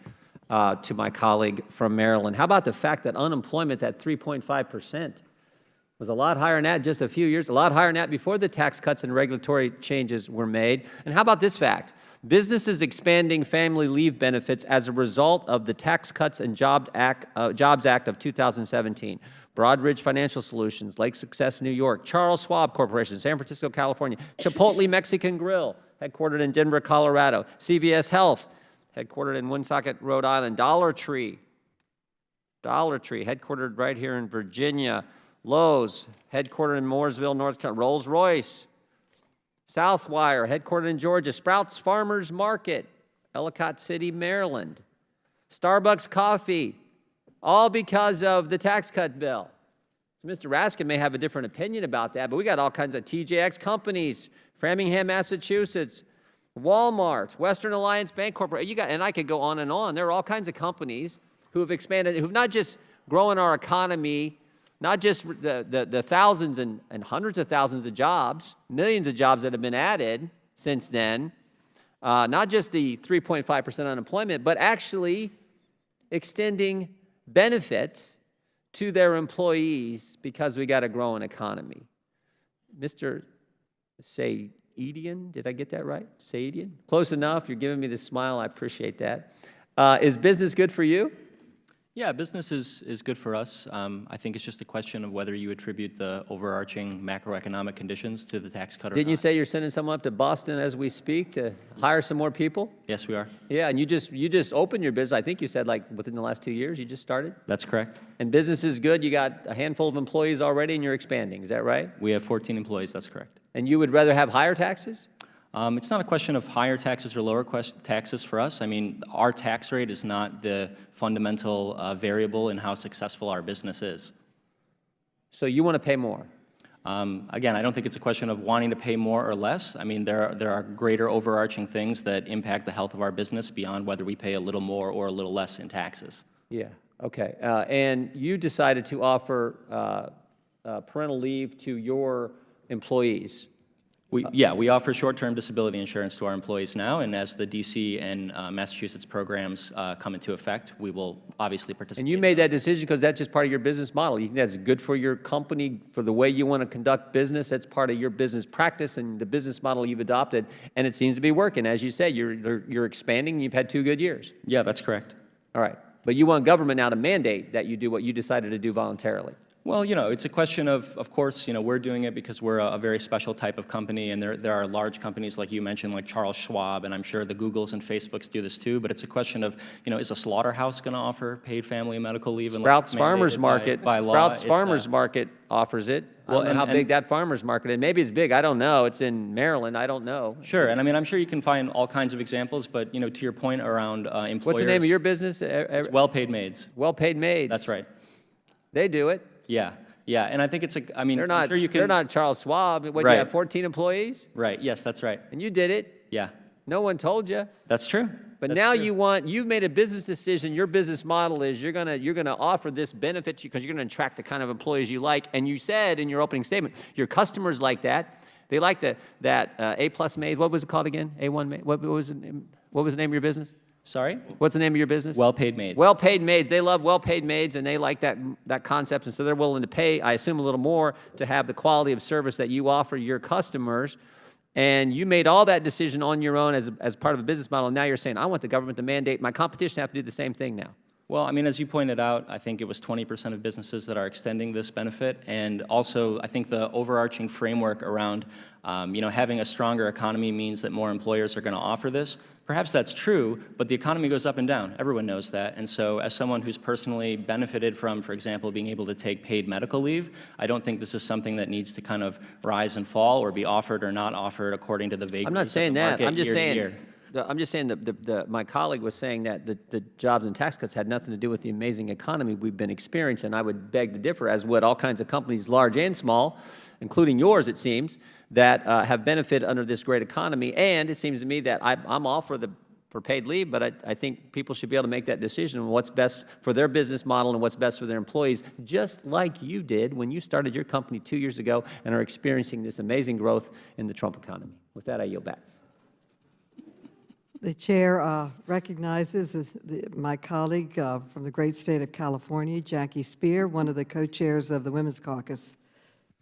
to my colleague from Maryland? How about the fact that unemployment's at 3.5%? Was a lot higher than that just a few years, a lot higher than that before the tax cuts and regulatory changes were made. And how about this fact? Businesses expanding family leave benefits as a result of the Tax Cuts and Jobs Act of 2017. Broadridge Financial Solutions, Lake Success, New York, Charles Schwab Corporation, San Francisco, California, Chipotle Mexican Grill, headquartered in Denver, Colorado, CVS Health, headquartered in Woonsocket, Rhode Island, Dollar Tree, headquartered right here in Virginia, Lowe's, headquartered in Mooresville, North Carolina, Rolls-Royce, Southwire, headquartered in Georgia, Sprouts Farmers Market, Ellicott City, Maryland, Starbucks Coffee, all because of the tax cut bill. So Mr. Raskin may have a different opinion about that, but we got all kinds of TJX companies, Framingham, Massachusetts, Walmart, Western Alliance Bank Corporation, and I could go on and on. There are all kinds of companies who have expanded, who've not just grown our economy, not just the thousands and hundreds of thousands of jobs, millions of jobs that have been added since then, not just the 3.5% unemployment, but actually extending benefits to their employees because we got a growing economy. Mr. Sayedian, did I get that right? Sayedian? Close enough. You're giving me the smile. I appreciate that. Is business good for you? Yeah, business is good for us. I think it's just a question of whether you attribute the overarching macroeconomic conditions to the tax cut or Didn't you not. say you're sending someone up to Boston as we speak to hire some more people? Yes, we are. Yeah, and you just opened your business. I think you said like within the last 2 years you just started? That's correct. And business is good. You got a handful of employees already and you're expanding. Is that right? We have 14 employees. That's correct. And you would rather have higher taxes? It's not a question of higher taxes or lower taxes for us. I mean, our tax rate is not the fundamental variable in how successful our business is. So you want to pay more? Again, I don't think it's a question of wanting to pay more or less. I mean, there are greater overarching things that impact the health of our business beyond whether we pay a little more or a little less in taxes. Yeah, okay. And you decided to offer parental leave to your employees. We offer short-term disability insurance to our employees now, and as the D.C. and Massachusetts programs come into effect, we will obviously participate. And you made that decision because that's just part of your business model. You think that's good for your company, for the way you want to conduct business. That's part of your business practice and the business model you've adopted, and it seems to be working. As you say, you're expanding, and you've had 2 good years. Yeah, that's correct. All right. But you want government now to mandate that you do what you decided to do voluntarily. Well, it's a question of course, we're doing it because we're a very special type of company, and there are large companies like you mentioned, like Charles Schwab, and I'm sure the Googles and Facebooks do this too, but it's a question of, is a slaughterhouse going to offer paid family and medical leave? Sprouts Farmers Market, by law? Sprouts Farmers Market offers it. Well, I don't know how big that farmer's market is. Maybe it's big, I don't know. It's in Maryland, I don't know. Sure, and I mean, I'm sure you can find all kinds of examples, but, to your point around employers. What's the name of your business? It's Well-Paid Maids. Well-Paid Maids. That's right. They do it. Yeah. Yeah, and I think it's I mean, they're not, I'm sure you can, they're not Charles Schwab. What, right. You have 14 employees? Right, yes, that's right. And you did it. Yeah. No one told you. That's true. But That's now true. you've made a business decision. Your business model is you're gonna offer this benefit because you're gonna attract the kind of employees you like. And you said in your opening statement, your customers like that. They like that A+ maids. What was it called again? A1 maid. What was the name of your business? Sorry? What's the name of your business? Well-Paid Maids. Well-Paid Maids. They love well-paid maids, and they like that concept, and so they're willing to pay, I assume, a little more to have the quality of service that you offer your customers. And you made all that decision on your own as part of a business model, and now you're saying, I want the government to mandate my competition to have to do the same thing now. Well, I mean, as you pointed out, I think it was 20% of businesses that are extending this benefit, and also I think the overarching framework around, having a stronger economy means that more employers are going to offer this. Perhaps that's true, but the economy goes up and down. Everyone knows that, and so as someone who's personally benefited from, for example, being able to take paid medical leave, I don't think this is something that needs to kind of rise and fall or be offered or not offered according to the vagaries I'm not saying of the that. market I'm just year to saying. year. I'm just saying my colleague was saying that the jobs and tax cuts had nothing to do with the amazing economy we've been experiencing. I would beg to differ, as would all kinds of companies, large and small, including yours, it seems, that have benefited under this great economy. And it seems to me that I'm all for paid leave, but I think people should be able to make that decision on what's best for their business model and what's best for their employees, just like you did when you started your company 2 years ago and are experiencing this amazing growth in the Trump economy. With that, I yield back. The chair recognizes my colleague from the great state of California, Jackie Spear, one of the co-chairs of the Women's Caucus.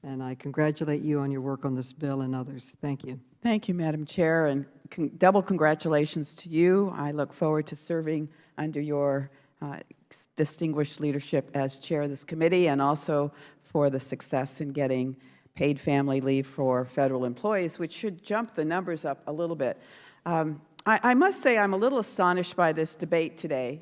And I congratulate you on your work on this bill and others. Thank you. Thank you, Madam Chair, and double congratulations to you. I look forward to serving under your distinguished leadership as chair of this committee, and also for the success in getting paid family leave for federal employees, which should jump the numbers up a little bit. I must say I'm a little astonished by this debate today,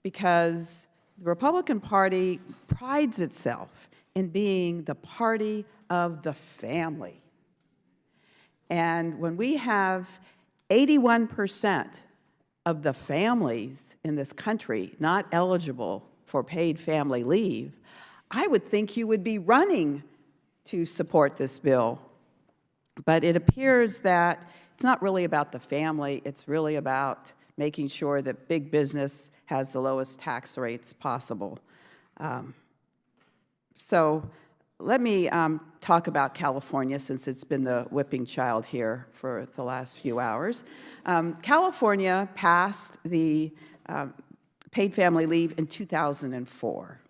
because the Republican Party prides itself in being the party of the family. And when we have 81% of the families in this country not eligible for paid family leave, I would think you would be running to support this bill. But it appears that it's not really about the family, it's really about making sure that big business has the lowest tax rates possible. So let me talk about California, since it's been the whipping child here for the last few hours. California passed the paid family leave in 2004.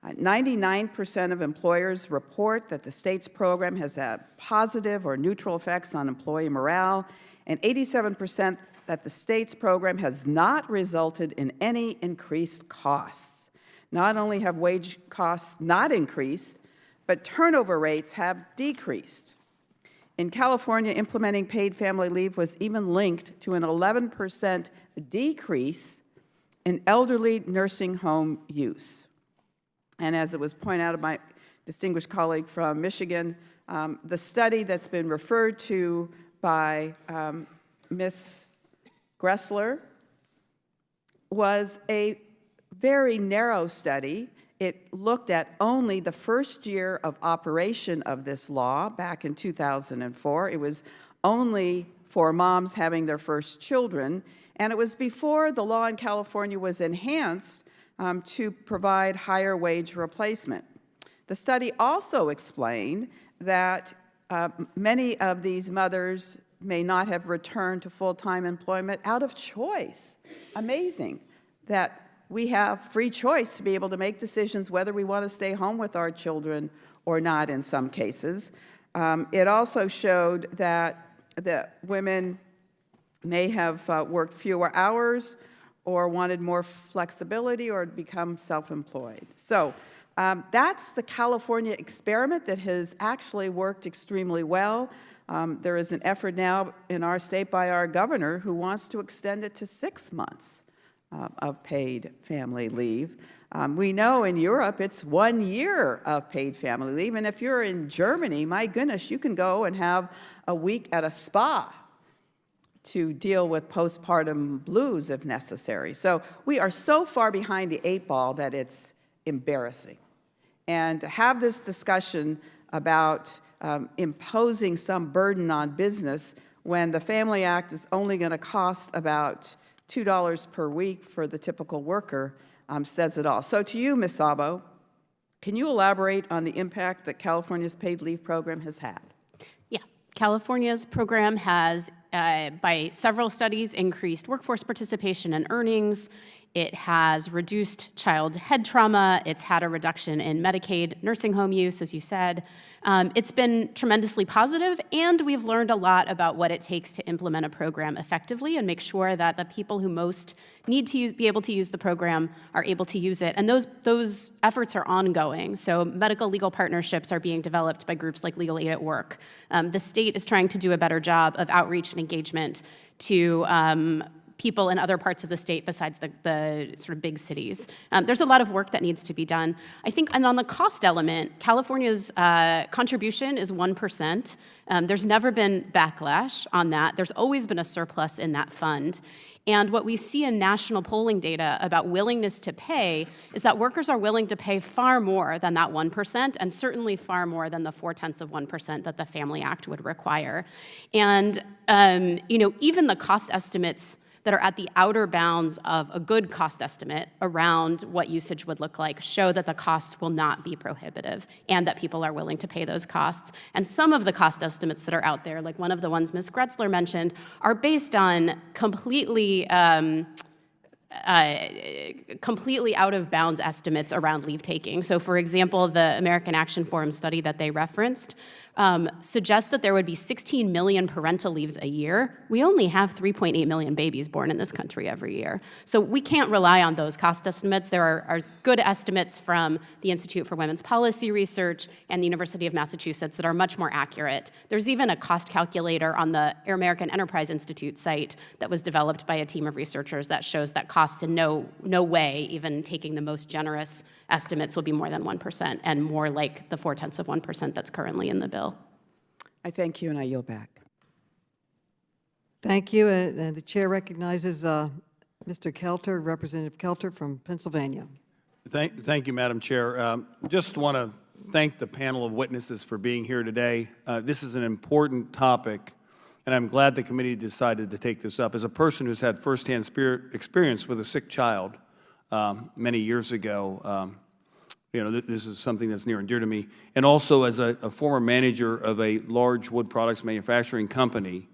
99% of employers report that the state's program has had positive or neutral effects on employee morale, and 87% that the state's program has not resulted in any increased costs. Not only have wage costs not increased, but turnover rates have decreased. In California, implementing paid family leave was even linked to an 11% decrease in elderly nursing home use. And as it was pointed out by my distinguished colleague from Michigan, the study that's been referred to by Ms. Gressler was a very narrow study. It looked at only the first year of operation of this law back in 2004. It was only for moms having their first children, and it was before the law in California was enhanced to provide higher wage replacement. The study also explained that many of these mothers may not have returned to full-time employment out of choice. Amazing that we have free choice to be able to make decisions whether we want to stay home with our children or not in some cases. It also showed that women may have worked fewer hours or wanted more flexibility or become self-employed. So that's the California experiment that has actually worked extremely well. There is an effort now in our state by our governor who wants to extend it to 6 months of paid family leave. We know in Europe it's 1 year of paid family leave, and if you're in Germany, my goodness, you can go and have a week at a spa to deal with postpartum blues if necessary. So we are so far behind the 8 ball that it's embarrassing. And to have this discussion about imposing some burden on business when the Family Act is only going to cost about $2 per week for the typical worker says it all. So to you, Ms. Sabo, can you elaborate on the impact that California's paid leave program has had? Yeah, California's program has, by several studies, increased workforce participation and earnings. It has reduced child head trauma. It's had a reduction in Medicaid nursing home use, as you said. It's been tremendously positive, and we've learned a lot about what it takes to implement a program effectively and make sure that the people who most need to be able to use the program are able to use it. And those efforts are ongoing. So medical legal partnerships are being developed by groups like Legal Aid at Work. The state is trying to do a better job of outreach and engagement to people in other parts of the state besides the sort of big cities. There's a lot of work that needs to be done. I think, and on the cost element, California's contribution is 1%. There's never been backlash on that. There's always been a surplus in that fund. And what we see in national polling data about willingness to pay is that workers are willing to pay far more than that 1%, and certainly far more than the 0.4% that the Family Act would require. And even the cost estimates that are at the outer bounds of a good cost estimate around what usage would look like show that the costs will not be prohibitive and that people are willing to pay those costs. And some of the cost estimates that are out there, like one of the ones Ms. Gressler mentioned, are based on completely out of bounds estimates around leave taking. So for example, the American Action Forum study that they referenced suggests that there would be 16 million parental leaves a year. We only have 3.8 million babies born in this country every year. So we can't rely on those cost estimates. There are good estimates from the Institute for Women's Policy Research and the University of Massachusetts that are much more accurate. There's even a cost calculator on the American Enterprise Institute site that was developed by a team of researchers that shows that costs in no way, even taking the most generous estimates, will be more than 1% and more like the 0.4% that's currently in the bill. I thank you, and I yield back. Thank you, and the chair recognizes Mr. Kelter, Representative Kelter from Pennsylvania. Thank you, Madam Chair. Just want to thank the panel of witnesses for being here today. This is an important topic, and I'm glad the committee decided to take this up. As a person who's had firsthand experience with a sick child many years ago, this is something that's near and dear to me. And also as a former manager of a large wood products manufacturing company,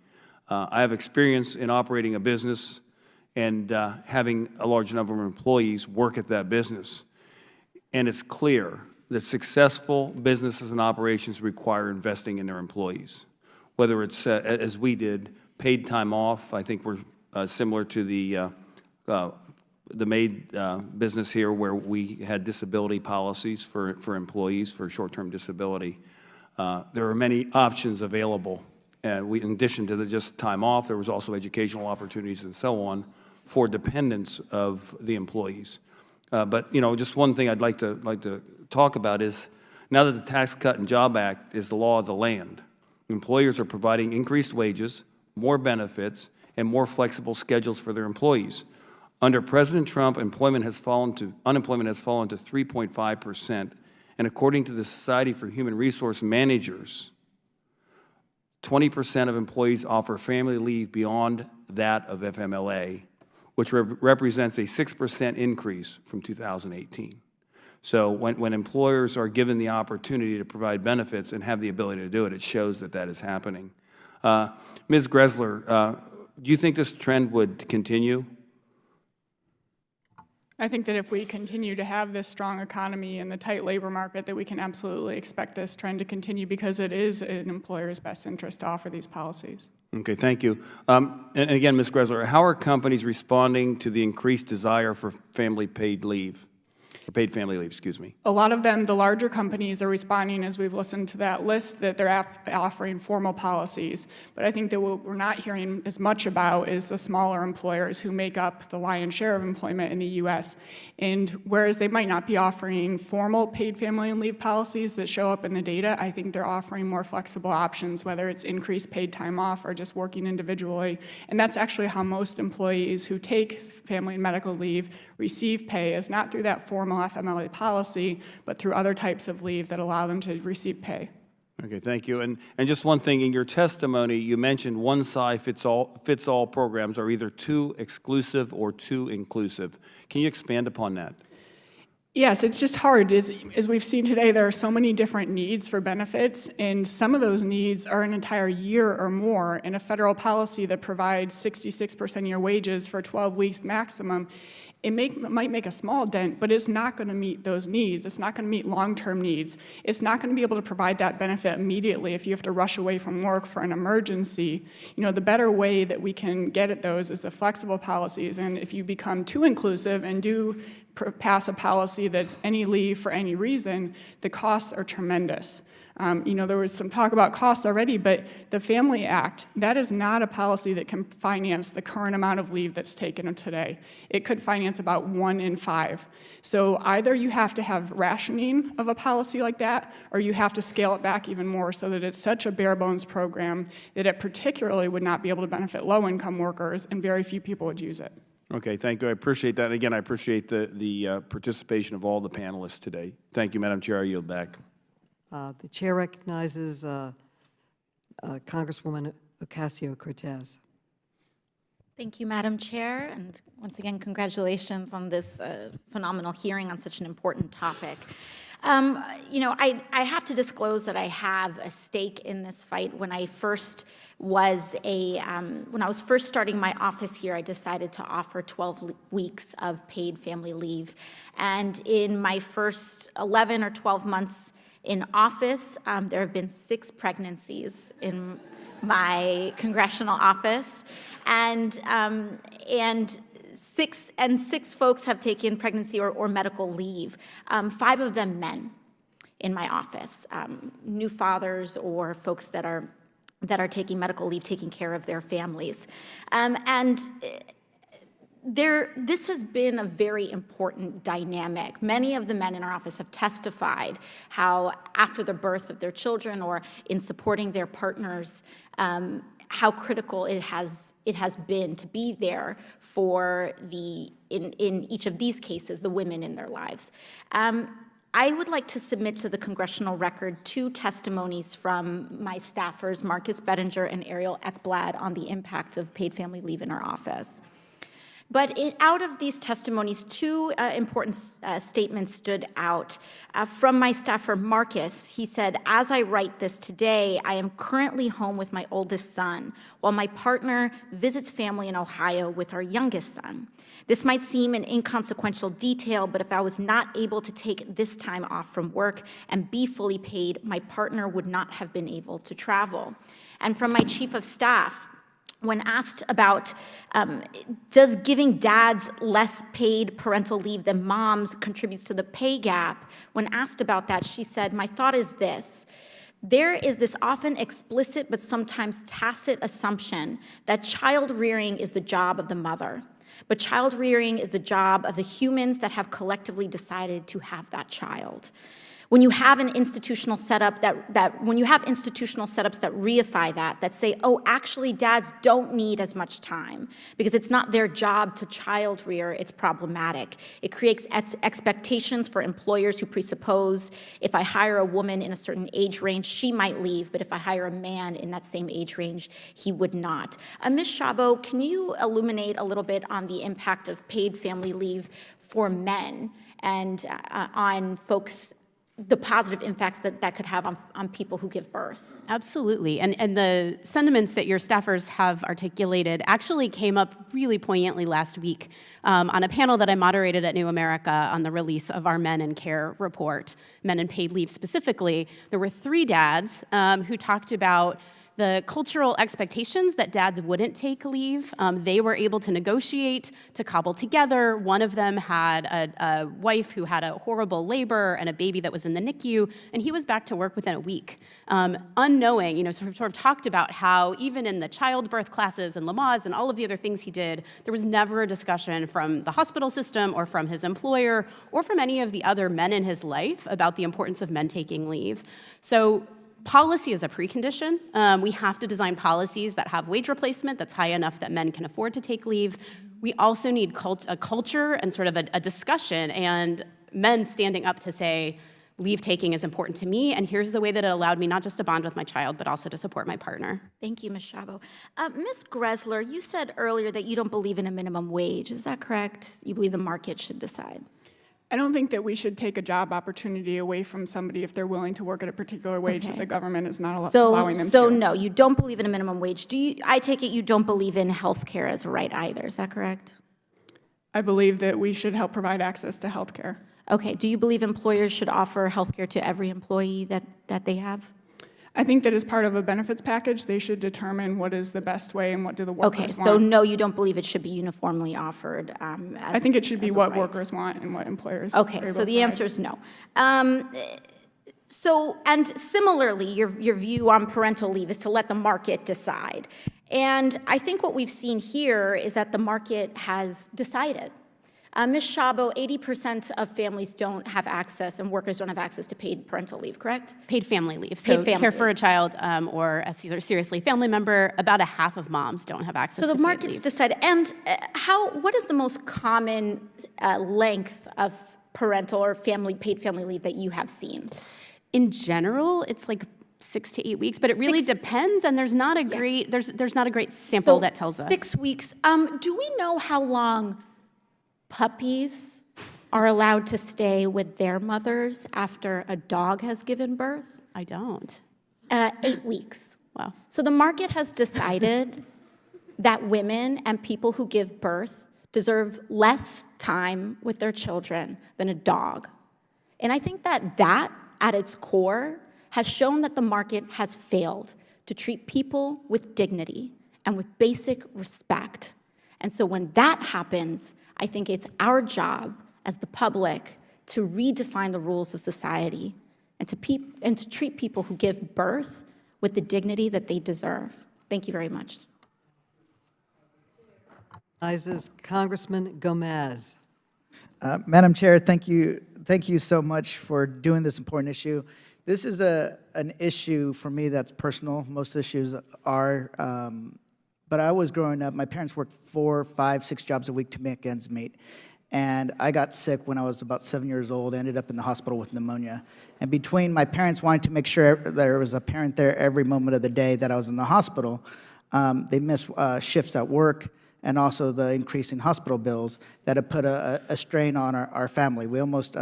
I have experience in operating a business and having a large number of employees work at that business. And it's clear that successful businesses and operations require investing in their employees. Whether it's, as we did, paid time off. I think we're similar to the maid business here, where we had disability policies for employees for short-term disability. There are many options available. In addition to just time off, there was also educational opportunities and so on for dependents of the employees. But just one thing I'd like to talk about is, now that the Tax Cut and Job Act is the law of the land, Employers are providing increased wages, more benefits, and more flexible schedules for their employees. Under President Trump, unemployment has fallen to 3.5%, and according to the Society for Human Resource Managers, 20% of employees offer family leave beyond that of FMLA, which represents a 6% increase from 2018. So when employers are given the opportunity to provide benefits and have the ability to do it, it shows that that is happening. Ms. Gressler, do you think this trend would continue? I think that if we continue to have this strong economy and the tight labor market, that we can absolutely expect this trend to continue because it is in employers' best interest to offer these policies. Okay, thank you. And again, Ms. Gressler, how are companies responding to the increased desire for family paid leave? Paid family leave, excuse me. A lot of them, the larger companies, are responding as we've listened to that list that they're offering formal policies. But I think that what we're not hearing as much about is the smaller employers who make up the lion's share of employment in the U.S. And whereas they might not be offering formal paid family leave policies that show up in the data, I think they're offering more flexible options, whether it's increased paid time off or just working individually. And that's actually how most employees who take family and medical leave receive pay, is not through that formal FMLA policy, but through other types of leave that allow them to receive pay. Okay, thank you. And just one thing, in your testimony, you mentioned one-size-fits-all programs are either too exclusive or too inclusive. Can you expand upon that? Yes, it's just hard. As we've seen today, there are so many different needs for benefits, and some of those needs are an entire year or more, and a federal policy that provides 66% of your wages for 12 weeks maximum, it might make a small dent, but it's not going to meet those needs. It's not going to meet long-term needs. It's not going to be able to provide that benefit immediately if you have to rush away from work for an emergency. You know, the better way that we can get at those is the flexible policies, and if you become too inclusive and do pass a policy that's any leave for any reason, the costs are tremendous. You know, there was some talk about costs already, but the Family Act, that is not a policy that can finance the current amount of leave that's taken today. It could finance about 1 in 5. So either you have to have rationing of a policy like that, or you have to scale it back even more so that it's such a bare bones program that it particularly would not be able to benefit low-income workers, and very few people would use it. Okay, thank you. I appreciate that. And again, I appreciate the participation of all the panelists today. Thank you, Madam Chair. I yield back. The chair recognizes Congresswoman Ocasio-Cortez. Thank you, Madam Chair, and once again, congratulations on this phenomenal hearing on such an important topic. You know, I have to disclose that I have a stake in this fight. When I was first starting my office here, I decided to offer 12 weeks of paid family leave, and in my first 11 or 12 months in office, there have been 6 pregnancies in my congressional office, and 6 folks have taken pregnancy or medical leave. 5 of them men in my office, new fathers or folks that are taking medical leave, taking care of their families, this has been a very important dynamic. Many of the men in our office have testified how after the birth of their children or in supporting their partners, how critical it has been to be there for in each of these cases, the women in their lives. I would like to submit to the congressional record 2 testimonies from my staffers, Marcus Bettinger and Ariel Ekblad, on the impact of paid family leave in our office. But out of these testimonies, 2 important statements stood out. From my staffer, Marcus, he said, "As I write this today, I am currently home with my oldest son, while my partner visits family in Ohio with our youngest son. This might seem an inconsequential detail, but if I was not able to take this time off from work and be fully paid, my partner would not have been able to travel." And from my chief of staff, when asked about does giving dads less paid parental leave than moms contributes to the pay gap, when asked about that, she said, "My thought is this. There is this often explicit but sometimes tacit assumption that child rearing is the job of the mother, but child rearing is the job of the humans that have collectively decided to have that child. When you have an institutional setup when you have institutional setups that reify that say, oh, actually dads don't need as much time because it's not their job to child rear, it's problematic. It creates expectations for employers who presuppose if I hire a woman in a certain age range, she might leave, but if I hire a man in that same age range, he would not. Ms. Shay-Bo, can you illuminate a little bit on the impact of paid family leave for men and on folks, the positive impacts that could have on people who give birth? Absolutely. And the sentiments that your staffers have articulated actually came up really poignantly last week on a panel that I moderated at New America on the release of our Men in Care report, Men in Paid Leave specifically. There were 3 dads who talked about the cultural expectations that dads wouldn't take leave. They were able to negotiate, to cobble together. One of them had a wife who had a horrible labor and a baby that was in the NICU, and he was back to work within a week. Unknowing, sort of talked about how even in the childbirth classes and Lamaze and all of the other things he did, there was never a discussion from the hospital system or from his employer or from any of the other men in his life about the importance of men taking leave. So policy is a precondition. We have to design policies that have wage replacement that's high enough that men can afford to take leave. We also need a culture and sort of a discussion and men standing up to say, leave taking is important to me, and here's the way that it allowed me not just to bond with my child, but also to support my partner. Thank you, Ms. Shay-Bo. Ms. Gressler, you said earlier that you don't believe in a minimum wage. Is that correct? You believe the market should decide? I don't think that we should take a job opportunity away from somebody if they're willing to work at a particular wage that the government is not allowing them to. So no, you don't believe in a minimum wage. I take it you don't believe in health care as a right either. Is that correct? I believe that we should help provide access to health care. Okay. Do you believe employers should offer health care to every employee that they have? I think that as part of a benefits package, they should determine what is the best way and what do the workers want. Okay, so no, you don't believe it should be uniformly offered I think it should be what workers want and what employers Okay, are able so to the provide. answer is no. And similarly, your view on parental leave is to let the market decide. And I think what we've seen here is that the market has decided. Ms. Shay-Bo, 80% of families don't have access and workers don't have access to paid parental leave, correct? Paid family leave. So care for a child or a seriously family member, about a half of moms don't have access to paid leave. So the market's decided. And what is the most common length of parental or paid family leave that you have seen? In general, it's like 6 to 8 weeks, but it really depends, and there's not a great there's not a great sample that tells us. 6 weeks. Do we know how long puppies are allowed to stay with their mothers after a dog has given birth? I don't. 8 weeks. Wow. So the market has decided that women and people who give birth deserve less time with their children than a dog. And I think that at its core, has shown that the market has failed to treat people with dignity and with basic respect. And so when that happens, I think it's our job as the public to redefine the rules of society and to treat people who give birth with the dignity that they deserve. Thank you very much. Congressman Gomez. Madam Chair, thank you so much for doing this important issue. This is an issue for me that's personal. Most issues are, but I was growing up, my parents worked 4, 5, 6 jobs a week to make ends meet. And I got sick when I was about 7 years old, ended up in the hospital with pneumonia. And between my parents wanting to make sure there was a parent there every moment of the day that I was in the hospital, they missed shifts at work, and also the increasing hospital bills that have put a strain on our family. We almost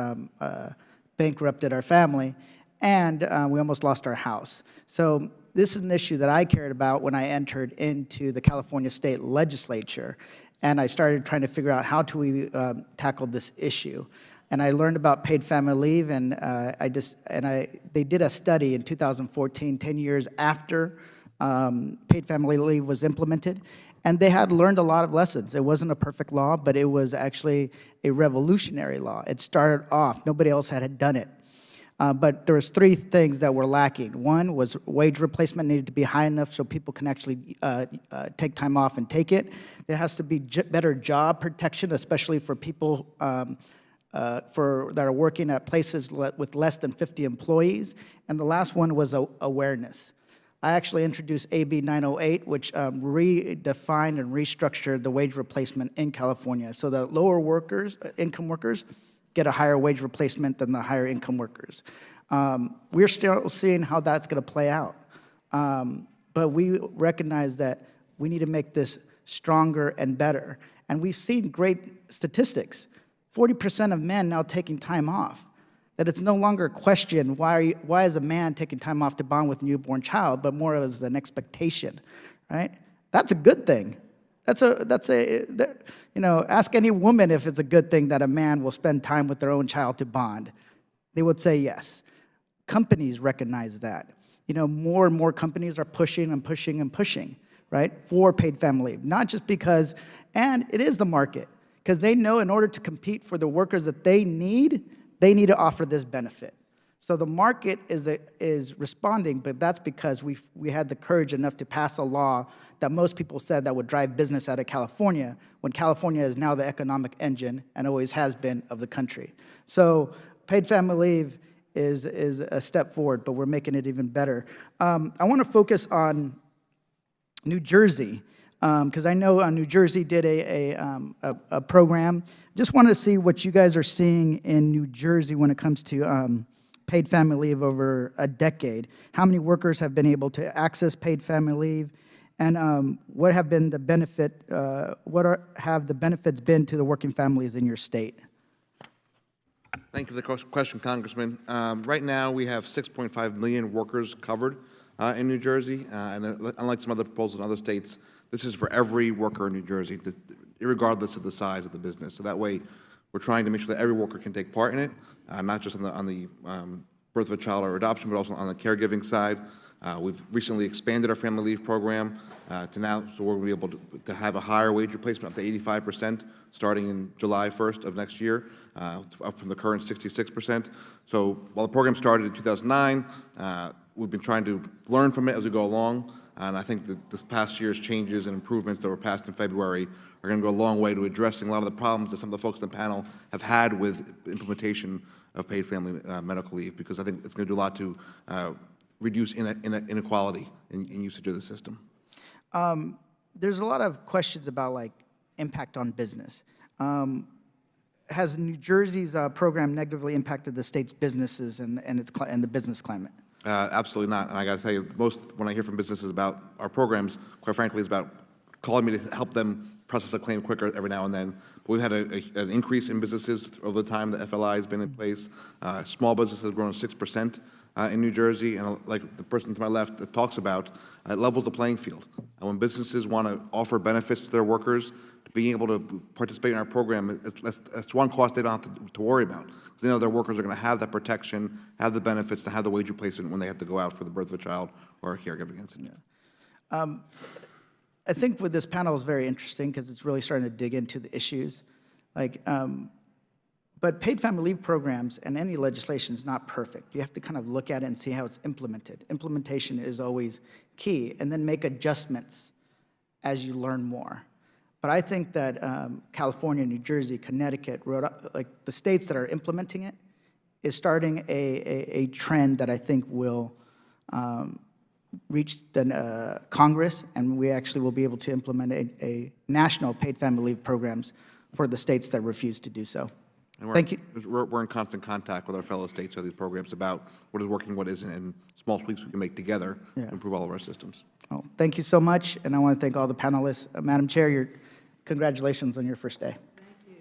bankrupted our family, and we almost lost our house. So this is an issue that I cared about when I entered into the California State Legislature, and I started trying to figure out how do we tackle this issue. And I learned about paid family leave, and they did a study in 2014, 10 years after paid family leave was implemented, and they had learned a lot of lessons. It wasn't a perfect law, but it was actually a revolutionary law. It started off, nobody else had done it. But there was 3 things that were lacking. One was wage replacement needed to be high enough so people can actually take time off and take it. There has to be better job protection, especially for people that are working at places with less than 50 employees, and the last one was awareness. I actually introduced AB 908, which redefined and restructured the wage replacement in California so that lower income workers get a higher wage replacement than the higher income workers. We're still seeing how that's going to play out. But we recognize that we need to make this stronger and better. And we've seen great statistics. 40% of men now taking time off. That it's no longer a question, why is a man taking time off to bond with a newborn child, but more as an expectation, right? That's a good thing. Ask any woman if it's a good thing that a man will spend time with their own child to bond. They would say yes. Companies recognize that. More and more companies are pushing and pushing and pushing, right, for paid family leave. Not just because, and it is the market, because they know in order to compete for the workers that they need to offer this benefit. So the market is responding, but that's because we had the courage enough to pass a law that most people said that would drive business out of California, when California is now the economic engine and always has been of the country. So paid family leave is a step forward, but we're making it even better. I want to focus on New Jersey, because I know New Jersey did a program. Just want to see what you guys are seeing in New Jersey when it comes to paid family leave over a decade. How many workers have been able to access paid family leave, and what have been the benefit? Have the benefits been to the working families in your state? Thank you for the question, Congressman. Right now, we have 6.5 million workers covered in New Jersey, and unlike some other proposals in other states, this is for every worker in New Jersey, regardless of the size of the business. So that way, we're trying to make sure that every worker can take part in it, not just on the birth of a child or adoption, but also on the caregiving side. We've recently expanded our family leave program to now, so we're going to be able to have a higher wage replacement up to 85%, starting in July 1st of next year, up from the current 66%. So while the program started in 2009, we've been trying to learn from it as we go along, and I think that this past year's changes and improvements that were passed in February are going to go a long way to addressing a lot of the problems that some of the folks on the panel have had with implementation of paid family medical leave, because I think it's going to do a lot to reduce inequality in usage of the system. There's a lot of questions about impact on business. Has New Jersey's program negatively impacted the state's businesses and the business climate? Absolutely not. And I got to tell you, when I hear from businesses about our programs, quite frankly, is about calling me to help them process a claim quicker every now and then. But we've had an increase in businesses over the time the FLI has been in place. Small businesses have grown 6% in New Jersey, and like the person to my left that talks about, it levels the playing field. And when businesses want to offer benefits to their workers, being able to participate in our program, that's one cost they don't have to worry about. Because they know their workers are going to have that protection, have the benefits, and have the wage replacement when they have to go out for the birth of a child or a caregiving incident. Yeah. I think with this panel is very interesting because it's really starting to dig into the issues. But paid family leave programs and any legislation is not perfect. You have to kind of look at it and see how it's implemented. Implementation is always key, and then make adjustments as you learn more. But I think that California, New Jersey, Connecticut, Rhode Island, the states that are implementing it, is starting a trend that I think will reach the Congress, and we actually will be able to implement a national paid family leave programs for the states that refuse to do so. Thank you. We're in constant contact with our fellow states on these programs about what is working, what isn't, and small tweaks we can make together to improve all of our systems. Well, thank you so much, and I want to thank all the panelists. Madam Chair, congratulations on your first day.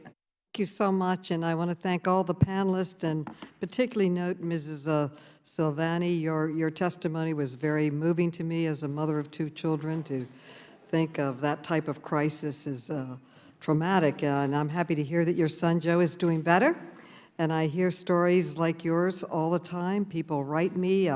Thank you so much, and I want to thank all the panelists, and particularly note Mrs. Silvani. Your testimony was very moving to me as a mother of 2 children. To think of that type of crisis is traumatic, and I'm happy to hear that your son Joe is doing better. And I hear stories like yours all the time. People write me.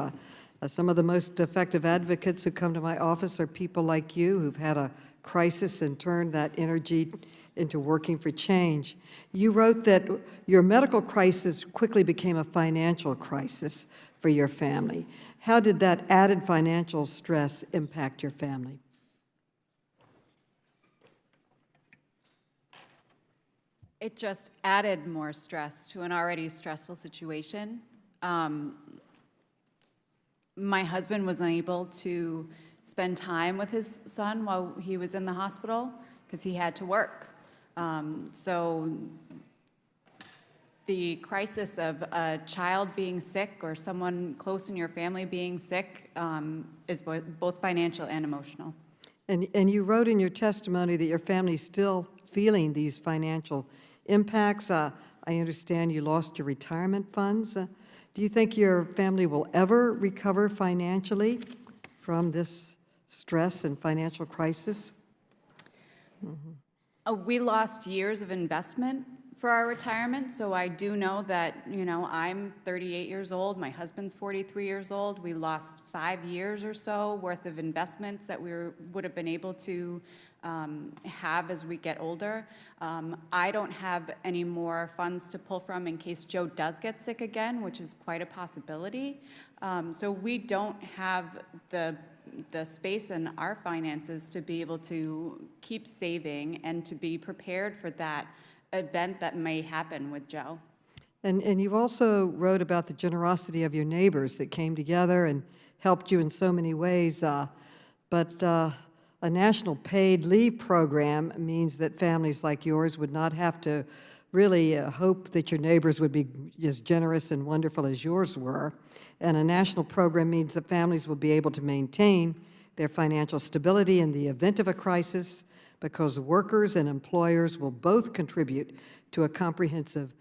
Some of the most effective advocates who come to my office are people like you who've had a crisis and turned that energy into working for change. You wrote that your medical crisis quickly became a financial crisis for your family. How did that added financial stress impact your family? It just added more stress to an already stressful situation. My husband was unable to spend time with his son while he was in the hospital because he had to work. So the crisis of a child being sick or someone close in your family being sick is both financial and emotional. And you wrote in your testimony that your family's still feeling these financial impacts. I understand you lost your retirement funds. Do you think your family will ever recover financially from this stress and financial crisis? We lost years of investment for our retirement, so I do know that, I'm 38 years old, my husband's 43 years old. We lost 5 years or so worth of investments that we would have been able to have as we get older. I don't have any more funds to pull from in case Joe does get sick again, which is quite a possibility. So we don't have the space in our finances to be able to keep saving and to be prepared for that event that may happen with Joe. And you also wrote about the generosity of your neighbors that came together and helped you in so many ways. But a national paid leave program means that families like yours would not have to really hope that your neighbors would be as generous and wonderful as yours were. And a national program means that families will be able to maintain their financial stability in the event of a crisis, because workers and employers will both contribute to a comprehensive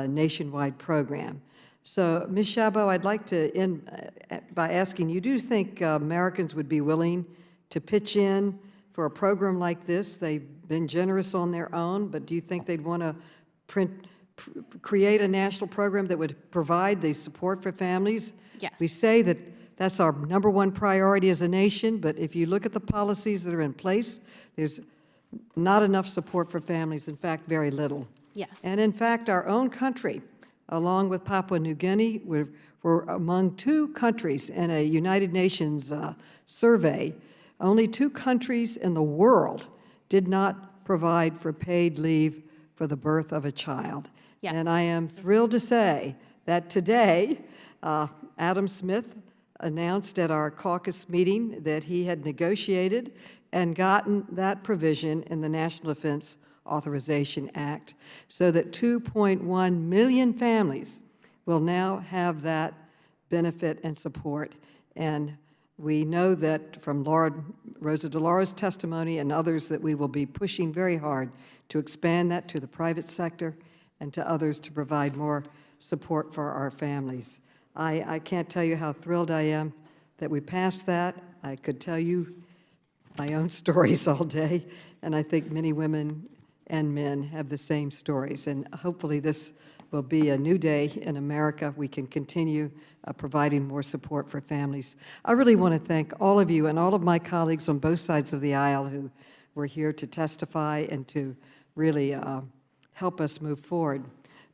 nationwide program. So, Ms. Shay-Bo, I'd like to end by asking you, do you think Americans would be willing to pitch in for a program like this? They've been generous on their own, but do you think they'd want to create a national program that would provide the support for families? Yes. We say that that's our #1 priority as a nation, but if you look at the policies that are in place, there's not enough support for families, in fact, very little. Yes. And in fact, our own country, along with Papua New Guinea, were among 2 countries in a United Nations survey. Only 2 countries in the world did not provide for paid leave for the birth of a child. Yes. And I am thrilled to say that today, Adam Smith announced at our caucus meeting that he had negotiated and gotten that provision in the National Defense Authorization Act, so that 2.1 million families will now have that benefit and support. And we know that from Rosa DeLaura's testimony and others that we will be pushing very hard to expand that to the private sector and to others to provide more support for our families. I can't tell you how thrilled I am that we passed that. I could tell you my own stories all day, and I think many women and men have the same stories. And hopefully this will be a new day in America. We can continue providing more support for families. I really want to thank all of you and all of my colleagues on both sides of the aisle who were here to testify and to really help us move forward.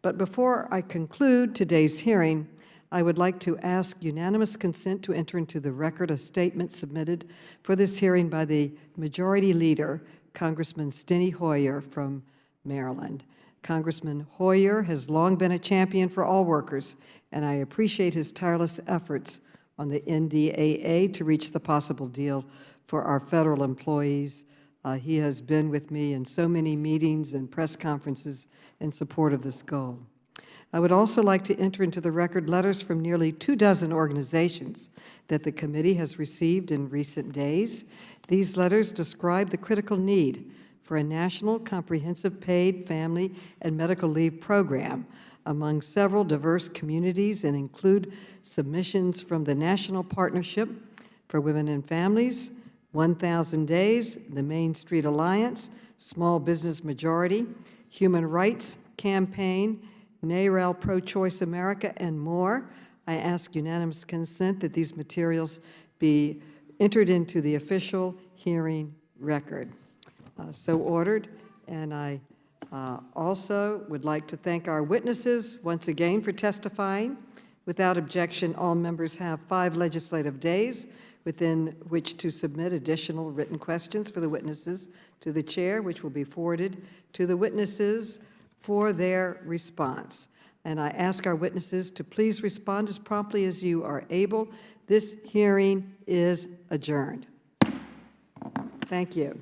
But before I conclude today's hearing, I would like to ask unanimous consent to enter into the record a statement submitted for this hearing by the Majority Leader, Congressman Steny Hoyer from Maryland. Congressman Hoyer has long been a champion for all workers, and I appreciate his tireless efforts on the NDAA to reach the possible deal for our federal employees. He has been with me in so many meetings and press conferences in support of this goal. I would also like to enter into the record letters from nearly 24 organizations that the committee has received in recent days. These letters describe the critical need for a national comprehensive paid family and medical leave program among several diverse communities and include submissions from the National Partnership for Women and Families, 1,000 Days, the Main Street Alliance, Small Business Majority, Human Rights Campaign, NARAL Pro-Choice America, and more. I ask unanimous consent that these materials be entered into the official hearing record. So ordered. And I also would like to thank our witnesses once again for testifying. Without objection, all members have 5 legislative days within which to submit additional written questions for the witnesses to the chair, which will be forwarded to the witnesses for their response. And I ask our witnesses to please respond as promptly as you are able. This hearing is adjourned. Thank you.